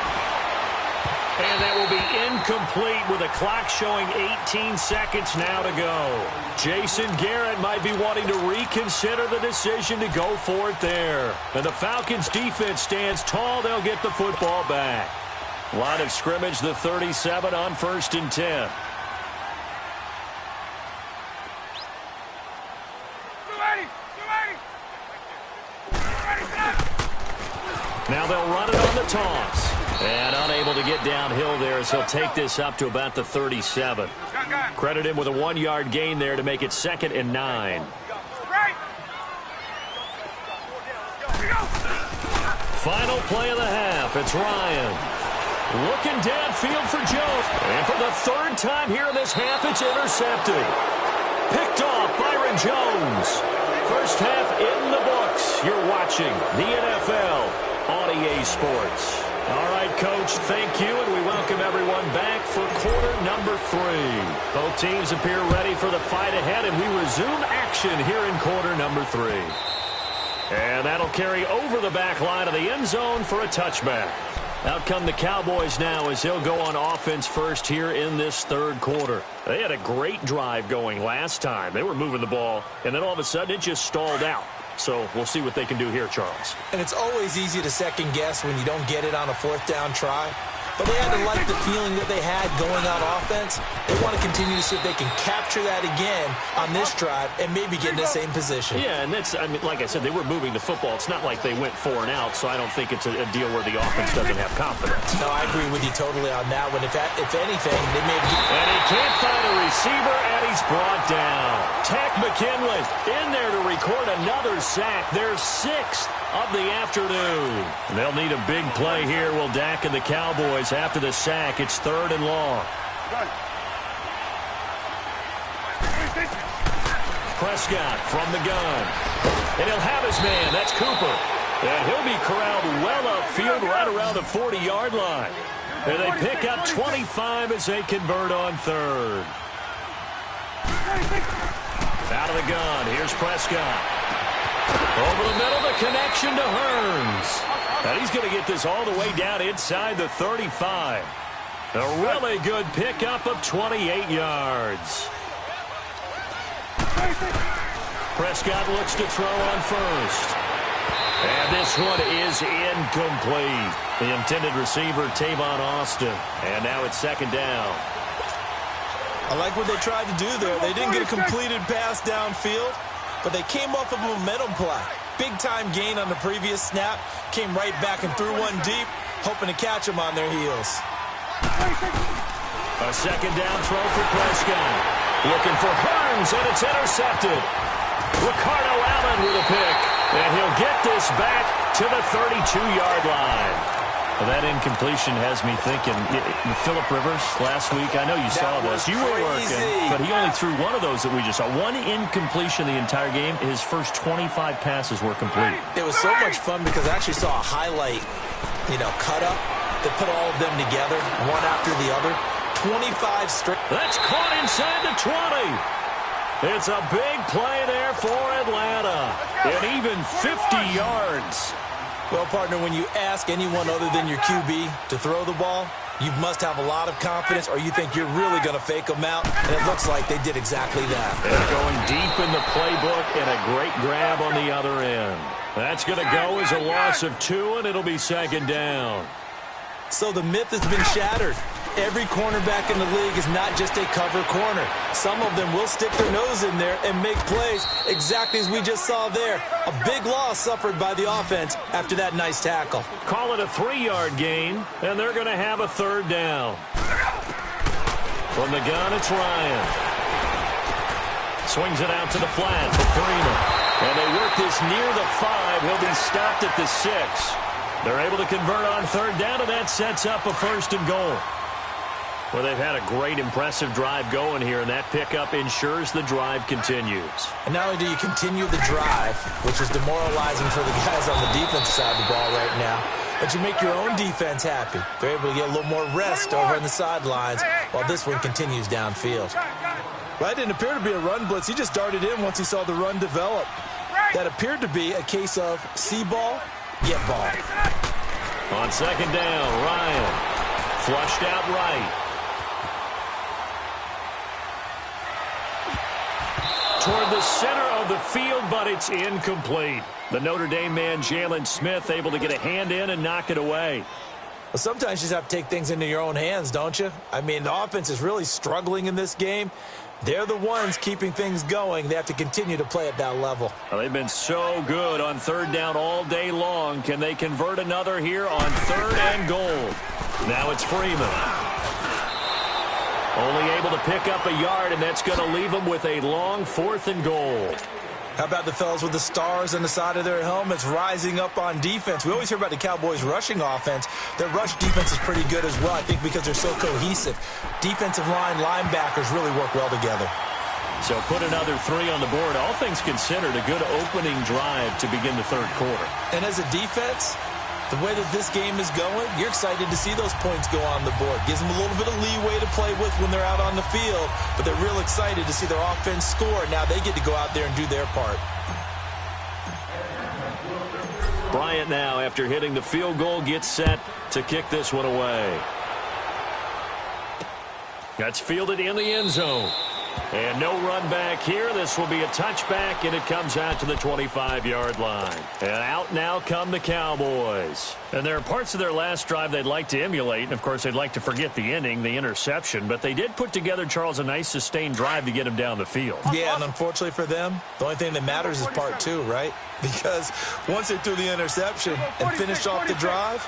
And that will be incomplete with a clock showing 18 seconds now to go. Jason Garrett might be wanting to reconsider the decision to go for it there. And the Falcons defense stands tall. They'll get the football back. Line of scrimmage, the 37 on 1st and 10. Now they'll run it on the toss. And unable to get downhill there as he'll take this up to about the 37. Credit him with a 1-yard gain there to make it 2nd and 9. Final play of the half. It's Ryan. Looking downfield for Jones. And for the 3rd time here in this half, it's intercepted. Picked off Byron Jones. First half in the books. You're watching the NFL on EA Sports. All right, Coach, thank you, and we welcome everyone back for quarter number 3. Both teams appear ready for the fight ahead, and we resume action here in quarter number 3. And that'll carry over the back line of the end zone for a touchback. Out come the Cowboys now as they'll go on offense first here in this 3rd quarter. They had a great drive going last time. They were moving the ball, and then all of a sudden it just stalled out. So we'll see what they can do here, Charles. And it's always easy to second guess when you don't get it on a 4th down try. But they had to like the feeling that they had going on offense. They want to continue to see if they can capture that again on this drive and maybe get in the same position. Yeah, and that's, I mean, like I said, they were moving the football. It's not like they went 4 and out, so I don't think it's a deal where the offense doesn't have confidence. No, I agree with you totally on that one. If anything, they may have... And he can't find a receiver, and he's brought down. Takk McKinley in there to record another sack. Their 6th of the afternoon. And they'll need a big play here. Will Dak and the Cowboys after the sack. It's 3rd and long. Prescott from the gun. And he'll have his man. That's Cooper. And he'll be corralled well upfield right around the 40-yard line. And they pick up 25 as they convert on 3rd. Out of the gun. Here's Prescott. Over the middle, the connection to Hearns. And he's going to get this all the way down inside the 35. A really good pickup of 28 yards. Prescott looks to throw on first. And this one is incomplete. The intended receiver, Tavon Austin. And now it's 2nd down. I like what they tried to do there. They didn't get a completed pass downfield, but they came off of a momentum play. Big-time gain on the previous snap. Came right back and threw one deep, hoping to catch them on their heels. A 2nd down throw for Prescott. Looking for Hearns, and it's intercepted. Ricardo Allen with a pick. And he'll get this back to the 32-yard line. Well, that incompletion has me thinking, Phillip Rivers last week, I know you saw this. You were working, but he only threw one of those that we just saw. One incompletion the entire game. His first 25 passes were complete. It was so much fun because I actually saw a highlight, cut up that put all of them together, one after the other. 25 straight. That's caught inside the 20. It's a big play there for Atlanta. And even 50 yards. Well, partner, when you ask anyone other than your QB to throw the ball, You must have a lot of confidence, or you think you're really going to fake them out, and it looks like they did exactly that. They're going deep in the playbook, and a great grab on the other end. That's going to go as a loss of 2, and it'll be second down. So the myth has been shattered. Every cornerback in the league is not just a cover corner. Some of them will stick their nose in there and make plays exactly as we just saw there. A big loss suffered by the offense after that nice tackle. Call it a 3-yard gain, and they're going to have a third down. From the gun, it's Ryan. Swings it out to the flat for Freeman. And they work this near the 5. He'll be stopped at the 6. They're able to convert on third down, and that sets up a 1st and goal. Well, they've had a great, impressive drive going here, and that pickup ensures the drive continues. And not only do you continue the drive, which is demoralizing for the guys on the defensive side of the ball right now, but you make your own defense happy. They're able to get a little more rest over on the sidelines while this one continues downfield. Well, that didn't appear to be a run blitz. He just darted in once he saw the run develop. That appeared to be a case of see ball, get ball. On second down, Ryan flushed out right. Toward the center of the field, but it's incomplete. The Notre Dame man, Jalen Smith, able to get a hand in and knock it away. Well, sometimes you just have to take things into your own hands, don't you? I mean, the offense is really struggling in this game. They're the ones keeping things going. They have to continue to play at that level. Well, they've been so good on third down all day long. Can they convert another here on 3rd and goal? Now it's Freeman. Only able to pick up a yard, and that's going to leave them with a long 4th and goal. How about the fellas with the stars on the side of their helmets rising up on defense? We always hear about the Cowboys' rushing offense. Their rush defense is pretty good as well, I think, because they're so cohesive. Defensive line, linebackers really work well together. So put another 3 on the board. All things considered, a good opening drive to begin the third quarter. And as a defense, the way that this game is going, you're excited to see those points go on the board. Gives them a little bit of leeway to play with when they're out on the field, but they're real excited to see their offense score. Now they get to go out there and do their part. Bryant now, after hitting the field goal, gets set to kick this one away. That's fielded in the end zone. And no run back here. This will be a touchback, and it comes out to the 25-yard line. And out now come the Cowboys. And there are parts of their last drive they'd like to emulate. And, of course, they'd like to forget the ending, the interception. But they did put together, Charles, a nice sustained drive to get him down the field. Yeah, and unfortunately for them, the only thing that matters is part 2, right? Because once they threw the interception and finished off the drive,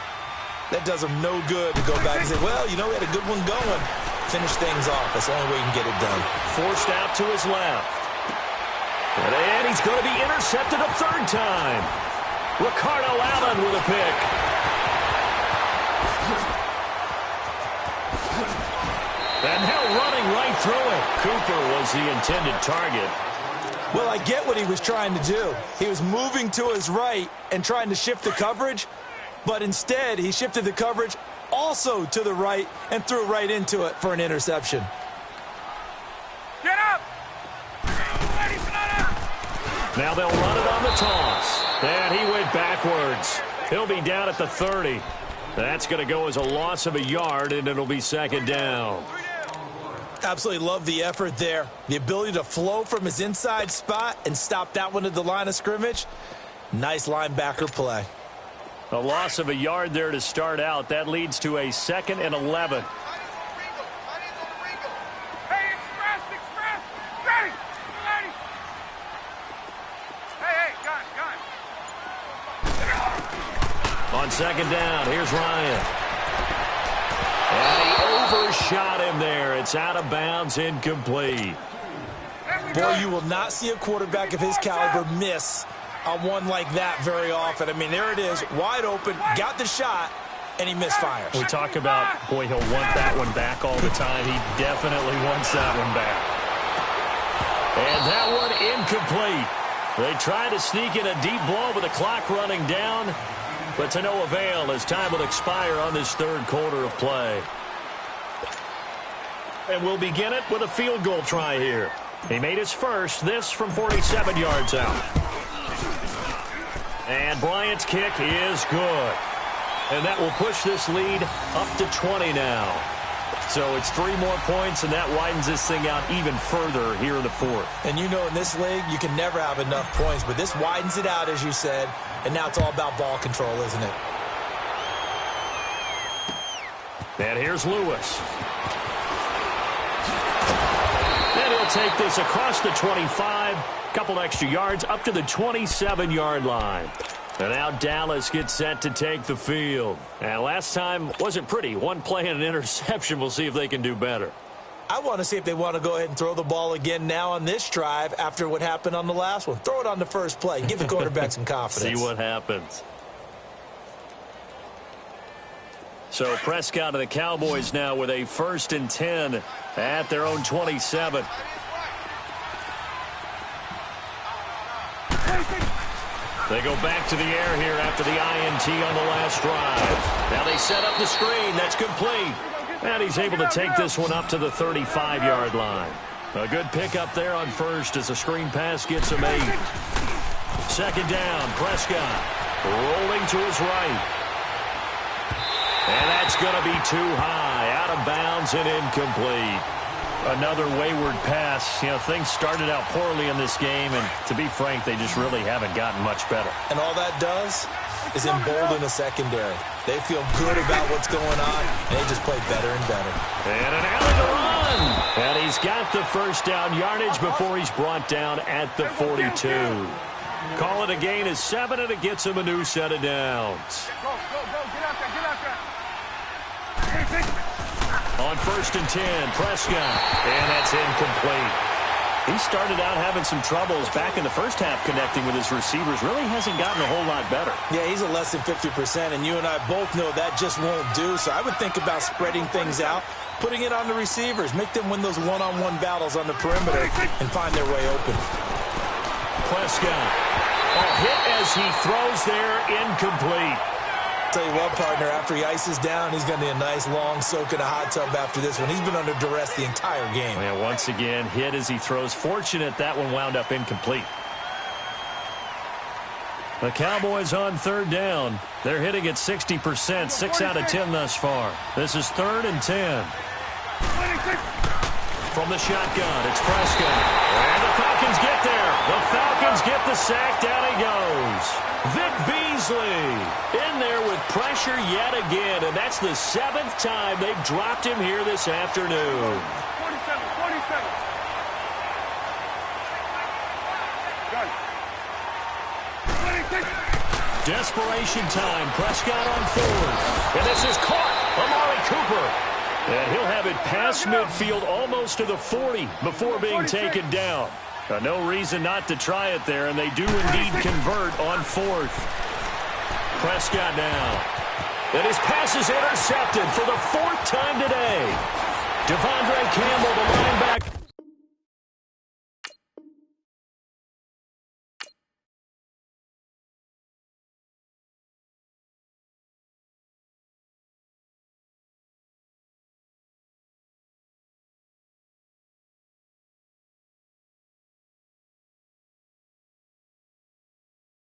that does them no good to go back and say, well, you know, we had a good one going. Finish things off. That's the only way you can get it done. Forced out to his left. And he's going to be intercepted a 3rd time. Ricardo Allen with a pick. And now running right through it. Cooper was the intended target. Well, I get what he was trying to do. He was moving to his right and trying to shift the coverage, but instead he shifted the coverage also to the right and threw right into it for an interception. Get up! Now they'll run it on the toss. And he went backwards. He'll be down at the 30. That's going to go as a loss of a yard, and it'll be second down. Absolutely love the effort there. The ability to flow from his inside spot and stop that one at the line of scrimmage. Nice linebacker play. A loss of a yard there to start out. That leads to a 2nd and 11. Hey, express, ready. Hey, gun. On second down, here's Ryan. And he overshot him there. It's out of bounds, incomplete. Boy, you will not see a quarterback of his caliber miss on one like that very often. I mean, there it is, wide open, got the shot, and he misfires. We talk about, boy, he'll want that one back all the time. He definitely wants that one back. And that one incomplete. They try to sneak in a deep ball with the clock running down, but to no avail as time will expire on this third quarter of play. And we'll begin it with a field goal try here. He made his first, this from 47 yards out. And Bryant's kick is good. And that will push this lead up to 20 now. So it's 3 more points, and that widens this thing out even further here in the fourth. And you know in this league, you can never have enough points, but this widens it out, as you said, and now it's all about ball control, isn't it? And here's Lewis. And he'll take this across the 25, couple extra yards up to the 27-yard line. And now Dallas gets set to take the field. And last time wasn't pretty. One play and an interception. We'll see if they can do better. I want to see if they want to go ahead and throw the ball again now on this drive after what happened on the last one. Throw it on the first play. Give the quarterback some confidence. See what happens. So Prescott and the Cowboys now with a 1st and 10 at their own 27. They go back to the air here after the INT on the last drive. Now they set up the screen. That's complete. And he's able to take this one up to the 35-yard line. A good pickup there on first as the screen pass gets him 8. 2nd down, Prescott rolling to his right. And that's going to be too high, out of bounds and incomplete. Another wayward pass. You know, things started out poorly in this game, and to be frank, they just really haven't gotten much better. And all that does is embolden the secondary. They feel good about what's going on, and they just play better and better. And an alley to run. And he's got the 1st down yardage before he's brought down at the 42. Call it a gain of 7, and it gets him a new set of downs. Go, get out there, get out there. On 1st and 10, Prescott, and that's incomplete. He started out having some troubles back in the first half connecting with his receivers. Really hasn't gotten a whole lot better. Yeah, he's at less than 50%, and you and I both know that just won't do. So I would think about spreading things out, putting it on the receivers, make them win those one-on-one battles on the perimeter, and find their way open. Prescott, a hit as he throws there, incomplete. Tell you what, partner, after he ices down, he's going to need a nice long soak in a hot tub after this one. He's been under duress the entire game. Yeah, once again, hit as he throws. Fortunate that one wound up incomplete. The Cowboys on 3rd down. They're hitting at 60%, 6 out of 10 thus far. This is 3rd and 10. From the shotgun, it's Prescott. And the Falcons get there. The Falcons get the sack. Down he goes. Vic Beasley in there with pressure yet again, and that's the 7th time they've dropped him here this afternoon. 47. Desperation time. Prescott on 4th. And this is caught. Amari Cooper. And he'll have it past midfield almost to the 40 before being taken down. No reason not to try it there, and they do indeed convert on 4th. Prescott now. And his pass is intercepted for the 4th time today. Devondre Campbell, the linebacker.